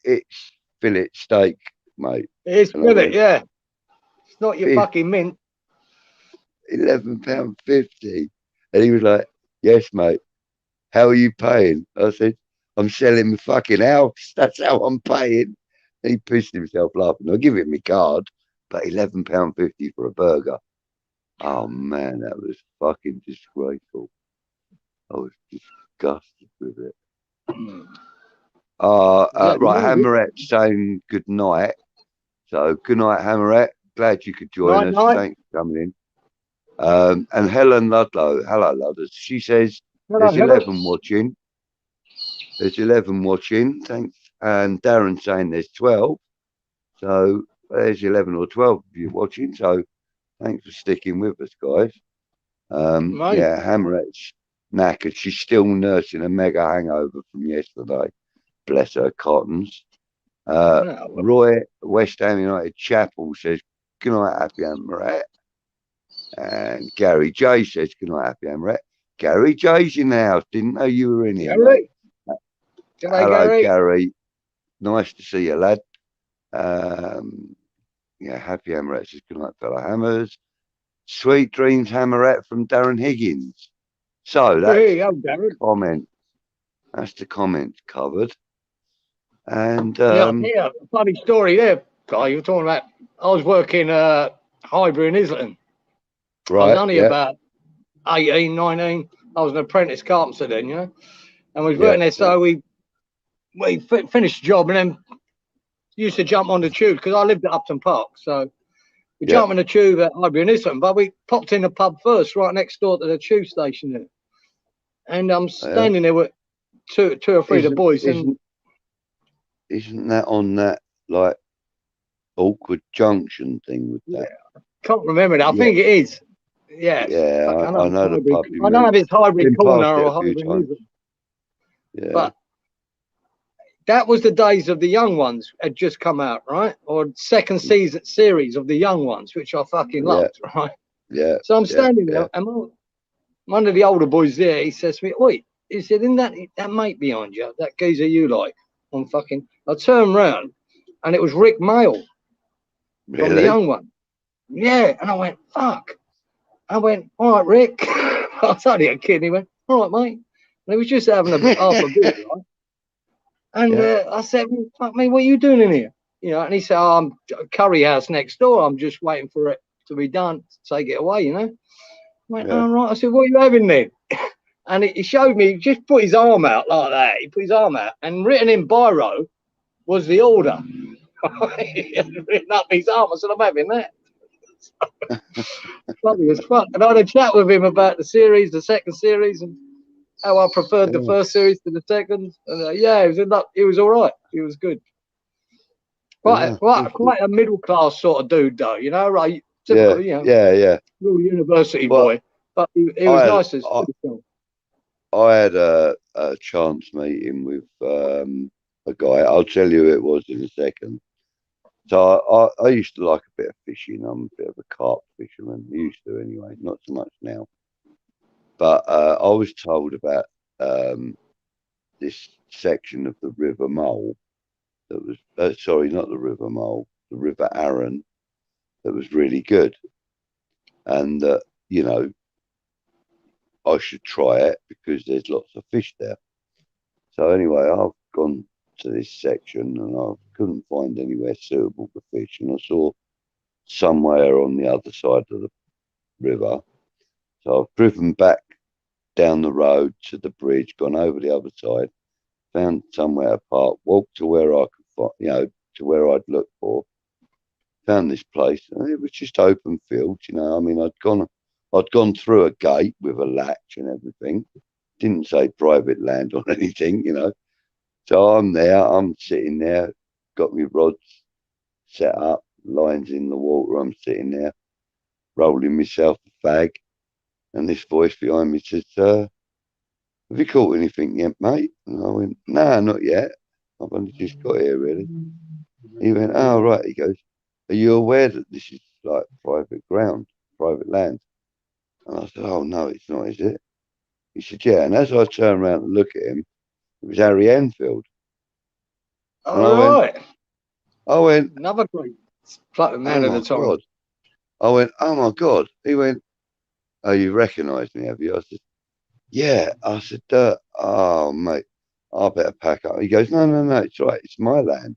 it's fillet steak, mate.
It's
And I
fillet,
went,
yeah. It's not your
"Fif-
fucking mint.
£11.50. And he was like, yes, mate. How are you paying? I said, I'm selling my fucking house. That's how I'm paying. And he pissed himself laughing. I'll give him my card, but £11.50 for a burger. Oh man, that was fucking disgraceful. I was disgusted with it. Right, Hammeret's saying good night. So good night, Hammerette. Glad you could join us.
Night.
Thanks for coming in. And Helen Ludlow, hello Ludders. She says there's 11 watching. There's 11 watching. Thanks. And Darren saying there's 12. So there's 11 or 12 of you watching. So thanks for sticking with us, guys. Yeah, Hammeret's knackered. She's still nursing a mega hangover from yesterday. Bless her cottons. Roy, West Ham United Chapel says, good night, happy Hammerette. And Gary J says, good night, happy Hammerette. Gary J's in the house. Didn't know you were in here, mate. Hello, Gary. Nice to see you, lad. Yeah, happy Hammerette says, good night, fellow Hammers. Sweet dreams, Hammerette from Darren Higgins. So that's the comment. That's the comment covered. And
yeah, funny story there, guy. You were talking about. I was working Highbury in Islington.
Right,
I was only about 18, 19. I was an apprentice carpenter then, you know, and we was working there. So we finished the job and then used to jump on the tube because I lived at Upton Park. So we jumped on the tube at Highbury in Islington, but we popped in the pub first, right next door to the tube station there. And I'm standing there with two or three of the boys.
Isn't that on that like awkward junction thing with that?
Yeah, can't remember that. I think it is. Yeah.
Yeah, I know the pub.
I know if it's Highbury Corner or Highbury Newsroom.
Yeah.
But that was the days of the Young Ones had just come out, right? Or second season series of the Young Ones, which I fucking loved, right?
Yeah.
So I'm standing there, and one of the older boys there, he says to me, "Oi," he said, "Isn't that mate behind you, that geezer you like?" On fucking, I turned round, and it was Rick Mail from the Young One. Yeah, and I went, "Fuck." I went, "All right, Rick." I was only a kid. And he went, "All right, mate." And he was just having half a beer, right? And I said, "Fuck me, what are you doing in here?" You know, and he said, "Oh, I'm curry house next door. I'm just waiting for it to be done, take it away, you know." I went, "All right." I said, "What are you having then?" And he showed me, he just put his arm out like that. He put his arm out, and written in biro was the order. He had written up his arm. I said, "I'm having that." Funny as fuck. And I had a chat with him about the series, the second series, and how I preferred the first series to the second. And he was all right. He was good. Quite a middle class sort of dude, though. You know, right? Typical, you know, real university boy. But he was nice as
I had a chance meeting with a guy. I'll tell you who it was in a second. So I used to like a bit of fishing. I'm a bit of a carp fisherman. I used to anyway, not so much now. But I was told about this section of the River Mole that was, sorry, not the River Mole, the River Arun, that was really good. And, you know, I should try it because there's lots of fish there. So anyway, I've gone to this section and I couldn't find anywhere suitable for fish, and I saw somewhere on the other side of the river. So I've driven back down the road to the bridge, gone over the other side, found somewhere apart, walked to where I could find, you know, to where I'd looked for, found this place, and it was just open field, you know. I mean, I'd gone through a gate with a latch and everything. Didn't say private land or anything, you know. So I'm there, I'm sitting there, got my rods set up, lines in the water, I'm sitting there, rolling myself a fag, and this voice behind me says, "Have you caught anything yet, mate?" And I went, "No, not yet." I've only just got here, really. He went, oh, right. He goes, are you aware that this is like private ground, private land? And I said, oh, no, it's not, is it? He said, yeah. And as I turned around and look at him, it was Harry Enfield. And I went,
another great man at the time.
God. I went, oh my God. He went, oh, you recognise me, have you? I said, yeah. I said, oh, mate, I better pack up. He goes, no, no, no, it's right. It's my land.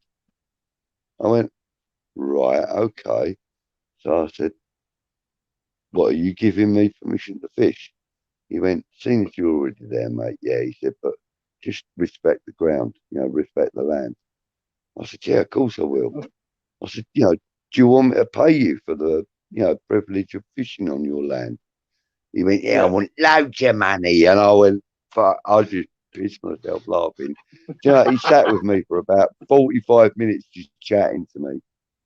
I went, right, okay. So I said, what, are you giving me permission to fish? He went, seeing as you're already there, mate. Yeah, he said, but just respect the ground, respect the land. I said, yeah, of course I will. I said, do you want me to pay you for the, privilege of fishing on your land? He went, yeah, I want loads of money. And I went, fuck, I just pissed myself laughing. He sat with me for about 45 minutes just chatting to me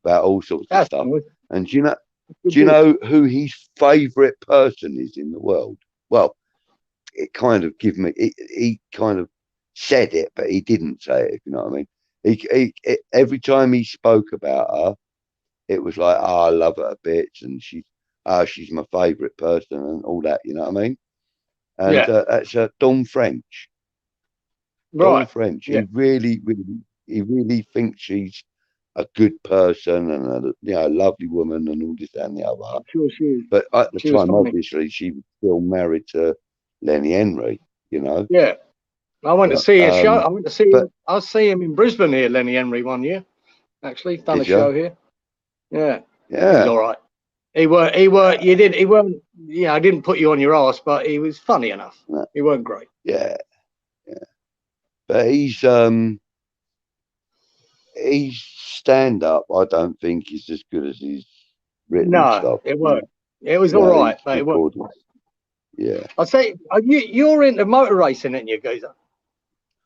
about all sorts of stuff. Good. And do you know who his favourite person is in the world? Well, it kind of gave me, he kind of said it, but he didn't say it, if you know what I mean. Every time he spoke about her, it was like, oh, I love her a bit, and she's my favourite person, and all that, you know what I mean? And that's Dom French. Right. Dom French. Yeah. He really thinks she's a good person and a lovely woman and all this and the other.
Sure she is.
But at the time, obviously, she was still married to Lenny Henry,
Yeah. I went to see his show. I went to see him. I see him in Brisbane here, Lenny Henry, one year. Actually, done a show here. Yeah. Yeah. He's all right. He weren't. I didn't put you on your ass, but he was funny enough. No. He weren't great.
Yeah. Yeah. But he's stand up. I don't think is as good as his written stuff.
No, it weren't. It was all right, but it weren't.
Yeah.
I'd say you're into motor racing, aren't you, Geezer?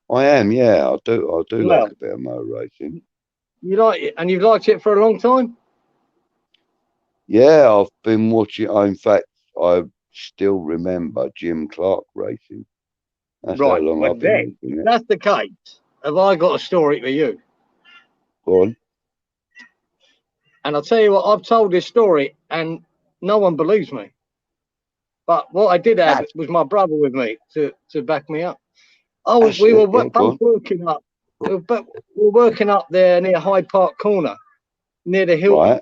I am, yeah. I do like a bit of motor racing.
You like it, and you've liked it for a long time?
Yeah, I've been watching. In fact, I still remember Jim Clark racing. That's right. How long I've been watching it.
That's the case. Have I got a story for you?
Go on.
And I'll tell you what, I've told this story, and no one believes me. But what I did have was my brother with me to back me up. We were both working up. We were working up there near Hyde Park Corner, near the Hilton. Right.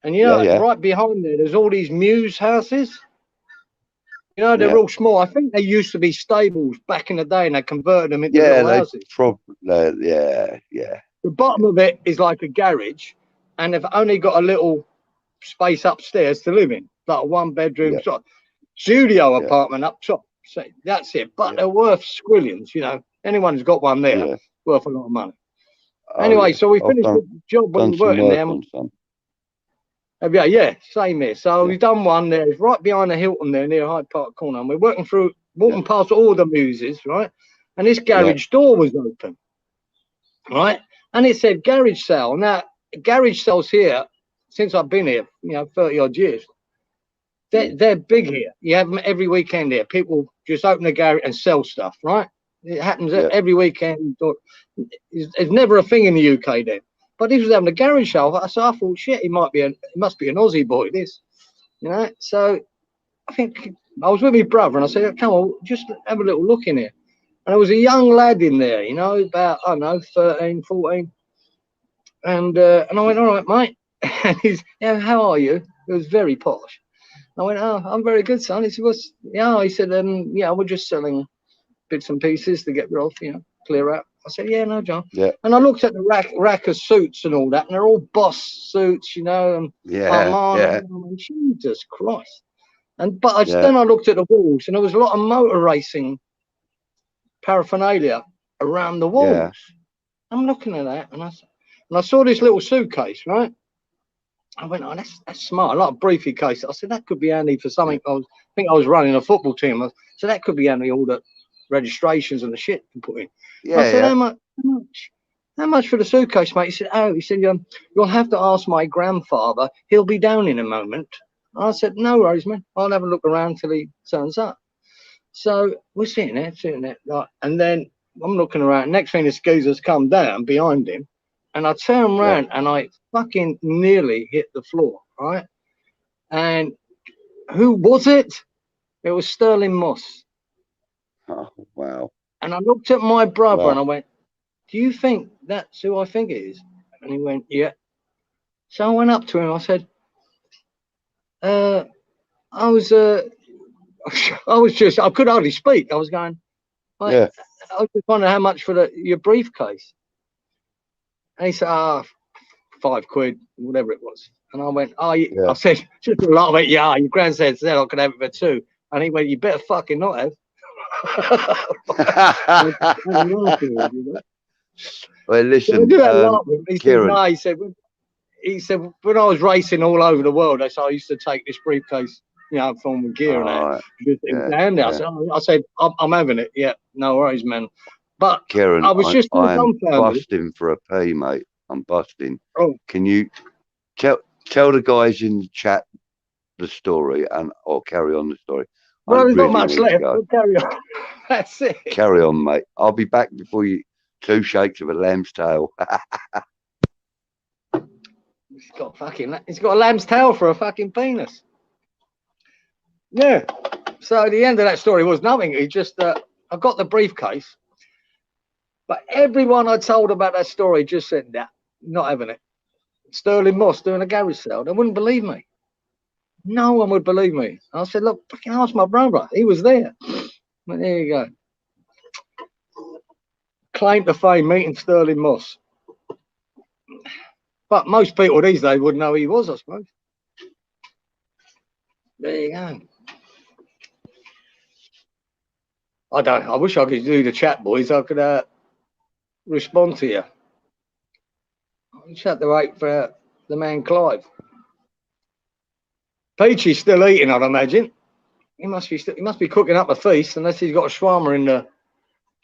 And right behind there's all these Muse houses. They're all small. I think they used to be stables back in the day, and they converted them into little houses.
Yeah.
The bottom of it is like a garage, and they've only got a little space upstairs to live in, like a one-bedroom studio apartment up top. So that's it. But they're worth squillions, Anyone who's got one there, worth a lot of money. Anyway, so we finished the job when we were working there. Yeah, same here. So we've done one there. It's right behind the Hilton there near Hyde Park Corner. And we're walking past all the Muses, right? And this garage door was open, right? And it said garage sale. Now, garage sales here, since I've been here, 30 odd years, they're big here. You have them every weekend here. People just open a garage and sell stuff, right? It happens every weekend. It's never a thing in the UK then. But this was having a garage sale. So I thought, shit, it must be an Aussie boy, this. So I think I was with my brother and I said, come on, just have a little look in here. And there was a young lad in there, about, 13, 14. And I went, all right, mate. And he's, how are you? He was very posh. I went, oh, I'm very good, son. He said, he said, we're just selling bits and pieces to get rid of, clear out. I said, yeah, no, John. Yeah. And I looked at the rack of suits and all that, and they're all boss suits, and and Jesus Christ. But then I looked at the walls, and there was a lot of motor racing paraphernalia around the walls. Yeah. I'm looking at that, and I saw this little suitcase, right? I went, oh, that's smart. Like a briefcase. I said, that could be handy for something. I think I was running a football team. So that could be handy, all the registrations and the shit to put in. Yeah, I said, how much for the suitcase, mate? He said, you'll have to ask my grandfather. He'll be down in a moment. I said, no worries, man. I'll have a look around till he turns up. So we're sitting there, and then I'm looking around. Next thing, the scoozer's come down behind him, and I turn around and I fucking nearly hit the floor, right? And who was it? It was Sterling Moss.
Oh, wow.
And I looked at my brother
Wow.
and I went, do you think that's who I think it is? And he went, yeah. So I went up to him. I said, I was just, I could hardly speak. I was going, I was just wondering how much for your briefcase. And he said, £5, whatever it was. And I went, I said, just a lot of it, yeah. Your granddad said I could have it for 2. And he went, you better fucking not have.
Well, listen,
Kieran. He said, when I was racing all over the world, I used to take this briefcase, you know, from gear and that. I said, I'm having it. Yeah, no worries, man. But
Kieran,
I was just
I'm busting for a pee, mate. I'm busting.
Oh.
Can you tell the guys in the chat the story or carry on the story?
Well, there's not much left. We'll carry on. That's it.
Carry on, mate. I'll be back before you 2 shakes of a lamb's tail.
He's got a lamb's tail for a fucking penis. Yeah. So the end of that story was nothing. He just, I got the briefcase, but everyone I told about that story just said, nah, not having it. Sterling Moss doing a garage sale. They wouldn't believe me. No one would believe me. I said, look, fucking ask my brother. He was there. But there you go. Claim to fame meeting Sterling Moss. But most people these days wouldn't know who he was, I suppose. There you go. I wish I could do the chat, boys. I could respond to you. I just have to wait for the man Clive. Peachy's still eating, I'd imagine. He must be cooking up a feast, unless he's got a shawarma in the.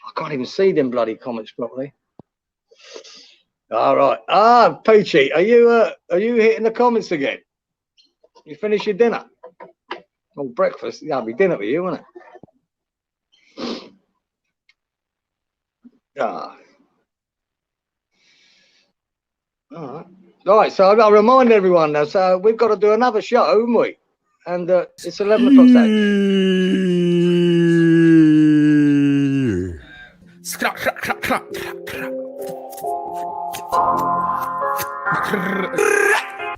I can't even see them bloody comments properly. All right. Peachy, are you hitting the comments again? You finish your dinner? Or breakfast? Yeah, it'll be dinner for you, won't it? All right. Right, so I've got to remind everyone now. So we've got to do another show, haven't we? And it's 11 o'clock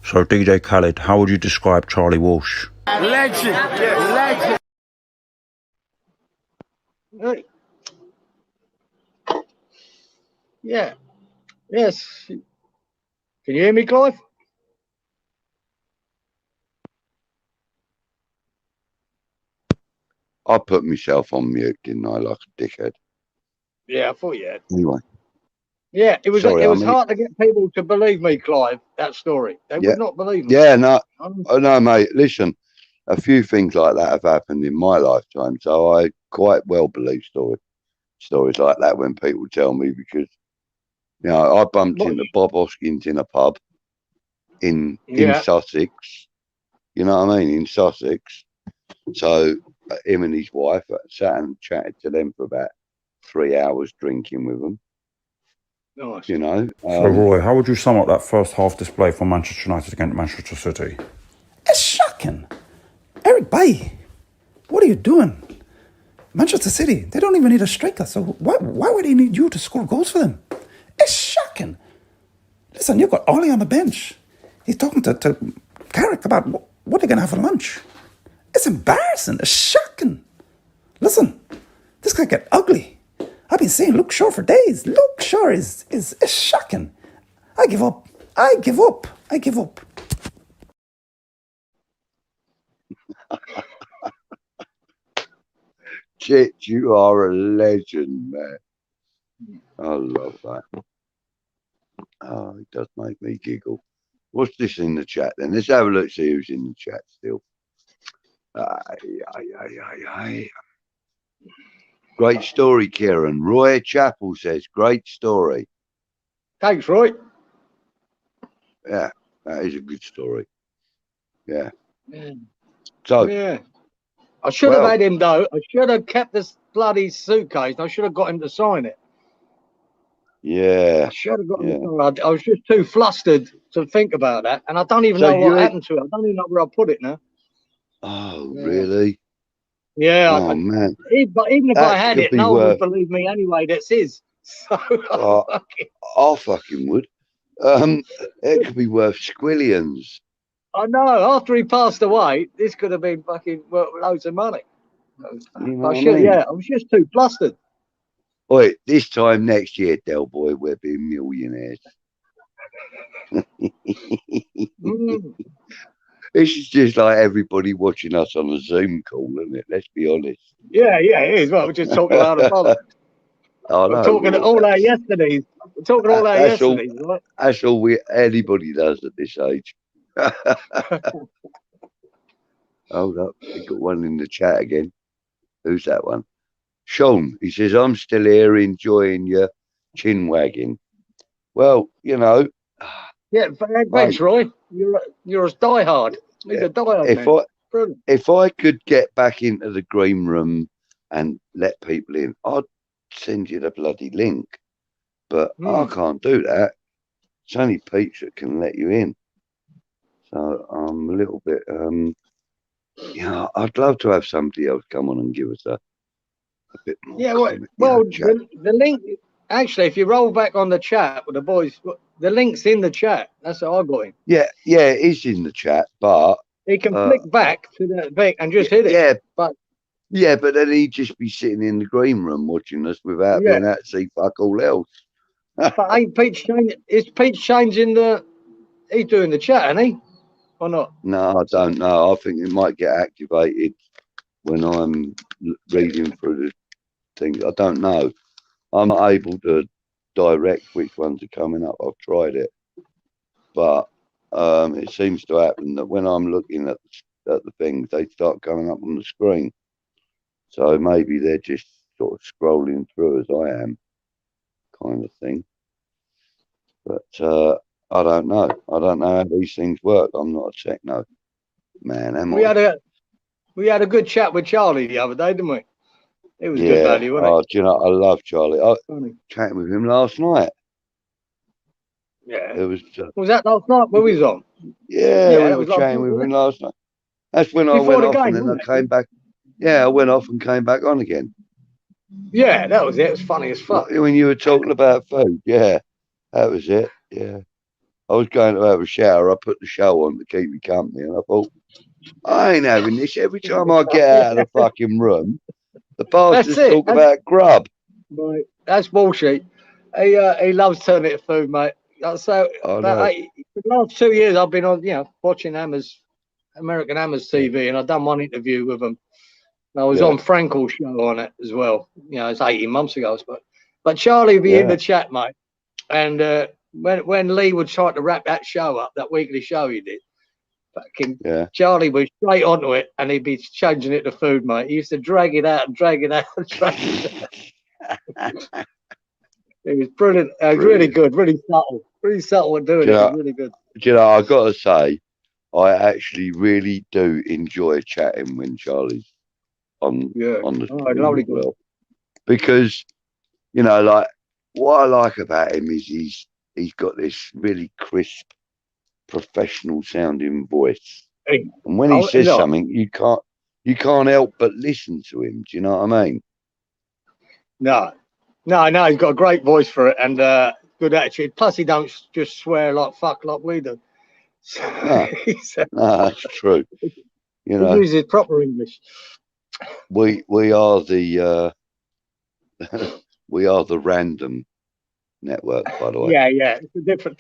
So, DJ Khaled, how would you describe Charlie Walsh?
Legend.
Hey. Yeah. Yes. Can you hear me, Clive?
I put myself on mute, didn't I, like a dickhead?
Yeah, I thought you had.
Anyway.
Yeah, it was hard to get people to believe me, Clive, that story. They would not believe me.
Yeah, no. Oh, no, mate, listen. A few things like that have happened in my lifetime, so I quite well believe stories like that when people tell me, because, you know, I bumped into Bob Hoskins in a pub in Sussex. You know what I mean? In Sussex. So him and his wife sat and chatted to them for about 3 hours drinking with them.
Nice.
You know.
So, Roy, how would you sum up that first half display from Manchester United against Manchester City?
It's shocking. Eric Bailly, what are you doing? Manchester City, they don't even need a striker, so why would they need you to score goals for them? It's shocking. Listen, you've got Ollie on the bench. He's talking to Carrick about what they're going to have for lunch. It's embarrassing. It's shocking. Listen, this could get ugly. I've been saying Luke Shaw for days. Luke Shaw is shocking. I give up.
Chit, you are a legend, man. I love that. Oh, it does make me giggle. What's this in the chat then? Let's have a look, see who's in the chat still. Great story, Kieran. Roy Chappell says, great story.
Thanks, Roy.
Yeah, that is a good story. Yeah. So,
yeah. I should have had him, though. I should have kept this bloody suitcase. I should have got him to sign it.
Yeah.
I should have got
Yeah.
I was just too flustered to think about that, and I don't even
So
know
you
what
ain't-
happened to it. I don't even know where I put it now.
Oh,
Yeah.
really?
Yeah,
Oh, man.
but even if
That
I had
could
it,
be
no one would
worth...
believe me anyway. That's his. So
Oh, I fucking would. It could be worth squillions.
I know. After he passed away, this could have been fucking loads of money.
You know
I
what I
should.
mean?
Yeah, I was just too flustered.
Oi, this time next year, Del Boy, we'll be millionaires.
Mm.
This is just like everybody watching us on a Zoom call, isn't it? Let's be honest.
Yeah, it is. Well, we're just talking about the bother.
I
We're
know.
talking all our yesterdays. We're talking all our
That's all.
yesterdays, right?
That's all anybody does at this age. Hold up, we got one in the chat again. Who's that one? Sean. He says, "I'm still here enjoying your chin wagging." Well, you know.
Yeah, thanks, Roy. You're a diehard. He's a diehard
If
man. Brilliant.
if I could get back into the green room and let people in, I'd send you the bloody link. But I can't do that. It's only Pete that can let you in. So I'm a little bit, I'd love to have somebody else come on and give us a bit more.
Yeah,
well,
the link, actually, if you roll back on the chat with the boys, the link's in the chat. That's how I got in.
Yeah, it is in the chat, but
he can flick back to the thing and just hit it.
Yeah,
but
then he'd just be sitting in the green room watching us without being able to see fuck all else.
But ain't Pete changing? Is Pete changing the? He's doing the chat, isn't he? Or not?
No, I don't know. I think it might get activated when I'm reading through the things. I don't know. I'm not able to direct which ones are coming up. I've tried it, but it seems to happen that when I'm looking at the things, they start coming up on the screen. So maybe they're just sort of scrolling through as I am, kind of thing. But I don't know. I don't know how these things work. I'm not a techno man, am I?
We had a good chat with Charlie the other day, didn't we? It was good value, wasn't it?
Do you know, I love Charlie. I was chatting with him last night.
Yeah.
It was.
Was that last night when we was on?
Yeah, we were chatting with him last night. That's when I went off and then I came back. Yeah, I went off and came back on again.
Yeah, that was it. It was funny as fuck.
When you were talking about food, yeah, that was it. Yeah. I was going to have a shower. I put the show on to keep me company, and I thought, I ain't having this. Every time I get out of the fucking room, the bastards talk about grub.
Right. That's bullshit. He loves turning to food, mate. So for the last 2 years, I've been on, watching American Hammers TV, and I've done one interview with them. I was on Frankel's show on it as well. It's 18 months ago, I suppose. But Charlie would be in the chat, mate. And when Lee would try to wrap that show up, that weekly show he did, Charlie was straight onto it, and he'd be changing it to food, mate. He used to drag it out and drag it out and drag it out. It was brilliant. It was really good, really subtle at doing it. It was really good.
I got to say, I actually really do enjoy chatting when Charlie's on the screen as well. Because, like, what I like about him is he's got this really crisp, professional sounding voice. And when he says something, you can't help but listen to him. Do you know what I mean? No,
he's got a great voice for it and good attitude. Plus, he don't just swear like fuck like we do.
No, that's true.
He uses proper English.
We are the we are the random network, by the way.
Yeah, it's a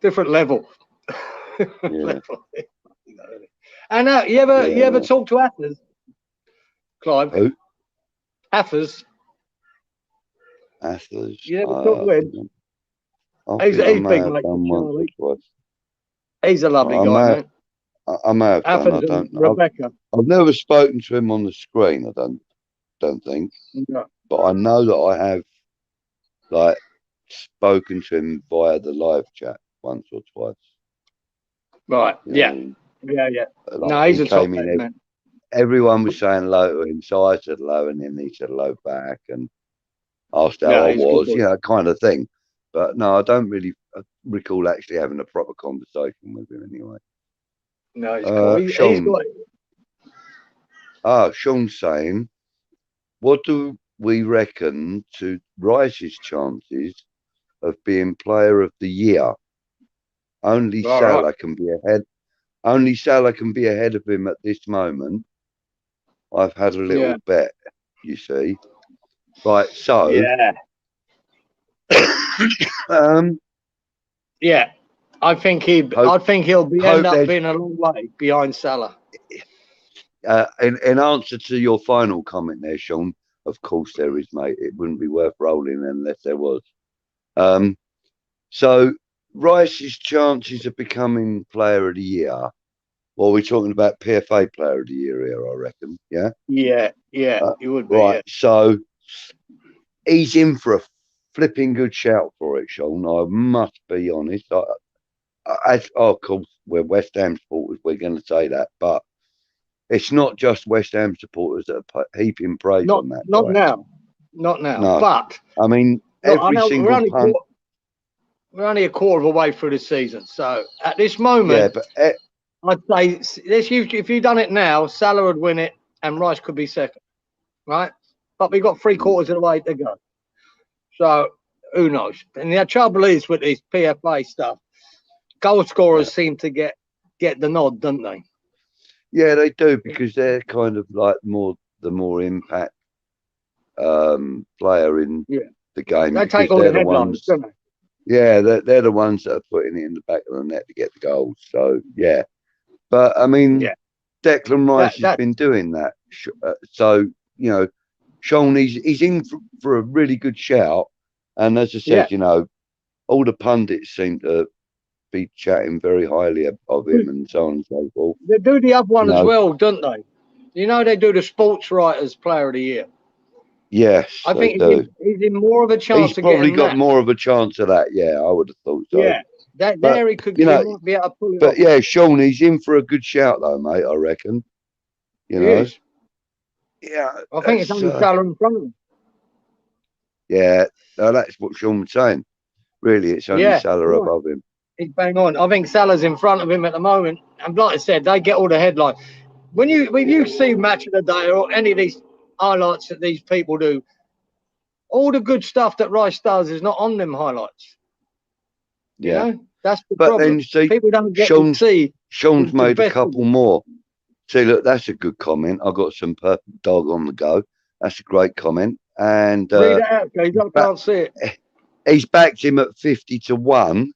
different level. And you ever talk to Athers, Clive?
Who?
Athers. You ever talk with him? He's big, like Charlie. He's a lovely guy, man.
I may have done. I don't know.
Rebecca.
I've never spoken to him on the screen. I don't think. No. But I know that I have, like, spoken to him via the live chat once or twice.
Right. Yeah. Like, no, he's a top man.
Everyone was saying hello to him, so I said hello, and then he said hello back and asked how I was, kind of thing. But no, I don't really recall actually having a proper conversation with him anyway.
No, he's cool. He's got it.
Sean's saying, what do we reckon to Rice's chances of being player of the year? Only Salah can be ahead. Only Salah can be ahead of him at this moment. I've had a little bet, you see. Right, so
I think he'll end up being a long way behind Salah.
In answer to your final comment there, Sean, of course there is, mate. It wouldn't be worth rolling unless there was. So Rice's chances of becoming player of the year. Well, we're talking about PFA player of the year here, I reckon. Yeah.
Yeah, it would be.
Right. So he's in for a flipping good shout for it, Sean. I must be honest. Of course, we're West Ham supporters. We're going to say that, but it's not just West Ham supporters that are heaping praise on that.
Not now. No. But
I mean, every single punt.
We're only a quarter of a way through the season, so at this moment, I'd say if you'd done it now, Salah would win it, and Rice could be second, right? But we've got 3/4 of the way to go. So who knows? And the trouble is with this PFA stuff, goal scorers seem to get the nod, don't they?
Yeah, they do, because they're kind of like the more impact player in the game.
They take all the headlines, don't they?
Yeah, they're the ones that are putting it in the back of the net to get the goals. So yeah, but I mean, Declan Rice has been doing that. So you know, Sean, he's in for a really good shout. And as I said, you know, all the pundits seem to be chatting very highly of him and so on and so forth.
They do the other one as well, don't they? You know, they do the sports writers player of the year.
Yes,
I think he's in more of a chance.
He's probably got more of a chance of that. Yeah, I would have thought so.
Yeah, there he could be able to pull it off.
Yeah, Sean, he's in for a good shout though, mate. I reckon. You know. Yeah,
I think it's only Salah in front of him.
Yeah, no, that's what Sean was saying. Really, it's only Salah above him.
He's bang on. I think Salah's in front of him at the moment. And like I said, they get all the headlines. When you see Match of the Day or any of these highlights that these people do, all the good stuff that Rice does is not on them highlights. You know? That's the problem.
Then see,
people don't get to see.
Sean's made a couple more. See, look, that's a good comment. I got some perfect dog on the go. That's a great comment. And
read it out, guys. I can't see it.
He's backed him at 50-1.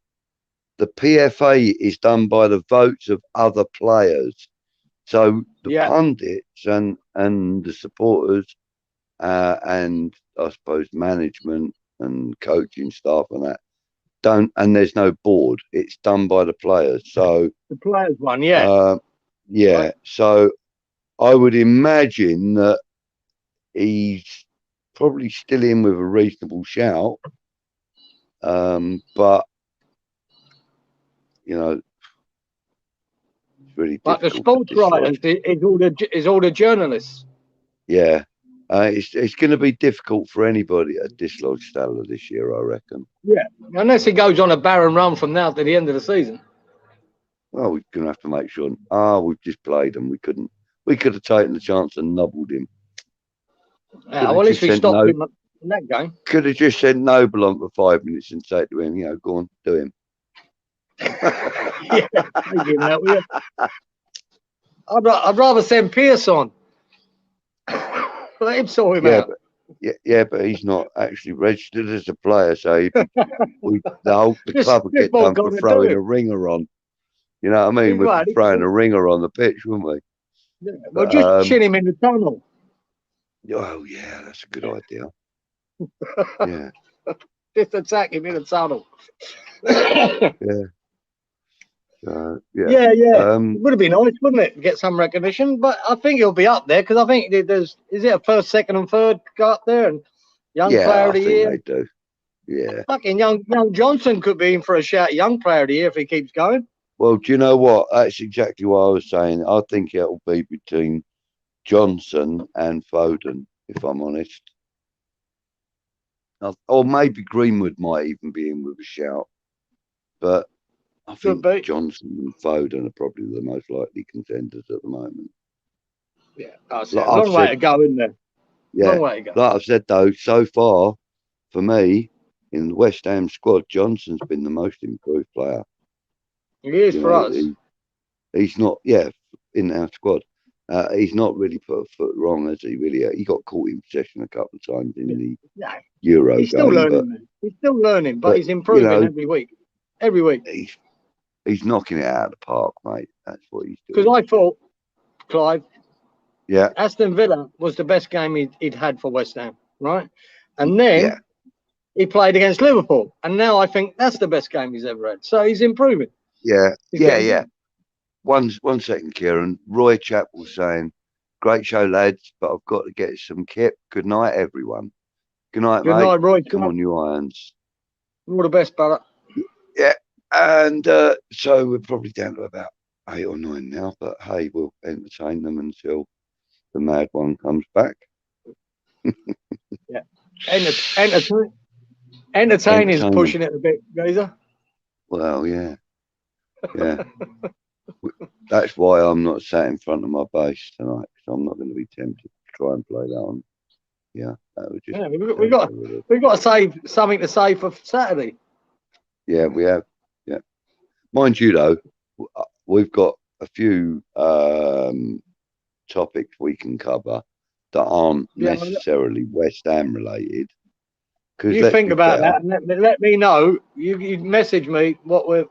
The PFA is done by the votes of other players. So the pundits and the supporters and I suppose management and coaching staff and that don't, and there's no board. It's done by the players. So
the players one,
right. So I would imagine that he's probably still in with a reasonable shout, but you know, it's really difficult.
But the sports writers is all the journalists.
Yeah, it's going to be difficult for anybody to dislodge Salah this year, I reckon.
Yeah, unless he goes on a barren run from now to the end of the season.
Well, we're going to have to make sure. We've just played him. We could have taken the chance and nubbled him.
Yeah, well, at least we stopped him in that game.
Could have just said Noble on for 5 minutes and said to him, you know, go on, do him.
I'd rather send Pierce on. Let him sort him out.
But he's not actually registered as a player, so the club would get done for throwing a ringer on. You know what I mean? We'd be throwing a ringer on the pitch, wouldn't we?
Yeah. Well, just chin him in the tunnel.
Oh, yeah, that's a good idea. Yeah.
Just attack him in the tunnel.
Yeah.
It would have been nice, wouldn't it, to get some recognition? But I think he'll be up there because I think is it a first, second, and third go up there and young player of the year?
They do. Yeah.
Fucking young Johnson could be in for a shout, young player of the year if he keeps going.
Well, do you know what? That's exactly what I was saying. I think it'll be between Johnson and Foden, if I'm honest. Or maybe Greenwood might even be in with a shout. But I think Johnson and Foden are probably the most likely contenders at the moment.
Yeah, that's like long way to go, isn't there?
Yeah,
long way to go.
Like I've said though, so far for me in the West Ham squad, Johnson's been the most improved player.
He is for us.
He's not, in our squad. He's not really put a foot wrong, has he? Really, he got caught in possession a couple of times in the Euro.
He's still learning. He's still learning, but he's improving every week. Every week.
He's knocking it out of the park, mate. That's what he's doing.
Because I thought, Clive,
yeah,
Aston Villa was the best game he'd had for West Ham, right? And then he played against Liverpool, and now I think that's the best game he's ever had. So he's improving.
Yeah. One second, Kieran. Roy Chappell saying, "Great show, lads, but I've got to get some kip. Good night, everyone. Good night, mate.
Good night, Roy.
Come on, you irons.
All the best, brother."
Yeah, and so we're probably down to about 8 or 9 now. But hey, we'll entertain them until the mad one comes back.
Yeah, entertaining is pushing it a bit, Gazer.
Well, yeah. That's why I'm not sat in front of my bass tonight, because I'm not going to be tempted to try and play that on. Yeah, that would just.
Yeah, we got to save something to say for Saturday.
Yeah, we have. Yeah, mind you though, we've got a few topics we can cover that aren't necessarily West Ham related.
You think about that and let me know. You message me what we're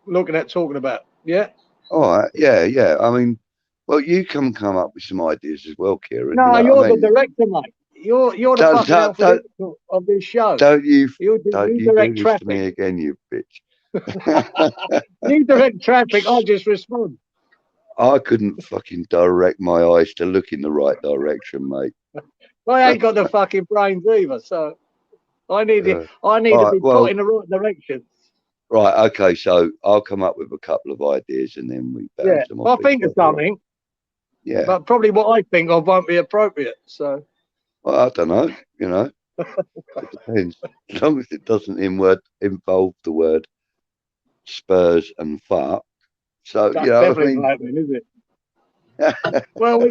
looking at talking about. Yeah.
All right. Yeah. I mean, well, you come up with some ideas as well, Kieran.
No, you're the director, mate. You're the fucking alpha of this show.
Don't you
direct
do
traffic
this to me again, you bitch.
You direct traffic. I just respond.
I couldn't fucking direct my eyes to look in the right direction, mate.
I ain't got the fucking brains either, so I need to be put in the right direction.
Right, okay, so I'll come up with a couple of ideas and then we bounce them off.
I think of something.
Yeah.
But probably what I think of won't be appropriate. So
well, I don't know, It depends. As long as it doesn't involve the word Spurs and fuck. So
that's definitely happening, is it? Well,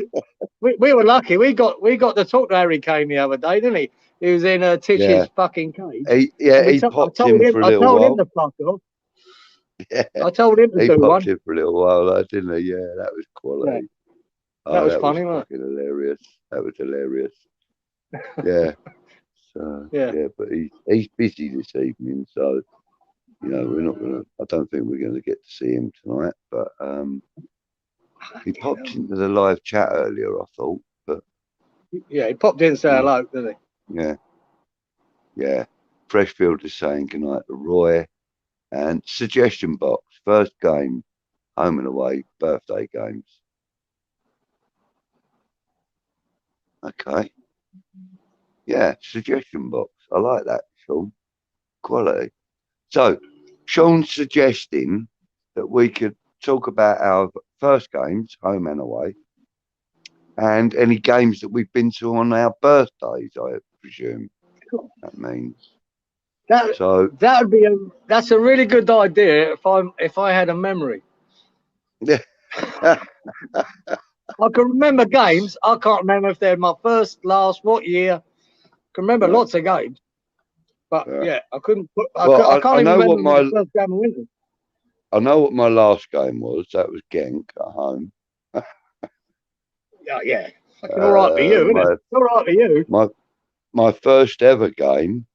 we were lucky. We got to talk to Harry Kane the other day, didn't he? He was in Tish's fucking cage.
He popped in for a little while.
I told him to fuck off. Yeah. I told him to do one.
He popped in for a little while, didn't he? Yeah, that was quality.
Yeah. That was funny, wasn't
it? Hilarious. That was hilarious. Yeah. So but he's busy this evening, so we're not gonna. I don't think we're gonna get to see him tonight. But he popped into the live chat earlier, I thought. But
yeah, he popped in to say hello, didn't he?
Yeah. Freshfield is saying goodnight to Roy. And suggestion box, first game, home and away, birthday games. Okay. Yeah, suggestion box. I like that, Sean. Quality. So, Sean's suggesting that we could talk about our first games, home and away, and any games that we've been to on our birthdays, I presume. That means. That's
a really good idea if I had a memory.
Yeah.
I can remember games. I can't remember if they're my first, last, what year. I can remember lots of games. But I couldn't put I can't even remember my first game of winter.
I know what my last game was. That was Genk at home.
Yeah. Fucking all right for you, isn't it? All right for you.
My first ever game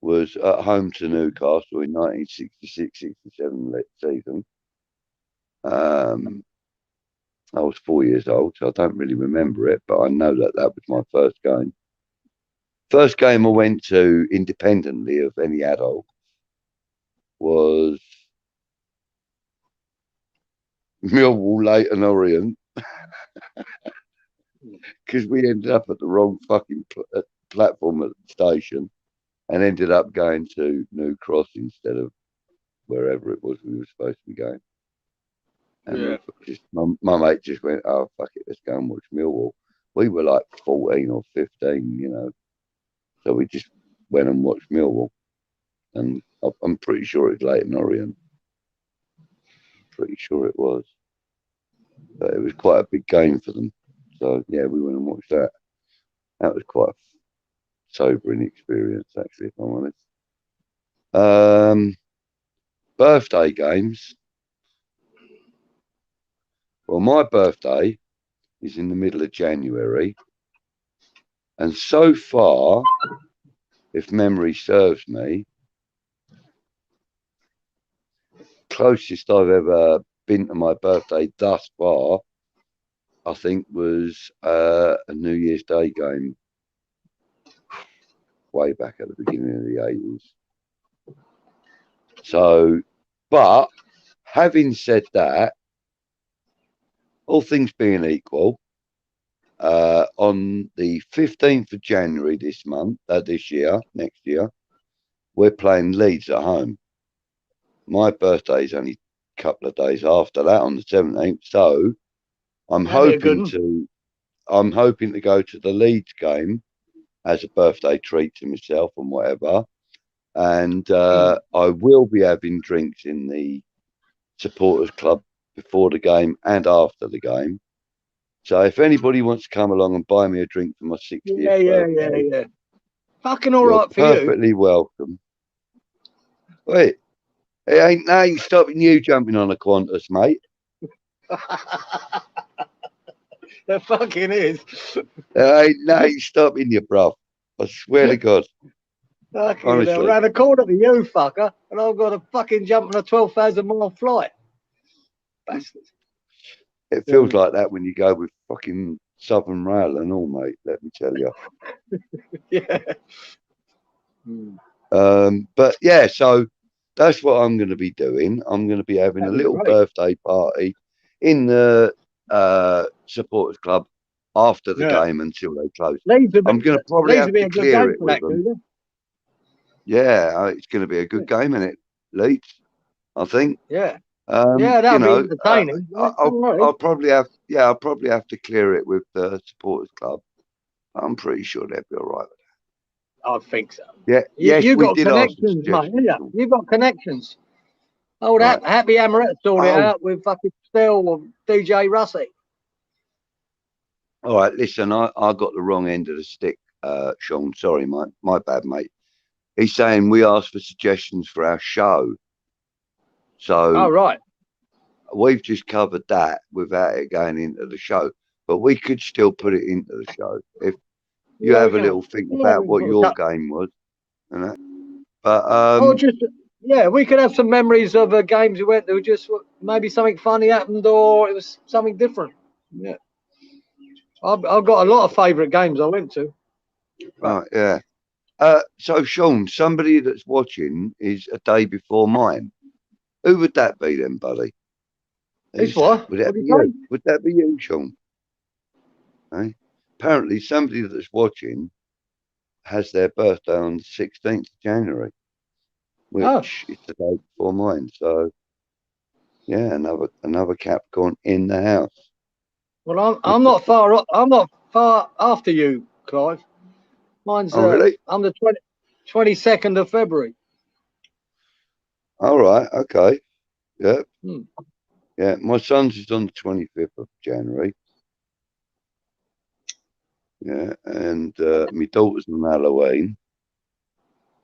was at home to Newcastle in 1966-67 season. I was 4 years old, so I don't really remember it, but I know that was my first game. First game I went to independently of any adult was Millwall Leighton Orient, because we ended up at the wrong fucking platform at the station and ended up going to New Cross instead of wherever it was we were supposed to be going. And my mate just went, "Oh, fuck it, let's go and watch Millwall." We were like 14 or 15, so we just went and watched Millwall, and I'm pretty sure it's Leyton Orient. Pretty sure it was. But it was quite a big game for them. So yeah, we went and watched that. That was quite a sobering experience, actually, if I'm honest. Birthday games. Well, my birthday is in the middle of January, and so far, if memory serves me, closest I've ever been to my birthday thus far, I think, was a New Year's Day game way back at the beginning of the 80s. So, but having said that, all things being equal, on the 15th of January this year, next year, we're playing Leeds at home. My birthday's only a couple of days after that, on the 17th. So I'm hoping to go to the Leeds game as a birthday treat to myself and whatever. And I will be having drinks in the supporters club before the game and after the game. So if anybody wants to come along and buy me a drink for my 60th birthday,
yeah. Fucking all right for you.
Perfectly welcome. Wait, it ain't nothing stopping you jumping on a Qantas, mate.
There fucking is.
There ain't nothing stopping you, bruv. I swear to God.
Honestly. Around the corner to you, fucker, and I've got to fucking jump on a 12,000-mile flight. Bastard.
It feels like that when you go with fucking Southern Rail and all, mate, let me tell you.
Yeah.
But yeah, so that's what I'm going to be doing. I'm going to be having a little birthday party in the supporters club after the game until they close. I'm going to probably have to clear it with them. Yeah, it's going to be a good game, isn't it, Leeds? I think.
Yeah. That'll be entertaining.
I'll probably have to clear it with the supporters club. I'm pretty sure they'll be all right with that.
I think so.
Yeah,
you've got connections, mate. You've got connections. Oh, that Happy Amaret sorted it out with fucking Steel or DJ Russie.
All right, listen, I got the wrong end of the stick, Sean. Sorry, my bad, mate. He's saying we asked for suggestions for our show. So we've just covered that without it going into the show. But we could still put it into the show if you have a little think about what your game was. You know? But
we could have some memories of games we went to. Just maybe something funny happened or it was something different. Yeah, I've got a lot of favourite games I went to.
Right, yeah. So Sean, somebody that's watching is a day before mine. Who would that be then, buddy?
Who's what?
Would that be you? Would that be you, Sean? Hey? Apparently, somebody that's watching has their birthday on the 16th of January, which is the day before mine. So, yeah, another Capricorn in the house.
Well, I'm not far. I'm not far after you, Clive. Mine's
really?
I'm the 22nd of February.
All right. Okay. Yeah. Yeah. My son's is on the 25th of January. Yeah, and my daughter's on Halloween.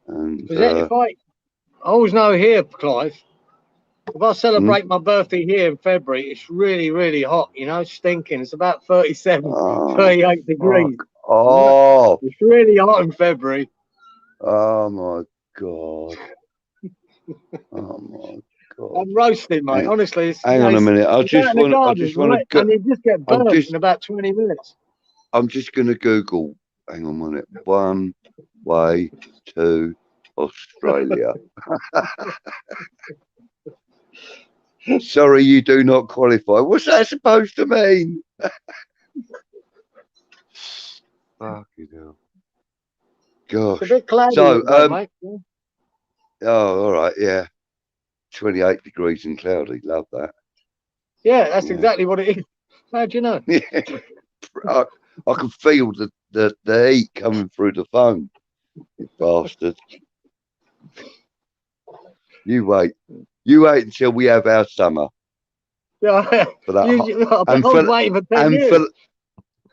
And
if I always know here, Clive, if I celebrate my birthday here in February, it's really, really hot, stinking. It's about 37, 38 degrees.
Oh,
it's really hot in February.
Oh my God. Oh my God.
I'm roasted, mate. Honestly,
hang on a minute. I just want to go.
And you just get burnt in about 20 minutes.
I'm just going to Google. Hang on a minute. One way to Australia. Sorry, you do not qualify. What's that supposed to mean? Fucking hell. Gosh.
It's a bit cloudy, mate.
Oh, all right, yeah. 28 degrees and cloudy. Love that.
Yeah, that's exactly what it is. How'd you know?
Yeah. I can feel the heat coming through the phone. You bastard. You wait. You wait until we have our summer.
Yeah,
For that,
I was waiting for 10 years.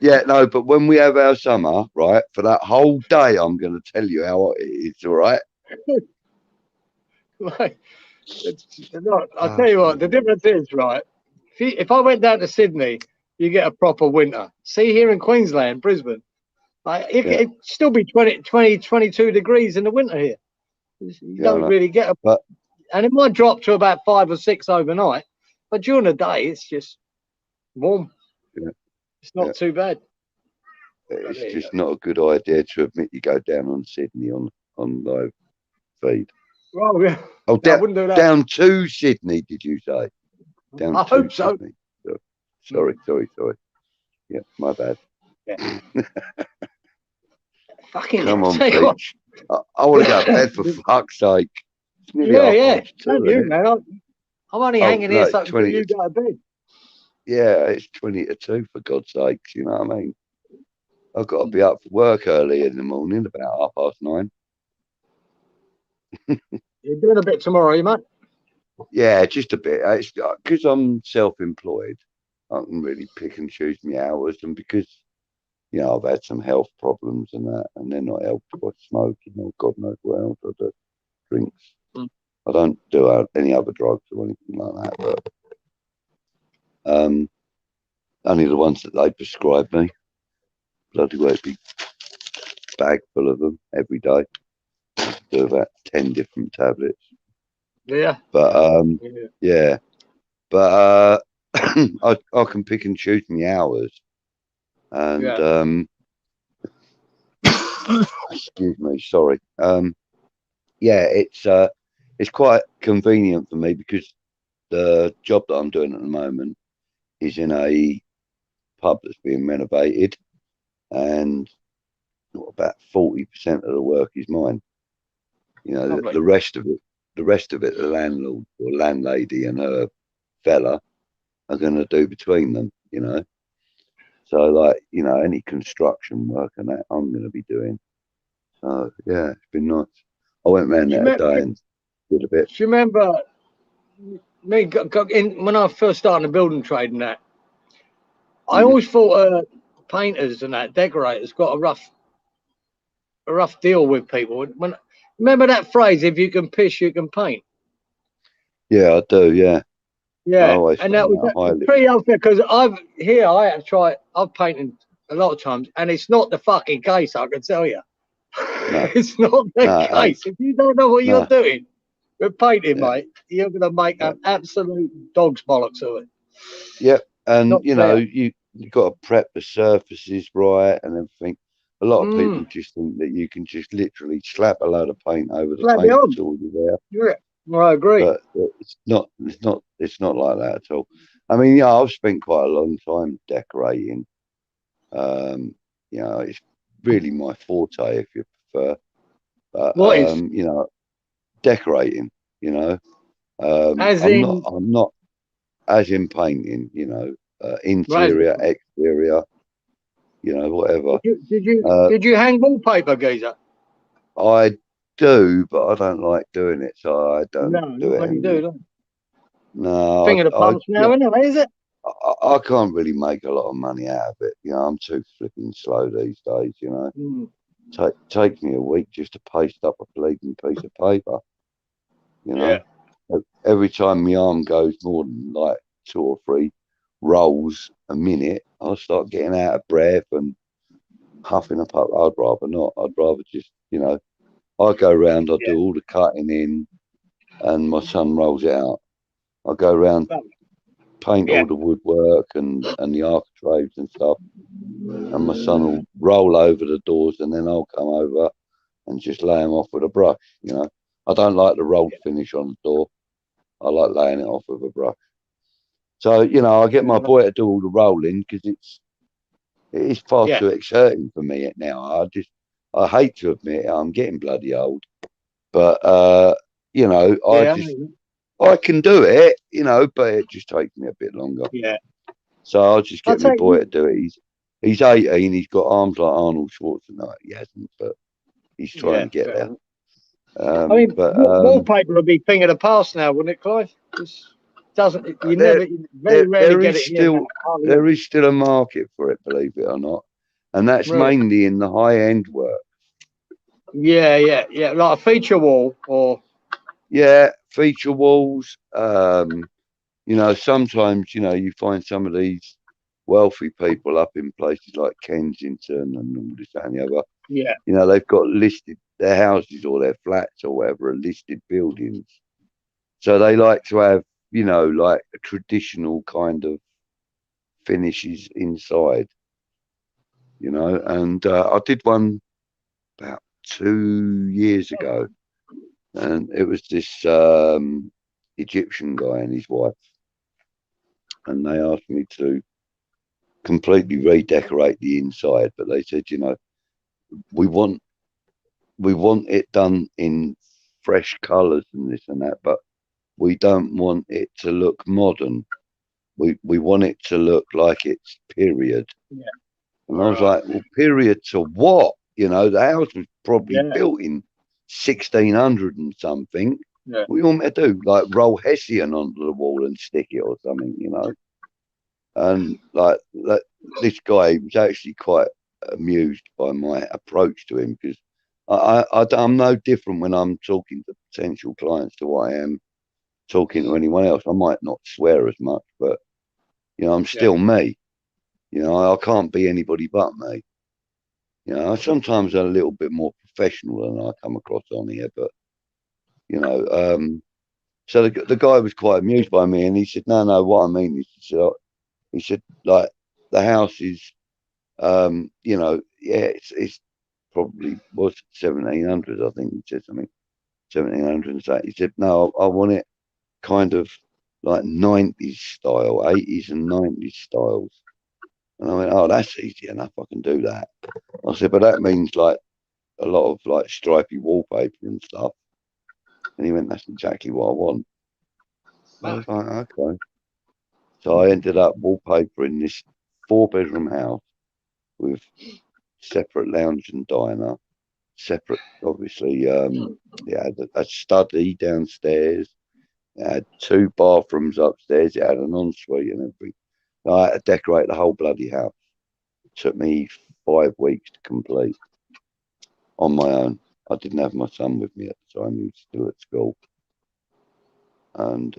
Yeah, no, but when we have our summer, right, for that whole day, I'm going to tell you how it is, all right?
Right. I'll tell you what, the difference is, right, if I went down to Sydney, you get a proper winter. See, here in Queensland, Brisbane, like, it'd still be 20, 22 degrees in the winter here. You don't really get a...
But,
and it might drop to about 5 or 6 overnight, but during the day, it's just warm.
Yeah.
It's not too bad.
It's just not a good idea to admit you go down on Sydney on live feed.
Oh, yeah.
Oh,
I wouldn't do that.
Down to Sydney, did you say? Down
I
to
hope so.
Sydney. Sorry. Yeah, my bad.
Yeah. Fucking
come on, Peach. I want to go to bed for fuck's sake.
Yeah. Don't you, man? I'm only hanging here so you go to bed.
Yeah, it's 20 to 2 for God's sakes. You know what I mean? I've got to be up for work early in the morning, about 9:30.
You're doing a bit tomorrow, you mate?
Yeah, just a bit. It's because I'm self-employed. I can really pick and choose my hours, and because I've had some health problems and that, and they're not helped by smoking or God knows what else. I do drinks. I don't do any other drugs or anything like that, but only the ones that they prescribe me. Bloody well, big bag full of them every day. Do about 10 different tablets.
Yeah.
But yeah. But I can pick and choose my hours. And excuse me, sorry. Yeah, it's quite convenient for me because the job that I'm doing at the moment is in a pub that's being renovated, and about 40% of the work is mine. The rest of it, the landlord or landlady and her fella are going to do between them. So like any construction work and that I'm going to be doing. So yeah, it's been nice. I went round there today and did a bit.
Do you remember me when I first started the building trade and that? I always thought painters and that decorators got a rough deal with people. Remember that phrase? If you can piss, you can paint.
Yeah, I do. Yeah.
Yeah, and that was pretty unfair because I've painted a lot of times, and it's not the fucking case. I can tell you, it's not the case. If you don't know what you're doing with painting, mate, you're gonna make an absolute dog's bollocks of it.
Yeah, and you got to prep the surfaces right and everything. A lot of people just think that you can just literally slap a load of paint over the paint that's already there.
Yeah. Well, I agree.
But it's not like that at all. I mean, I've spent quite a long time decorating. It's really my forte, if you prefer. But
what is?
Decorating. I'm not as in painting. Interior, exterior. Whatever.
Did you hang wallpaper, geezer?
I do, but I don't like doing it, so I don't do it.
No, you do.
No,
Finger the pumps now, is it?
I can't really make a lot of money out of it. I'm too flipping slow these days. Take me a week just to paste up a bleeding piece of paper. Every time my arm goes more than like 2 or 3 rolls a minute, I'll start getting out of breath and huffing up. I'd rather not. I'd rather just, I go around, I do all the cutting in, and my son rolls it out. I go around, paint all the woodwork and the architraves and stuff, and my son will roll over the doors, and then I'll come over and just lay them off with a brush. I don't like the rolled finish on the door. I like laying it off with a brush. So I get my boy to do all the rolling because it is far too exerting for me now. I hate to admit it, I'm getting bloody old, but I can do it, but it just takes me a bit longer.
Yeah.
So I'll just get my boy to do it. He's 18. He's got arms like Arnold Schwarzenegger. He hasn't, but He's trying to get there.
I mean,
but
wallpaper would be thing of the past now, wouldn't it, Clive? You very rarely get it here.
There is still a market for it, believe it or not, and that's mainly in the high-end work.
Yeah, like a feature wall or
feature walls. You know, sometimes you find some of these wealthy people up in places like Kensington and all this that, and the other.
Yeah,
you know, they've got listed their houses or their flats or whatever are listed buildings, so they like to have like a traditional kind of finishes inside. And I did one about 2 years ago, and it was this Egyptian guy and his wife, and they asked me to completely redecorate the inside, but they said, we want it done in fresh colours and this and that, but we don't want it to look modern. We want it to look like it's period. Yeah. And I was like, well, period to what? The house was probably built in 1600 and something. Yeah. What do you want me to do? Like roll Hessian onto the wall and stick it or something, And like this guy was actually quite amused by my approach to him, because I'm no different when I'm talking to potential clients to what I am talking to anyone else. I might not swear as much, but I'm still me. I can't be anybody but me. Sometimes I'm a little bit more professional than I come across on here, but so the guy was quite amused by me, and he said, no, what I mean is, he said like the house is it's probably was 1700s, I think he said something 1700s. He said, no, I want it kind of like 90s style, 80s and 90s styles. And I went, oh, that's easy enough, I can do that. I said, but that means like a lot of like stripy wallpaper and stuff. And he went, that's exactly what I want. I was like, okay. So I ended up wallpapering this 4-bedroom house with separate lounge and diner, separate, obviously. It had a study downstairs. It had 2 bathrooms upstairs. It had an ensuite and everything. I had to decorate the whole bloody house. It took me 5 weeks to complete on my own. I didn't have my son with me at the time. He was still at school. And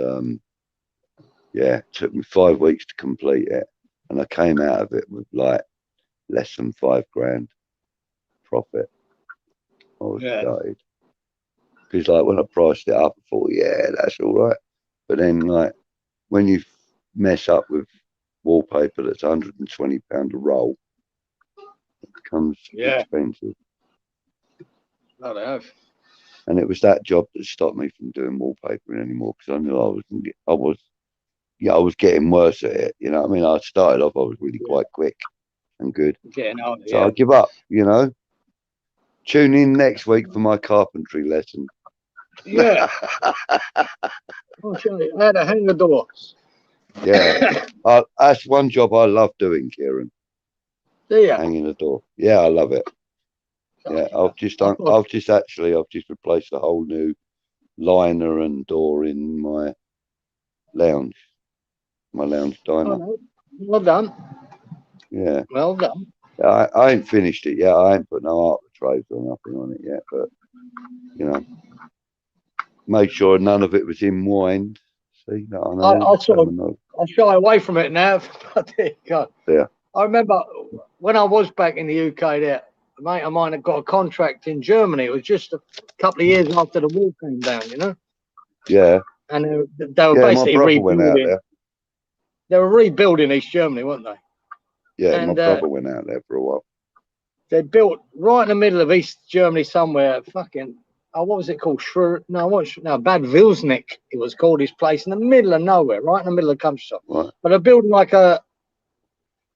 it took me 5 weeks to complete it. And I came out of it with like less than 5 grand profit. I was gutted. Because like when I priced it up, I thought, yeah, that's all right. But then like when you mess up with wallpaper that's £120 a roll, it becomes expensive.
No, they have.
And it was that job that stopped me from doing wallpapering anymore, because I knew I was getting worse at it. You know what I mean? I started off, I was really quite quick and good. So I give up, Tune in next week for my carpentry lesson.
Yeah. I'll show you how to hang the door.
Yeah. That's one job I love doing, Kieran.
Do you?
Hanging the door. Yeah, I love it. Yeah, I've just replaced a whole new liner and door in my lounge diner.
Oh, no. Well done.
Yeah.
Well done.
I ain't finished it yet. I ain't put no architraves or nothing on it yet, but made sure none of it was in wine. See,
I'll shy away from it now.
Yeah.
I remember when I was back in the UK there, a mate of mine had got a contract in Germany. It was just a couple of years after the wall came down,
Yeah.
And they were basically rebuilding. They were rebuilding East Germany, weren't they?
Yeah, and my brother went out there for a while.
They built right in the middle of East Germany somewhere. Fucking, what was it called? Bad Vilsnik. It was called, his place, in the middle of nowhere, right in the middle of the countryside. Right. But they're building like a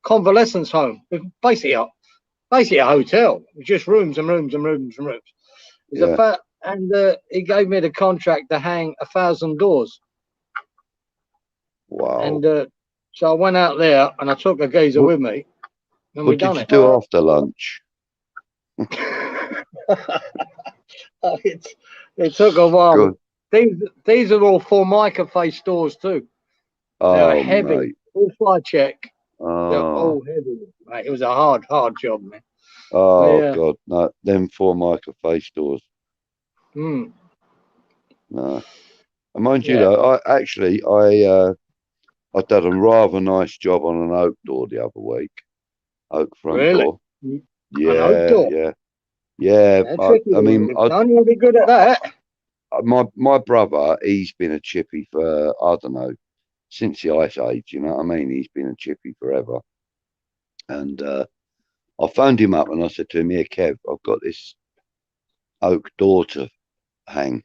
convalescence home, basically a hotel, just rooms and rooms and rooms and rooms. He gave me the contract to hang 1,000 doors.
Wow.
And so I went out there and I took a geezer with me. And
what did you do after lunch?
It took a while.
Good.
These are all Formica face doors too. They're
Oh,
heavy.
mate.
All fly check. They're
Oh,
all heavy. Mate, it was a hard job, man.
oh
Yeah.
God. No, them Formica face doors.
Mm.
No. And mind you,
Yeah.
though, I did a rather nice job on an oak door the other week. Oak front
Really?
door.
An oak
Yeah,
door?
yeah. Yeah,
They're tricky.
I mean,
Don't you be good at that?
my brother, he's been a chippy for, I don't know, since the Ice Age, you know what I mean? He's been a chippy forever. And I phoned him up and I said to him, here, Kev, I've got this oak door to hang.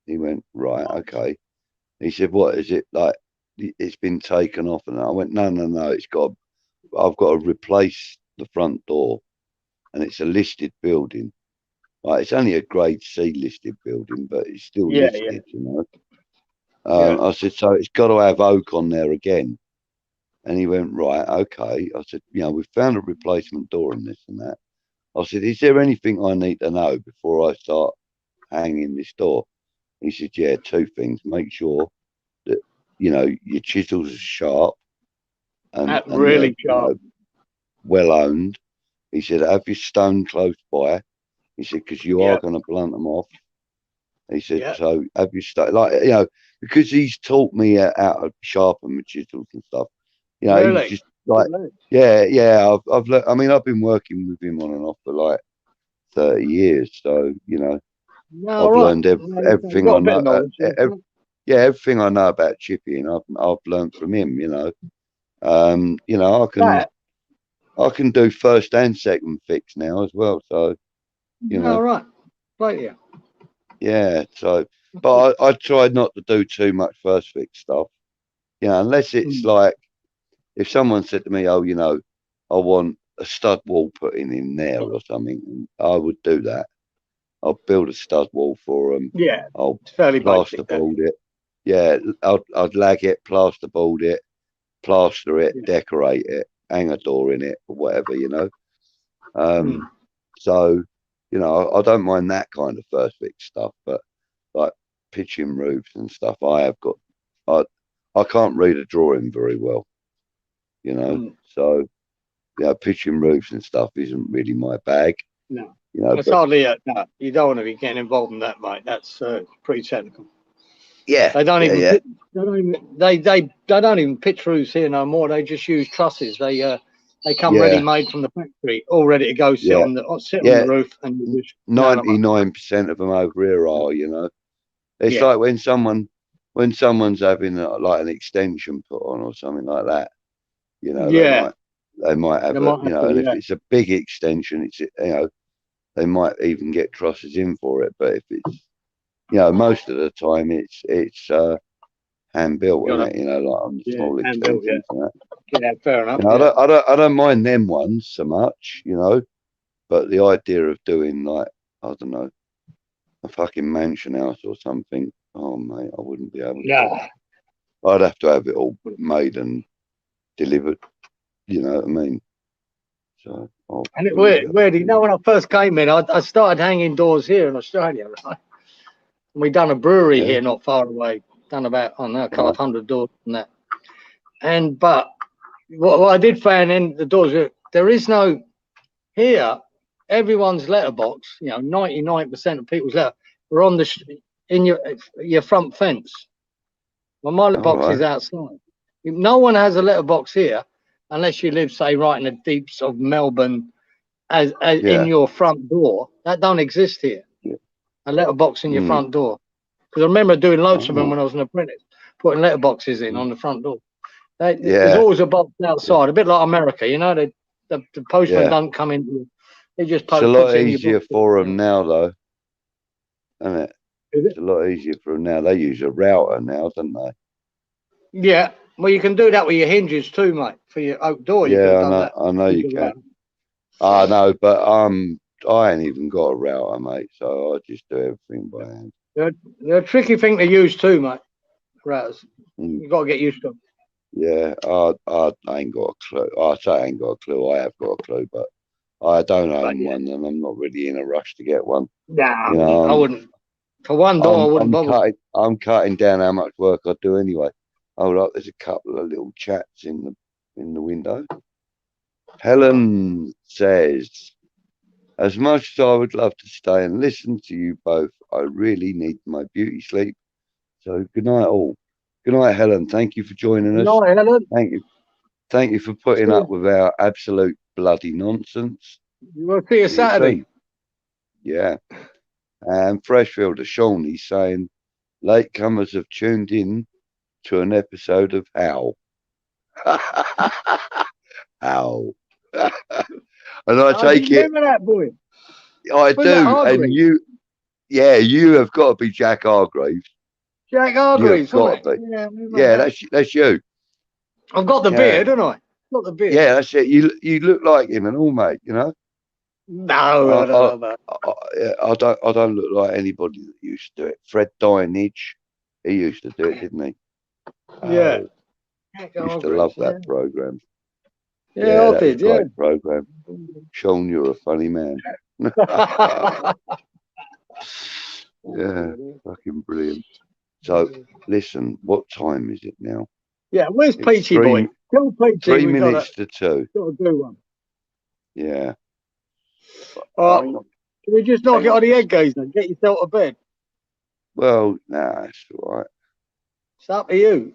He went, right, okay. He said, what is it like? It's been taken off. And I went, no, I've got to replace the front door. And it's a listed building. Like, it's only a grade C listed building, but it's still listed, you know. I said, so it's got to have oak on there again. And he went, right, okay. I said, you know, we've found a replacement door and this and that. I said, is there anything I need to know before I start hanging this door? He said, yeah, two things. Make sure that, you know, your chisels are sharp and
really sharp.
You know, well owned. He said, have your stone close by. He said, because you are going to blunt them off. He said, so have your stone, like, you know, because he's taught me how to sharpen my chisels and stuff. You know,
Really?
he's just like, yeah. I've learned, I mean, I've been working with him on and off for like 30 years. So, you know, I've learned everything I know. Everything I know about chipping, I've learned from him. You know, I can do first and second fix now as well. So, you know,
all right, right,
yeah. So, but I tried not to do too much first fix stuff. You know, unless it's like, if someone said to me, oh, you know, I want a stud wall put in there or something, I would do that. I'll build a stud wall for them.
Yeah,
I'll
it's fairly
plasterboard it. Yeah, I'd lag it, plasterboard it, plaster it, decorate it, hang a door in it, or whatever, you know. So, you know, I don't mind that kind of first fix stuff, but like pitching roofs and stuff, I can't read a drawing very well, you know. So, you know, pitching roofs and stuff isn't really my bag.
No,
you know,
it's hardly no. You don't want to be getting involved in that, mate. That's pretty technical.
Yeah,
they don't even pitch roofs here no more. They just use trusses. They come ready made from the factory, all ready to go. Sit on the roof, and
99% of them over here are. You know, it's like when someone's having like an extension put on or something like that. You know, they might have and if it's a big extension, it's, you know, they might even get trusses in for it. But if it's, you know, most of the time it's hand built, isn't it? You know, like on the small extensions and that.
Yeah, fair enough.
You know, I don't mind them ones so much, you know, but the idea of doing like, I don't know, a fucking mansion house or something, oh mate, I wouldn't be able to.
Yeah.
I'd have to have it all made and delivered. You know what I mean? So,
and it weird. You know, when I first came in, I started hanging doors here in Australia, right? And we done a brewery here not far away. Done about, I don't know, a couple of hundred doors and that. But what I did find in the doors, there is no here. Everyone's letterbox, you know, 99% of people's letter are on in your front fence. Well, my letterbox is outside. No one has a letterbox here unless you live, say, right in the deeps of Melbourne, as in your front door. That don't exist here. A letterbox in your front door. Because I remember doing loads of them when I was an apprentice, putting letterboxes in on the front door. There's always a box outside, a bit like America, you know. The postman doesn't come in. They just post.
It's a lot easier for them now, though, isn't it? It's a lot easier for them now. They use a router now, don't they?
Yeah. Well, you can do that with your hinges too, mate, for your oak door.
I know you can. I know, but I ain't even got a router, mate, so I just do everything by hand.
They're a tricky thing to use too, mate. Routers. You've got to get used to them.
Yeah, I ain't got a clue. I say I ain't got a clue. I have got a clue, but I don't
But
own one, and I'm not really in a rush to get one.
nah,
You know,
I wouldn't. For $1, I wouldn't bother.
I'm cutting down how much work I do anyway. Oh, look, there's a couple of little chats in the window. Helen says, as much as I would love to stay and listen to you both, I really need my beauty sleep. So good night, all. Good night, Helen. Thank you for joining us.
Good night, Helen.
Thank you. Thank you for putting up with our absolute bloody nonsense.
We'll see you Saturday.
Yeah. And Freshfielder Sean, he's saying, latecomers have tuned in to an episode of How. How. And I take it.
Remember that, boy?
I do. And you have got to be Jack Hargreaves.
Jack Hargreaves,
got to be. Yeah, that's you.
I've got the beard, haven't I? Got the beard.
Yeah, that's it. You look like him and all, mate. You know.
No.
I don't look like anybody that used to do it. Fred Dinage, he used to do it, didn't he?
Yeah.
Used to love that program.
Yeah, I did. Yeah.
Great program. Sean, you're a funny man. Yeah, fucking brilliant. So, listen, what time is it now?
Yeah, where's Peachy boy? Tell Peachy
3 minutes to 2.
Got to do one.
Yeah.
Can we just knock it on the head, guys, and get yourself to bed?
Well, nah, it's all right.
It's up to you.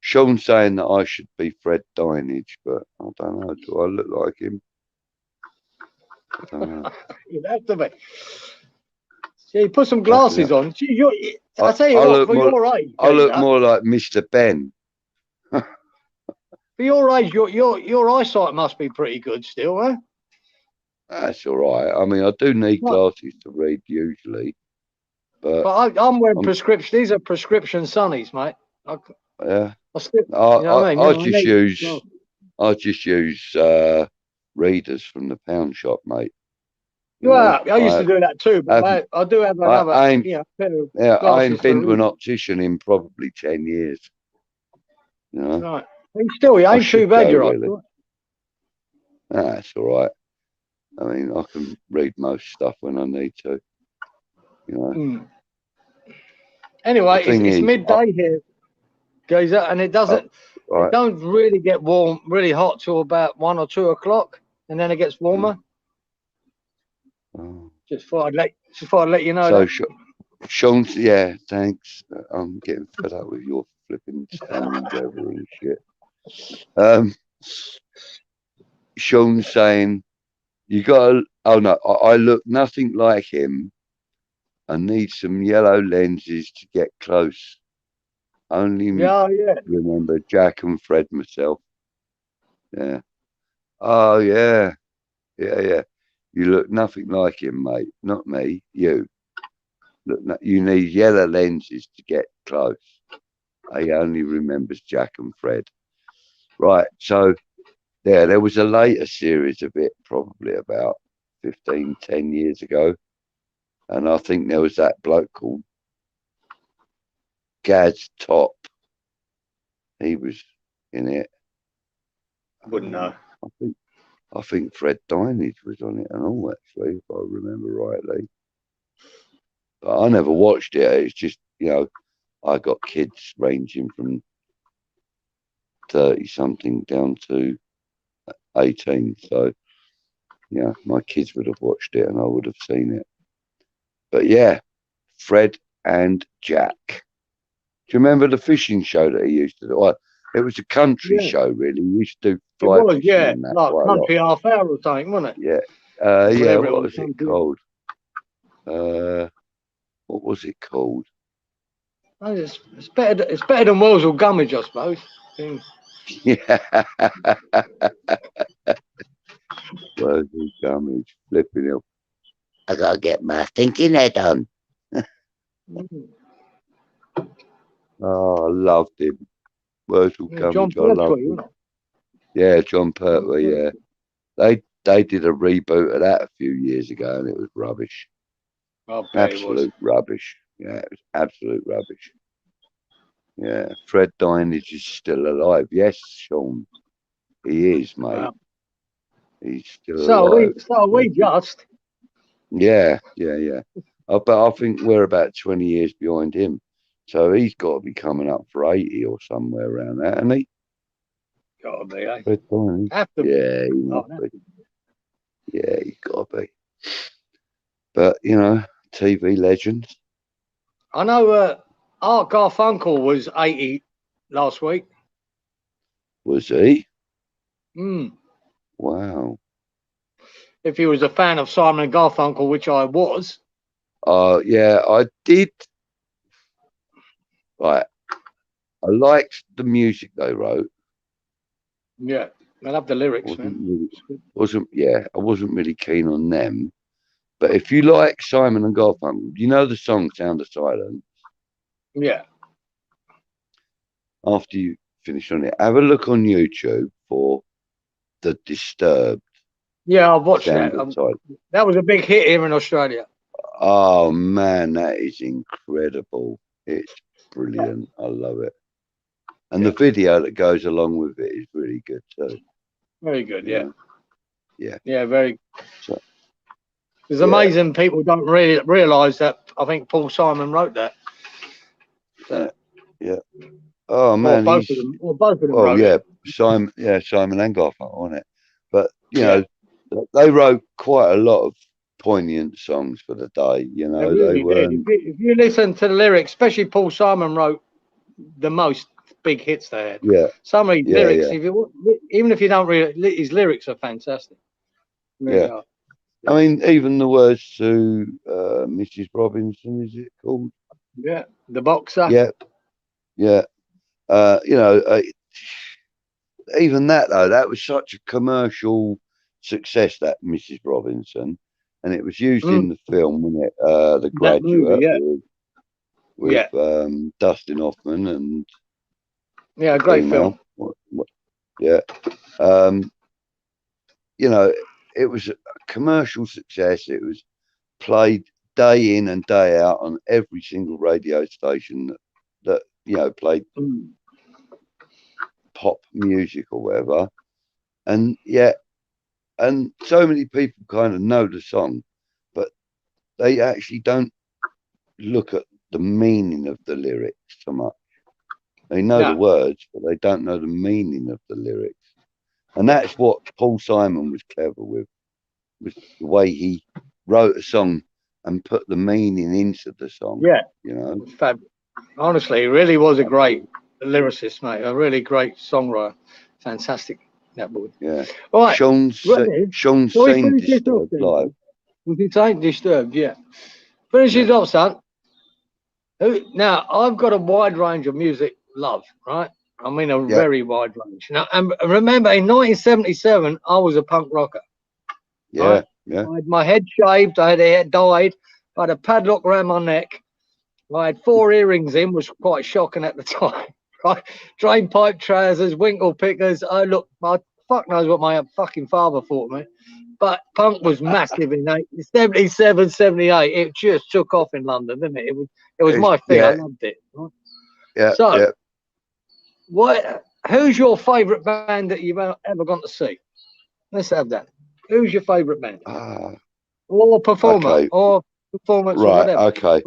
Sean's saying that I should be Fred Dinage, but I don't know. Do I look like him? I don't know.
You'd have to be. See, put some glasses on. I tell you what, for your age,
I look more like Mr. Ben.
For your age, your eyesight must be pretty good still, eh?
That's all right. I mean, I do need glasses to read usually, but
I'm wearing prescription. These are prescription sunnies, mate.
I just use readers from the pound shop, mate.
Well, I used to do that too, but I do have another.
I ain't been to an optician in probably 10 years. You know?
Right. You ain't too bad, you're right.
That's all right. I mean, I can read most stuff when I need to. You know.
Anyway, it's midday here, guys, and it doesn't. It don't really get really hot till about 1 or 2 o'clock, and then it gets warmer. Just thought I'd let you know.
So, Sean, yeah, thanks. I'm getting fed up with your flipping standing over and shit. Sean's saying, you got. Oh no, I look nothing like him. I need some yellow lenses to get close. Only remember Jack and Fred myself. Yeah. Oh yeah. Yeah. You look nothing like him, mate. Not me. You. You need yellow lenses to get close. He only remembers Jack and Fred. Right. So there was a later series of it, probably about 10 years ago. And I think there was that bloke called Gaz Top. He was in it.
Wouldn't know.
I think Fred Dinage was on it and all, actually, if I remember rightly. But I never watched it. It's just, I got kids ranging from 30-something down to 18. So, yeah, my kids would have watched it and I would have seen it. But yeah, Fred and Jack. Do you remember the fishing show that he used to do? Well, it was a country show, really. He used to do fly fishing.
Like Country Half Hour or something, wasn't it?
Yeah. What was it called? What was it called?
Oh, it's better than Wurzel Gummidge, I suppose.
Yeah. Wurzel Gummidge, flipping hell. I gotta get my thinking head on. Oh, I loved him. Wurzel Gummidge, I loved him. Yeah, John Pertwee, yeah. They did a reboot of that a few years ago and it was rubbish. Absolute rubbish. Yeah, it was absolute rubbish. Yeah, Fred Dinage is still alive. Yes, Sean. He is, mate. He's still
So
alive.
we just.
Yeah. But I think we're about 20 years behind him. So he's got to be coming up for 80 or somewhere around that, hasn't he?
Gotta be, eh?
Red Diamond.
Have to be.
Yeah, he must be. Yeah, he's got to be. But, you know, TV legends.
I know Art Garfunkel was 80 last week.
Was he?
Mm.
Wow.
If he was a fan of Simon and Garfunkel, which I was.
Yeah, I did. Right. I liked the music they wrote.
Yeah, I love the lyrics, man.
I wasn't really keen on them. But if you like Simon and Garfunkel, you know the song Sound of Silence?
Yeah.
After you finish on it, have a look on YouTube for The Disturbed.
Yeah, I've watched
Sound
that.
of Silence.
That was a big hit here in Australia.
Oh, man, that is incredible. It's brilliant. I love it. And the video that goes along with it is really good too.
Very good, yeah.
Yeah,
very.
So,
it's amazing people don't really realise that I think Paul Simon wrote that. So,
yeah. Oh man,
both of them wrote
yeah,
it.
Simon and Garfunkel on it. But you know, they wrote quite a lot of poignant songs for the day. You know,
they were. If you listen to the lyrics, especially Paul Simon wrote the most big hits they had.
Yeah.
Some of his lyrics, even if you don't really, his lyrics are fantastic. Really are.
I mean, even the words to Mrs. Robinson, is it called?
Yeah, the boxer.
Yeah. You know, even that though, that was such a commercial success, that Mrs. Robinson, and it was used in the film, wasn't it? The Graduate with Dustin Hoffman and
a great film.
Yeah. You know, it was a commercial success. It was played day in and day out on every single radio station that you know played pop music or whatever. And so many people kind of know the song, but they actually don't look at the meaning of the lyrics so much. They know the words, but they don't know the meaning of the lyrics. And that's what Paul Simon was clever with the way he wrote a song and put the meaning into the song. Yeah. You know?
Honestly, he really was a great lyricist, mate. A really great songwriter. Fantastic, that boy.
Yeah.
All right.
Sean's seen Disturbed live.
Was he saying Disturbed? Yeah. Finish it off, son. Now, I've got a wide range of music love, right? I mean, a very wide range. Now, and remember, in 1977, I was a punk rocker.
Yeah,
right?
yeah.
I had my head shaved. I had hair dyed. I had a padlock around my neck. I had 4 earrings in, was quite shocking at the time. Right? Drain pipe trousers, winkle pickers. My fuck knows what my fucking father thought of me. But punk was massive in 77, 78. It just took off in London, didn't it? It was my thing. I loved it. Right?
Yeah.
So, who's your favourite band that you've ever gone to see? Let's have that. Who's your favourite band? Or performer, or performance, or whatever.
Okay.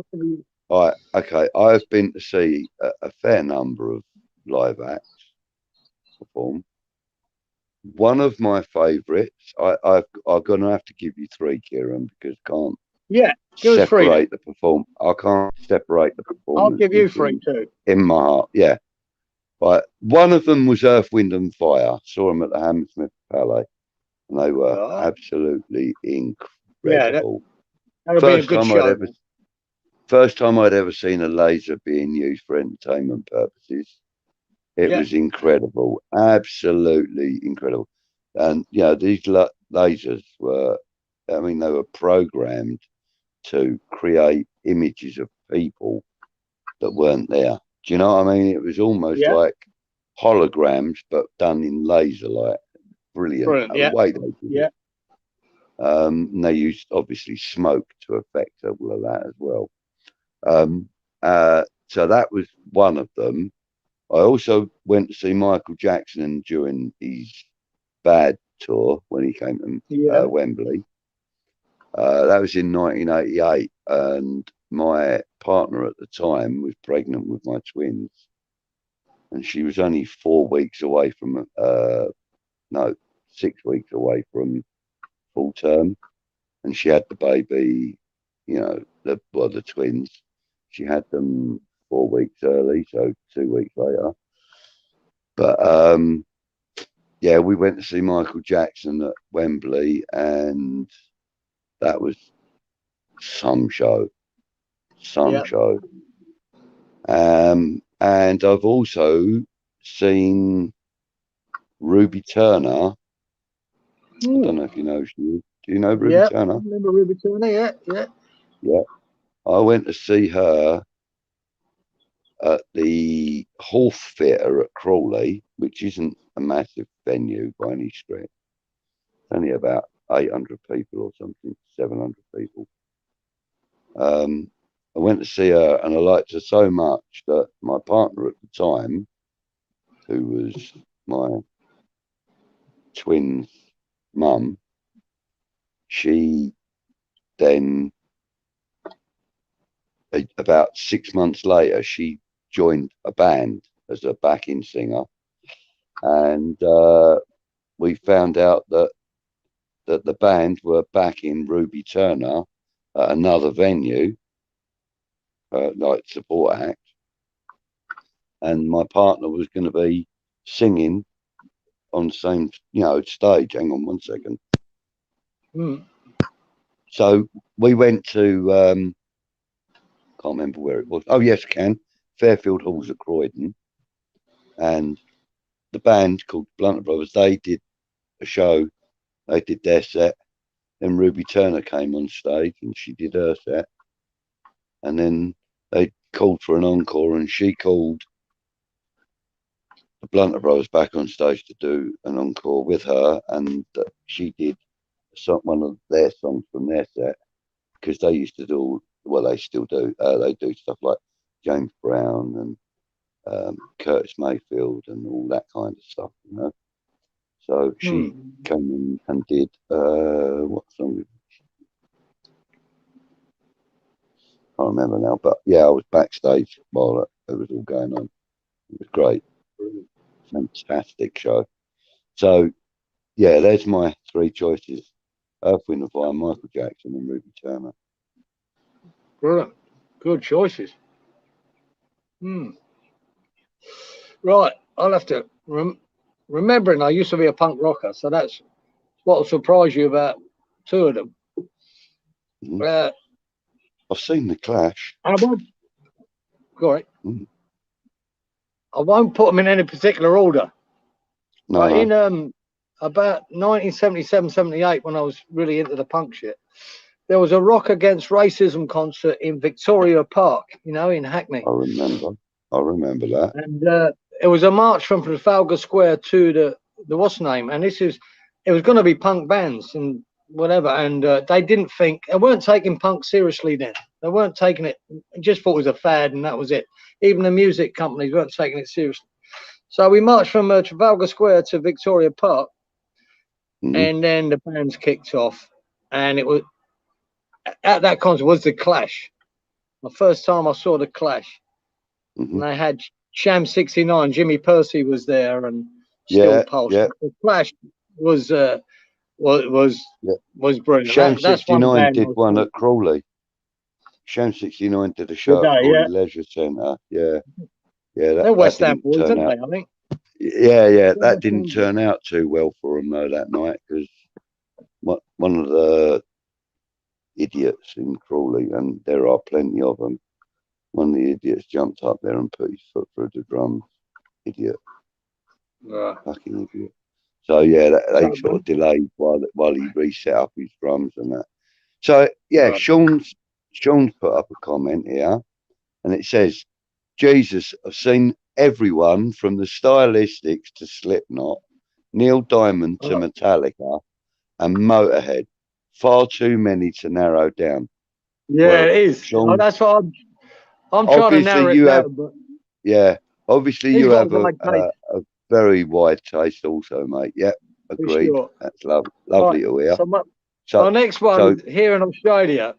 All right. Okay. I've been to see a fair number of live acts perform. One of my favourites, I'm going to have to give you 3, Kieran, because I can't separate the perform. I can't separate the performance.
I'll give you 3 too.
In my heart, yeah. Right. One of them was Earth, Wind and Fire. Saw them at the Hammersmith Palais, and they were absolutely incredible.
That would be a good show.
First time I'd ever seen a laser being used for entertainment purposes. It was incredible, absolutely incredible. And you know, these lasers were, I mean, they were programmed to create images of people that weren't there. Do you know what I mean? It was almost like holograms, but done in laser light. Brilliant.
Yeah.
The way they did it. And they used obviously smoke to affect all of that as well. So that was one of them. I also went to see Michael Jackson during his bad tour when he came to
Yeah.
Wembley. That was in 1988, and my partner at the time was pregnant with my twins, and she was only 4 weeks away from, 6 weeks away from full term, and she had the baby, the twins. She had them 4 weeks early, so 2 weeks later. But yeah, we went to see Michael Jackson at Wembley, and that was some show. And I've also seen Ruby Turner.
Ooh.
I don't know if you know. Do you know Ruby Turner?
I remember Ruby Turner. Yeah.
I went to see her at the Hawth Theatre at Crawley, which isn't a massive venue by any stretch. It's only about 800 people or something, 700 people. I went to see her, and I liked her so much that my partner at the time, who was my twins' mum, she then, about 6 months later, she joined a band as a backing singer, and we found out that the band were backing Ruby Turner at another venue, like support act, and my partner was going to be singing on the same, stage. Hang on 1 second. So we went to, can't remember where it was. Oh yes, I can. Fairfield Halls at Croydon, and the band called Blunter Brothers, they did a show. They did their set. Then Ruby Turner came on stage and she did her set, and then they called for an encore, and she called the Blunter Brothers back on stage to do an encore with her, and she did one of their songs from their set, because they used to do, well, they still do, they do stuff like James Brown and Curtis Mayfield and all that kind of stuff, So she came in and did, what song? I can't remember now, but yeah, I was backstage while it was all going on. It was great. Fantastic show. So yeah, there's my three choices: Earth, Wind and Fire, Michael Jackson, and Ruby Turner.
Brilliant. Good choices. Right, I'll have to remembering I used to be a punk rocker, so that's what will surprise you about two of them.
I've seen the Clash.
I won't. Go ahead. I won't put them in any particular order.
No,
but in about 1977, 78, when I was really into the punk shit, there was a Rock Against Racism concert in Victoria Park, in Hackney.
I remember that.
And it was a march from Trafalgar Square to the what's name, and it was going to be punk bands and whatever, and they didn't think, they weren't taking punk seriously then. They weren't taking it, just thought it was a fad, and that was it. Even the music companies weren't taking it seriously. So we marched from Trafalgar Square to Victoria Park, and then the bands kicked off, and it was at that concert was the Clash. The first time I saw the Clash, and they had Sham 69. Jimmy Percy was there, and Steel Pulse.
Yeah.
The Clash was brilliant.
Sham
That's
69 did one at Crawley. Sham 69 did a show at Crawley Leisure Centre. Yeah.
They're West Ham boys, aren't they? I think.
Yeah. That didn't turn out too well for them though that night, because one of the idiots in Crawley, and there are plenty of them, one of the idiots jumped up there and put his foot through the drums. Idiot. Fucking idiot. So yeah, they sort of delayed while he reset up his drums and that. So yeah, Sean's put up a comment here, and it says, Jesus, I've seen everyone from the Stylistics to Slipknot, Neil Diamond to Metallica, and Motorhead. Far too many to narrow down.
Yeah, well, it is. Sean, that's what I'm trying to narrow it down.
Yeah, obviously you have a very wide taste also, mate. Yeah. agreed.
sure.
That's lovely to hear.
So my
So,
next one here in Australia,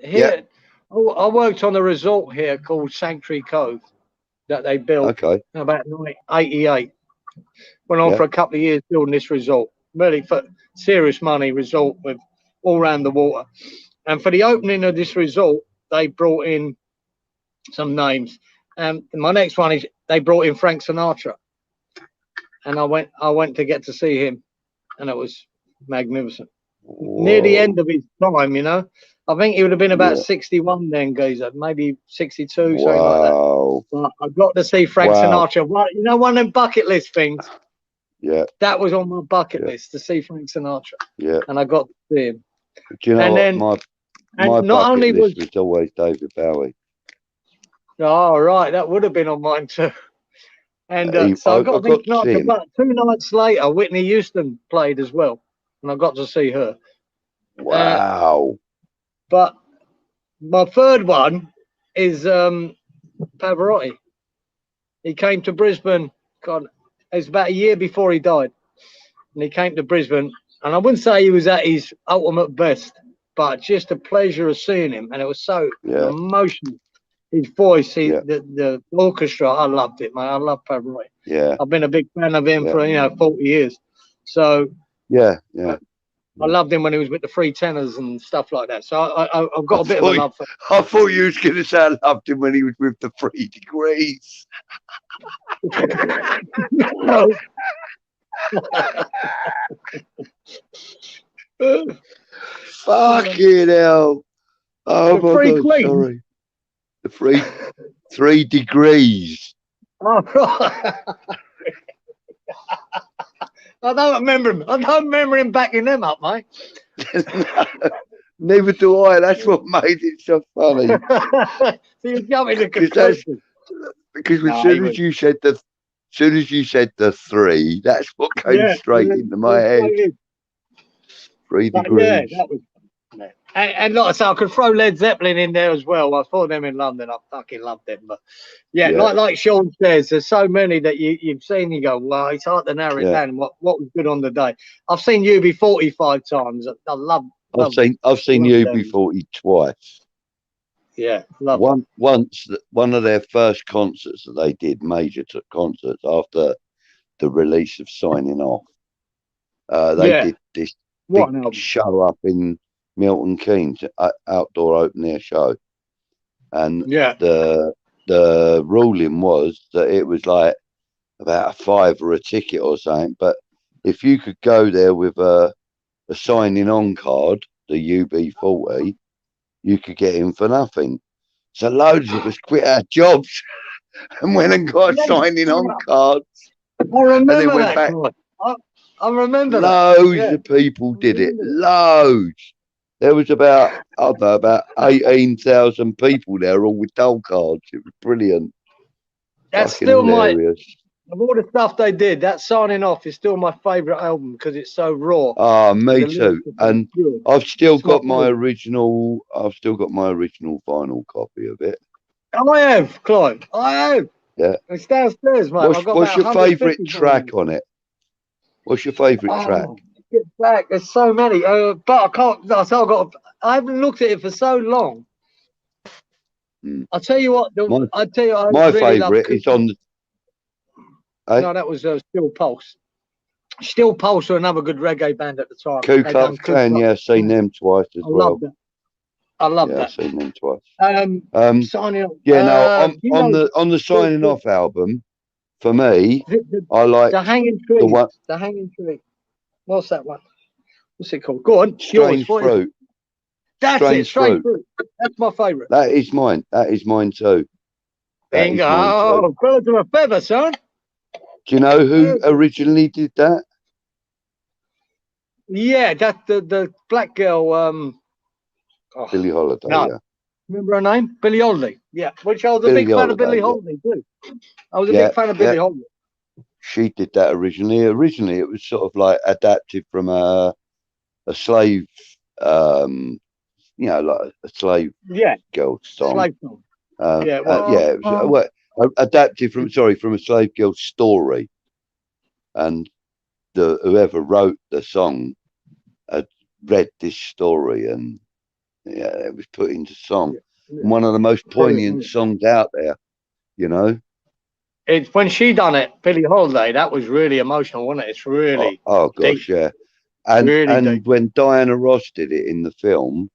here I worked on a resort here called Sanctuary Cove that they built about 1988. Went on for a couple of years building this resort, really for serious money resort with all around the water. And for the opening of this resort, they brought in some names. And my next one is they brought in Frank Sinatra, and I went to get to see him, and it was magnificent. Whoa. Near the end of his time, you know. I think he would have been about 61 then, geezer, maybe 62, something like that. But I got to see Frank Sinatra. Well, you know, one of them bucket list things.
Yeah.
That was on my bucket list, to see Frank Sinatra.
Yeah.
And I got to see him.
Do you know what? My bucket list was always David Bowie.
Oh, right. That would have been on mine too. And so I got to see him. But 2 nights later, Whitney Houston played as well. And I got to see her.
Wow.
But my third one is Pavarotti. He came to Brisbane. God, it was about a year before he died. And he came to Brisbane. And I wouldn't say he was at his ultimate best, but just a pleasure of seeing him. And it was so emotional. His voice, the orchestra, I loved it, man. I love Pavarotti.
Yeah.
I've been a big fan of him for 40 years. So I loved him when he was with the Three Tenors and stuff like that. So I've got a bit of a love for him.
I thought you was going to say I loved him when he was with the 3 Degrees.
No.
Fucking hell. Oh, my God, sorry. The 3 Degrees.
Oh, right. I don't remember him. I don't remember him backing them up, mate.
Neither do I. That's what made it so funny.
So you got me to conclusion.
Because as soon as you said the 3, that's what came straight into my head. 3 Degrees. Yeah, that was.
And like I say, I could throw Led Zeppelin in there as well. I saw them in London. I fucking love them. But like Sean says, there's so many that you've seen. You go, well, it's hard to narrow it down. What was good on the day? I've seen UB 45 times. I love.
I've seen UB 40 twice.
Yeah, love
once one of their first concerts that they did, major concerts after the release of Signing Off. They did this big show up in Milton Keynes, outdoor open air show, and the ruling was that it was like about $5 a ticket or something, but if you could go there with a signing on card, the UB40, you could get in for nothing. So loads of us quit our jobs and went and got signing on cards.
I remember that. I remember
loads of people did it. Loads. There was about 18,000 people there, all with dole cards. It was brilliant.
That's still hilarious. Of all the stuff they did, that Signing Off is still my favourite album because it's so raw.
Ah, me too. And I've still got my original. I've still got my original vinyl copy of it.
I have, Clive. I have.
Yeah.
It's downstairs, mate.
What's your favourite track on it? What's your favourite track?
Get back. There's so many. But I can't. I haven't looked at it for so long. I'll tell you what.
My favourite is on the.
No, that was Still Pulse. Still Pulse are another good reggae band at the time.
Ku Klux Klan, yeah, I've seen them twice as well.
I love that.
I've seen them twice.
Signing Off.
Yeah, on the Signing Off album, for me, I like
the Hanging Tree. The Hanging Tree. What's that one? What's it called? Go on.
Strange Fruit.
That's it. Strange Fruit. That's my favourite.
That is mine. That is mine too.
Bingo! Oh, birds of a feather, son.
Do you know who originally did that?
Yeah, that's the black girl.
Billie Holiday.
No.
Yeah.
Remember her name? Billie Holiday. Yeah, which I was a big fan of Billie Holiday too. I was a big fan of Billie Holiday.
She did that originally. Originally, it was sort of like adapted from a slave, like a slave girl song.
Slave song.
It was adapted from a slave girl story, and whoever wrote the song had read this story, and it was put into song. And one of the most poignant songs out there, you know.
It's when she done it, Billie Holiday. That was really emotional, wasn't it? It's really.
Oh gosh,
deep.
yeah. And
Really
and
deep.
when Diana Ross did it in the film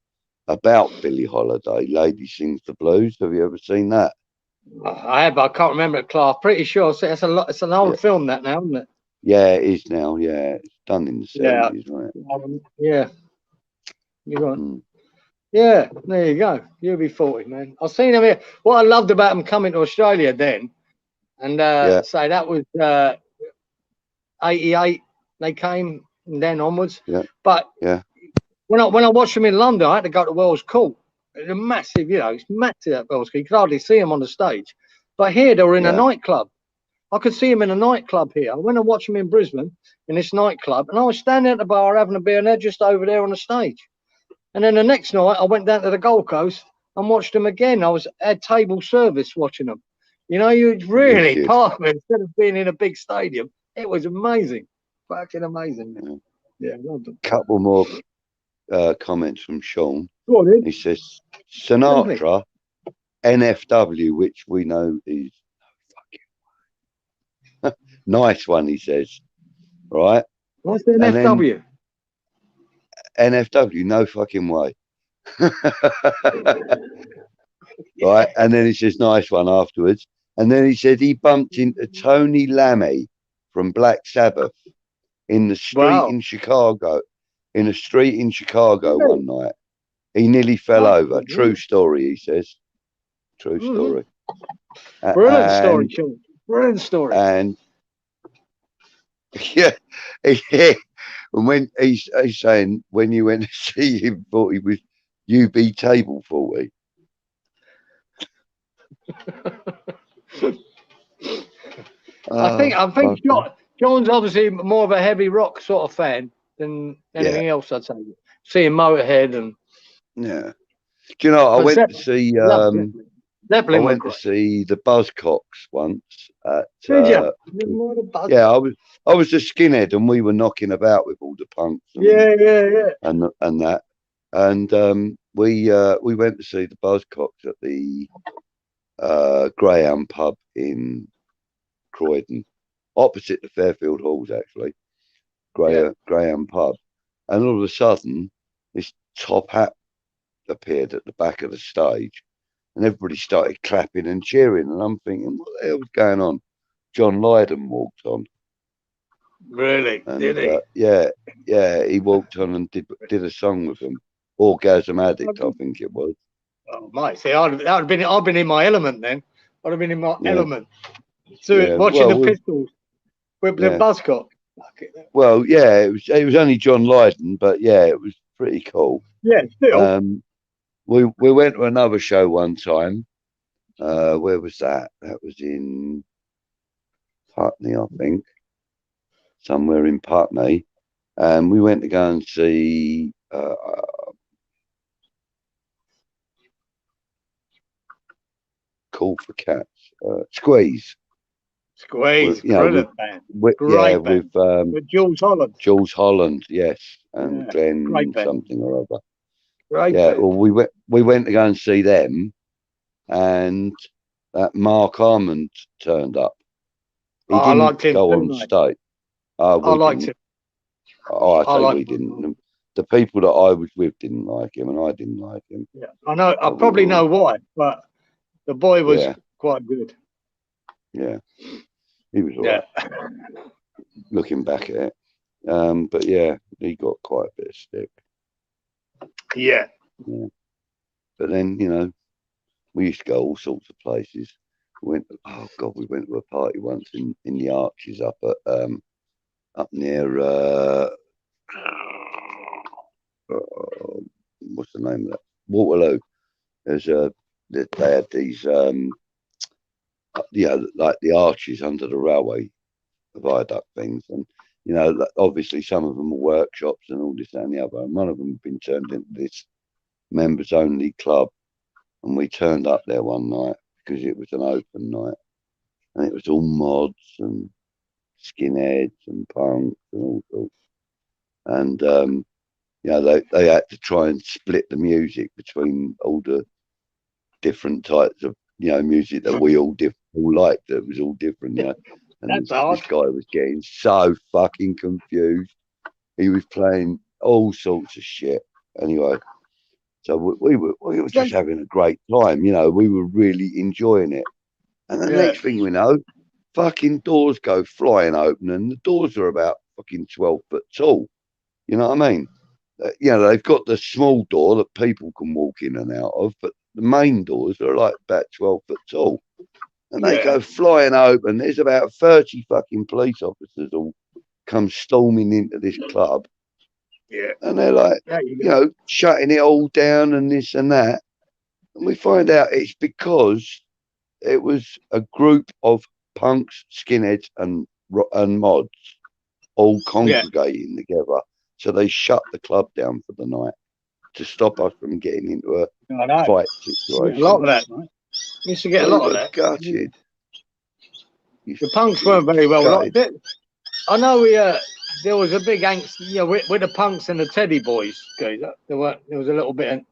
about Billie Holiday, Lady Sings the Blues. Have you ever seen that?
I have, but I can't remember it, Clark. Pretty sure it's a lot. It's an old film that now, isn't it?
Yeah, it is now. Yeah, it's done in the 70s, right?
Yeah. You got. Yeah, there you go. You'll be 40, man. I've seen him here. What I loved about him coming to Australia then, and say that was 88. They came and then onwards.
Yeah.
But when I watched him in London, I had to go to Wells Court. It's a massive, it's massive at Wells Court. You could hardly see him on the stage. But here they were in a nightclub. I could see him in a nightclub here. I went and watched him in Brisbane in this nightclub, and I was standing at the bar having a beer, and they're just over there on the stage. And then the next night, I went down to the Gold Coast and watched them again. I had table service watching them. You really part of it instead of being in a big stadium. It was amazing, fucking amazing. Yeah,
couple more comments from Sean.
Go on,
he says Sinatra, NFW, which we know is nice one. He says, right?
What's the NFW?
NFW, no fucking way. Right, and then he says nice one afterwards, and then he said he bumped into Tony Lammy from Black Sabbath in the street in Chicago. In a street in Chicago one night, he nearly fell over. True story, he says. True story.
Brilliant story, Sean. Brilliant story.
And yeah. And when he's saying when you went to see him, thought he was UB table 40.
I think John's obviously more of a heavy rock sort of fan than anything else. I'd say. Seeing Motorhead and
do you know? I went to see the Buzzcocks once.
Did you?
I was a skinhead, and we were knocking about with all the punks. And that, and we went to see the Buzzcocks at the Graham pub in Croydon, opposite the Fairfield Halls, actually. Graham pub, and all of a sudden, this top hat appeared at the back of the stage, and everybody started clapping and cheering, and I'm thinking, what the hell was going on? John Lydon walked on.
Really?
And,
did he?
He walked on and did a song with them. Orgasm Addict, I think it was.
Oh, mate, see, I've been in my element then. I'd have been in my element. So watching the Pistols with the Buzzcock.
Well, it was only John Lydon, but it was pretty cool.
Yeah, still.
We went to another show one time. Where was that? That was in Putney, I think. Somewhere in Putney. And we went to go and see Call for Cats. Squeeze.
Brilliant band.
With
Jules Holland.
Jules Holland, yes. And Glenn something or other.
Right.
Well, we went to go and see them, and that Mark Armand turned up. He didn't
liked him
go on stage.
I liked him.
We didn't. The people that I was with didn't like him, and I didn't like him.
Yeah, I know. I probably know why, but the boy was quite good.
Yeah, he was all right. Looking back at it, but he got quite a bit of stick.
Yeah.
But then, we used to go all sorts of places. We went to a party once in the Arches up near what's the name of that? Waterloo. They had these like the arches under the railway viaduct things, and obviously some of them were workshops and all this and the other, and one of them had been turned into this members only club, and we turned up there one night because it was an open night, and it was all mods and skinheads and punks and all sorts. And you know, they had to try and split the music between all the different types of, you know, music that we all liked. That was all different, you know. And this guy was getting so fucking confused. He was playing all sorts of shit. Anyway, so we were just having a great time, you know. We were really enjoying it. And the next thing we know, fucking doors go flying open, and the doors are about fucking 12 foot tall. You know what I mean? You know, they've got the small door that people can walk in and out of, but the main doors are like about 12 foot tall. And they go flying open. There's about 30 fucking police officers all come storming into this club. Yeah. And they're like, you know, shutting it all down and this and that. And we find out it's because it was a group of punks, skinheads, and mods all congregating together. So they shut the club down for the night to stop us from getting into a fight situation.
A lot of that, right? Used to get a lot of that.
Gutted.
The punks weren't very well liked. I know there was a big angst, you know, with the punks and the Teddy boys. There was a little bit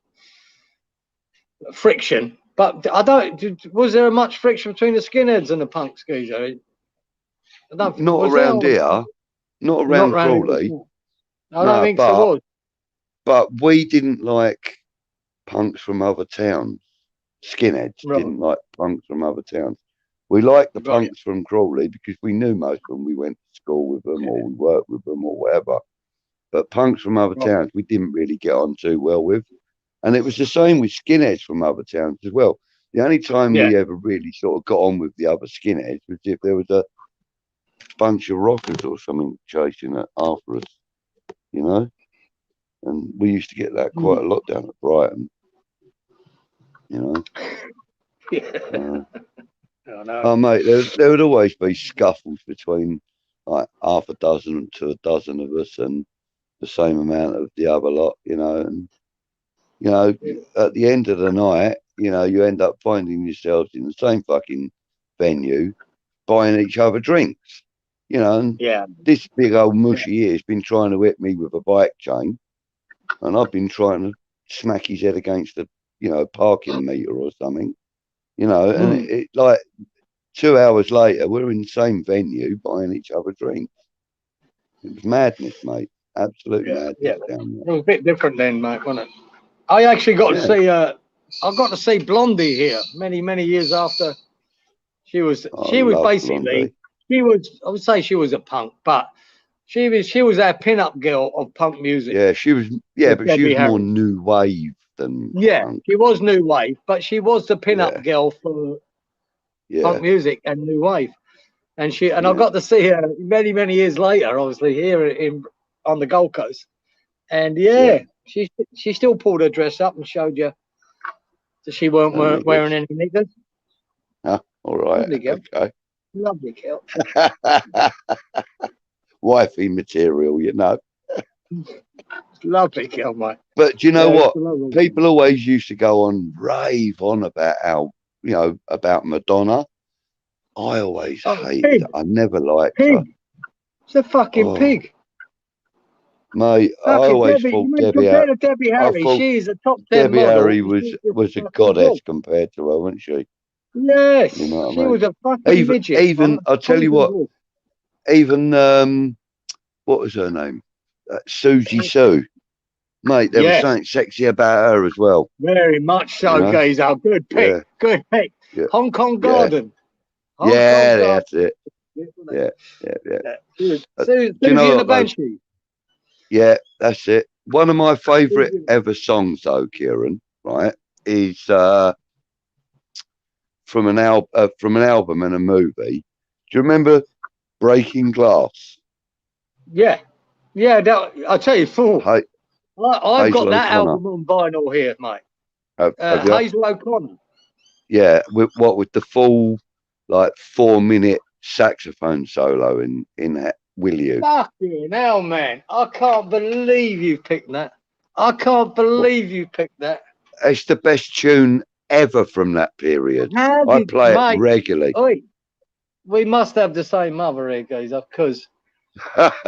of friction, but I don't. Was there much friction between the skinheads and the punks, geezer?
Not around here. Not around Crawley.
I don't think there was.
But we didn't like punks from other towns. Skinheads didn't like punks from other towns. We liked the punks from Crawley because we knew most of them. We went to school with them or we worked with them or whatever. But punks from other towns, we didn't really get on too well with. And it was the same with skinheads from other towns as well. The only time we ever really sort of got on with the other skinheads was if there was a bunch of rockers or something chasing after us, you know? And we used to get that quite a lot down at Brighton, you know? Oh, mate, there would always be scuffles between like half a dozen to a dozen of us and the same amount of the other lot, you know. And, you know, at the end of the night, you know, you end up finding yourselves in the same fucking venue buying each other drinks, you know. And this big old mushy here has been trying to hit me with a bike chain, and I've been trying to smack his head against the, you know, parking meter or something. You know, and it like 2 hours later, we're in the same venue buying each other drinks. It was madness, mate. Absolute madness down there.
It was a bit different then, mate, wasn't it? I actually got to see I got to see Blondie here many years after she was basically Blondie. I would say she was a punk, but she was our pin-up girl of punk music.
Yeah, she was but she was more new wave. Punk.
She was new wave, but she was the pin-up girl for punk music and new wave. And I got to see her many years later, obviously here on the Gold Coast. And she still pulled her dress up and showed you that she weren't wearing any knickers.
Oh, all right.
Lovely girl.
Okay.
Lovely girl.
Wifey material, you know.
Lovely girl, mate.
But do you know what? People always used to go on rave on about about Madonna. I always hated it. I never liked her.
It's a fucking pig.
Mate, I always thought
Debbie Harry, she's a top 10
Debbie
model.
Harry was a goddess compared to her, wasn't she?
Yes,
you know
she was a fucking midget.
Even I'll tell you what, even what was her name? Susie Sue. Mate, there was something sexy about her as well.
Very much so, Gazer. Good pick. Yeah. Good pick. Yeah. Hong Kong Garden.
That's it. Yeah.
Susie and the Banshee.
Yeah, that's it. One of my favourite ever songs, though, Kieran, right, is from an album and a movie. Do you remember Breaking Glass?
Yeah. I'll tell you, fool. I've got that album on vinyl here, mate. Hazel O'Connor. Yeah,
with the full 4-minute saxophone solo in that. Will you?
Fucking hell, man! I can't believe you picked that.
It's the best tune ever from that period. I play it regularly.
We must have the same mother here, geezer, because I've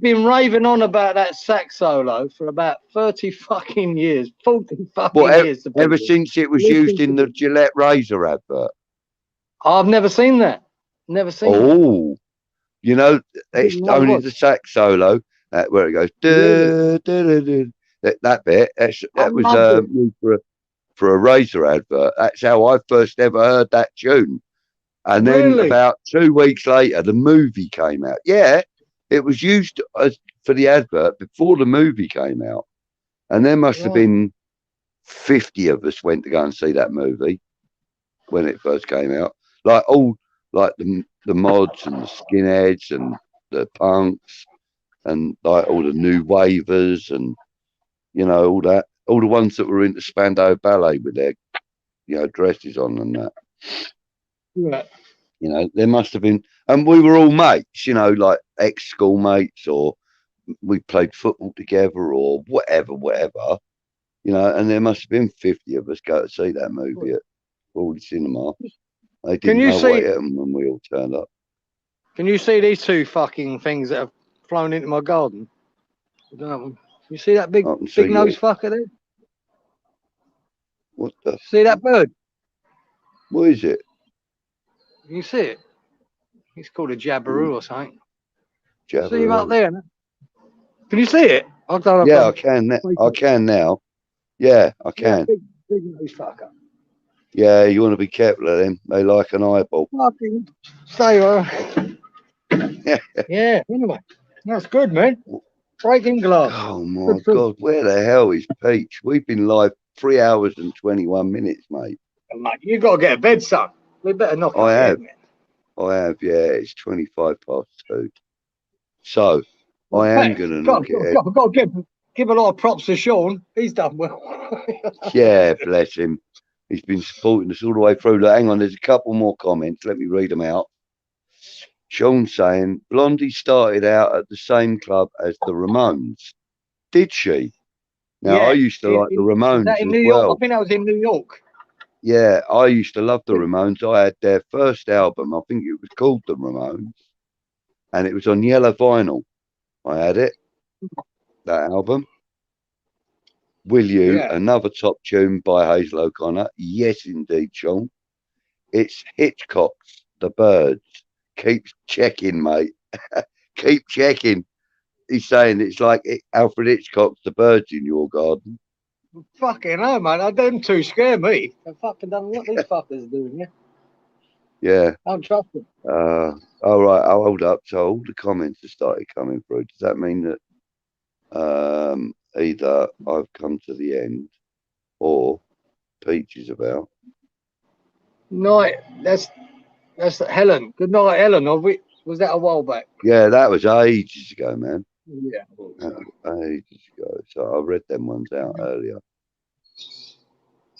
been raving on about that sax solo for about 30 fucking years, 40 fucking
Well,
years. To
ever
people.
since it was
Listen
used in
to
the Gillette razor advert.
I've never seen that. Never seen that.
Oh, you know, it's
Didn't know it
only
was.
the sax solo where it goes.
Really?
That bit.
I
That was
loved it.
used for a razor advert. That's how I first ever heard that tune. And then
Really?
about 2 weeks later, the movie came out. Yeah, it was used for the advert before the movie came out. And there must have been 50 of us went to go and see that movie when it first came out. Like the mods and the skinheads and the punks and like all the new wavers and, you know, all that. All the ones that were into Spandau Ballet with their, you know, dresses on and that.
Yeah.
You know, there must have been, and we were all mates, you know, like ex-school mates, or we played football together, or whatever, you know. And there must have been 50 of us go to see that movie at Forward Cinema. They didn't know what hit them when we all turned up.
Can you see these two fucking things that have flown into my garden? I don't know. You see that big nose fucker there?
What the?
See that bird?
What is it?
Can you see it? It's called a jabberoo or something.
Jabberoo.
See him up there? Can you see it? I don't know.
Yeah, I can. I can now. Yeah, I can.
Yeah, big nose fucker.
Yeah, you want to be careful of them. They like an eyeball.
Fucking stay on. Yeah. Anyway, that's good, man. Breaking glass.
Oh my God, where the hell is Peach? We've been live 3 hours and 21 minutes, mate.
Oh, mate, you got to get a bed, son. We better knock
I have.
Head,
I have, yeah. It's 2:25. So, I am going to knock it.
I've got to give a lot of props to Sean. He's done well.
Yeah, bless him. He's been supporting us all the way through. Look, hang on, there's a couple more comments. Let me read them out. Sean saying, Blondie started out at the same club as the Ramones. Did she? Now,
Yeah,
I used to like the Ramones
that in
as
New York?
well.
I think that was in New York.
Yeah, I used to love the Ramones. I had their first album. I think it was called The Ramones. And it was on yellow vinyl. I had it. That album. Will You?
Yeah.
Another top tune by Hazel O'Connor. Yes, indeed, Sean. It's Hitchcock's The Birds. Keep checking, mate. Keep checking. He's saying it's like Alfred Hitchcock's The Birds in your garden.
Fucking hell, man. Them two scare me. I fucking don't know what these fuckers are doing, yeah?
Yeah.
I don't trust them.
All right, I'll hold up. So all the comments have started coming through. Does that mean that either I've come to the end or Peach is about?
Night. That's Helen. Good night, Helen. Was that a while back?
Yeah, that was ages ago, man.
Yeah.
Ages ago. So I read them ones out earlier.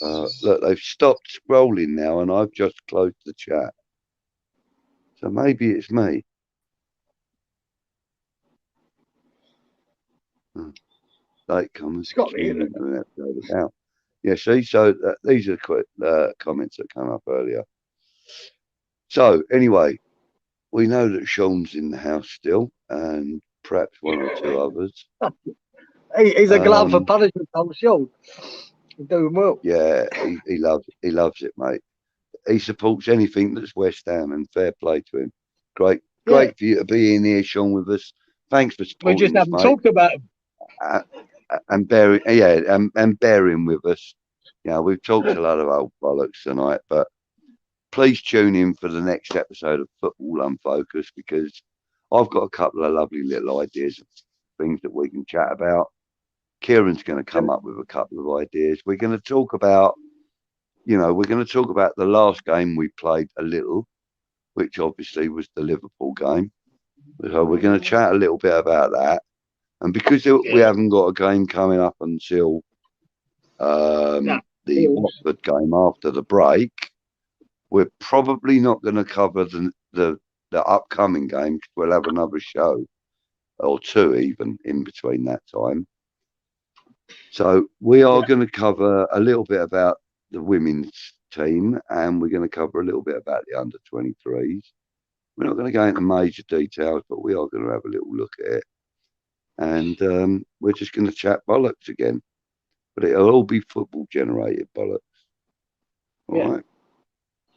Look, they've stopped scrolling now, and I've just closed the chat. So maybe it's me. Late comments. Yeah, see, so these are quick comments that come up earlier. So anyway, we know that Sean's in the house still, and perhaps one or two others.
He's a glove for punishment, I'm sure. He's doing well.
Yeah, he loves it, mate. He supports anything that's West Ham, and fair play to him. Great for you to be in here, Sean, with us. Thanks for supporting us,
We just haven't
mate.
talked about him.
And bearing with us. You know, we've talked a lot of old bollocks tonight, but please tune in for the next episode of Football Unfocused, because I've got a couple of lovely little ideas of things that we can chat about. Kieran's going to come up with a couple of ideas. We're going to talk about, the last game we played a little, which obviously was the Liverpool game. So we're going to chat a little bit about that. And because we haven't got a game coming up until the Watford game after the break, we're probably not going to cover the upcoming game, because we'll have another show or two even in between that time. So we are going to cover a little bit about the women's team, and we're going to cover a little bit about the under-23s. We're not going to go into major details, but we are going to have a little look at it. And we're just going to chat bollocks again. But it'll all be football-generated bollocks. All right?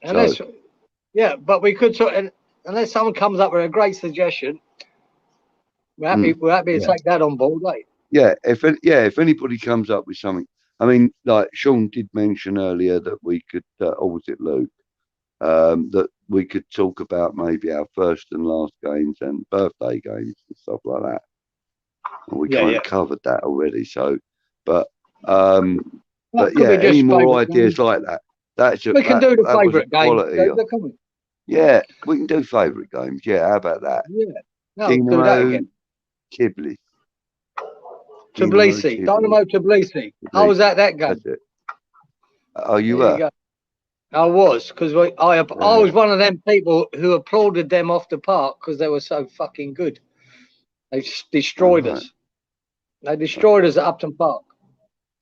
Unless, but we could unless someone comes up with a great suggestion, we're happy to take that on board, right?
Yeah, if anybody comes up with something, I mean, like Sean did mention earlier that we could, or was it Luke, that we could talk about maybe our first and last games and birthday games and stuff like that. And we kind of covered that already. So, but yeah, any more ideas like that?
We can do the favourite games.
Yeah, we can do favourite games. Yeah, how about that?
Yeah, no, do that again.
Kibbley.
Tbilisi, Dynamo Tbilisi. I was at that game.
Oh, you were?
I was, because I was one of them people who applauded them off the park because they were so fucking good. They destroyed us. They destroyed us at Upton Park.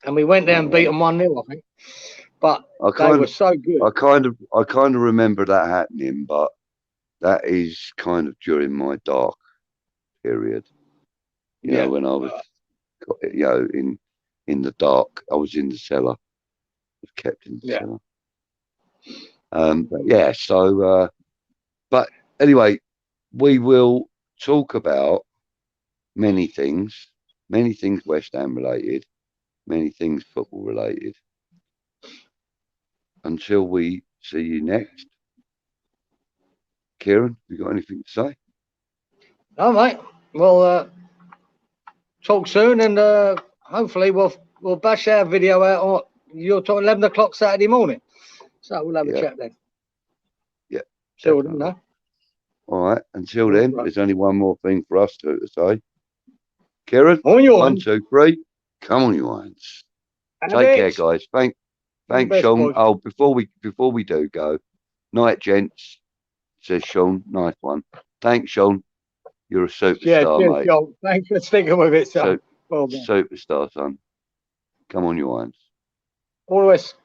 And we went there and beat them 1-0, I think. But they were so good.
I kind of remember that happening, but that is kind of during my dark period. You know, when I was, you know, in the dark. I was in the cellar. I was kept in the cellar. But yeah, so but anyway, we will talk about many things West Ham related, many things football related. Until we see you next. Kieran, you got anything to say?
No, mate. We'll talk soon, and hopefully we'll bash our video out on you're talking 11 o'clock Saturday morning. So we'll have a chat then.
Yeah.
Till then, no?
All right. Until then, there's only one more thing for us to say. Kieran, on your 1, 2, 3. Come on, you irons. Take care, guys. Thanks, Sean. Oh, before we do go, night, gents, says Sean. Nice one. Thanks, Sean. You're a superstar, mate.
Sean. Thanks for sticking with it, son.
Superstar, son. Come on, you irons.
All the best.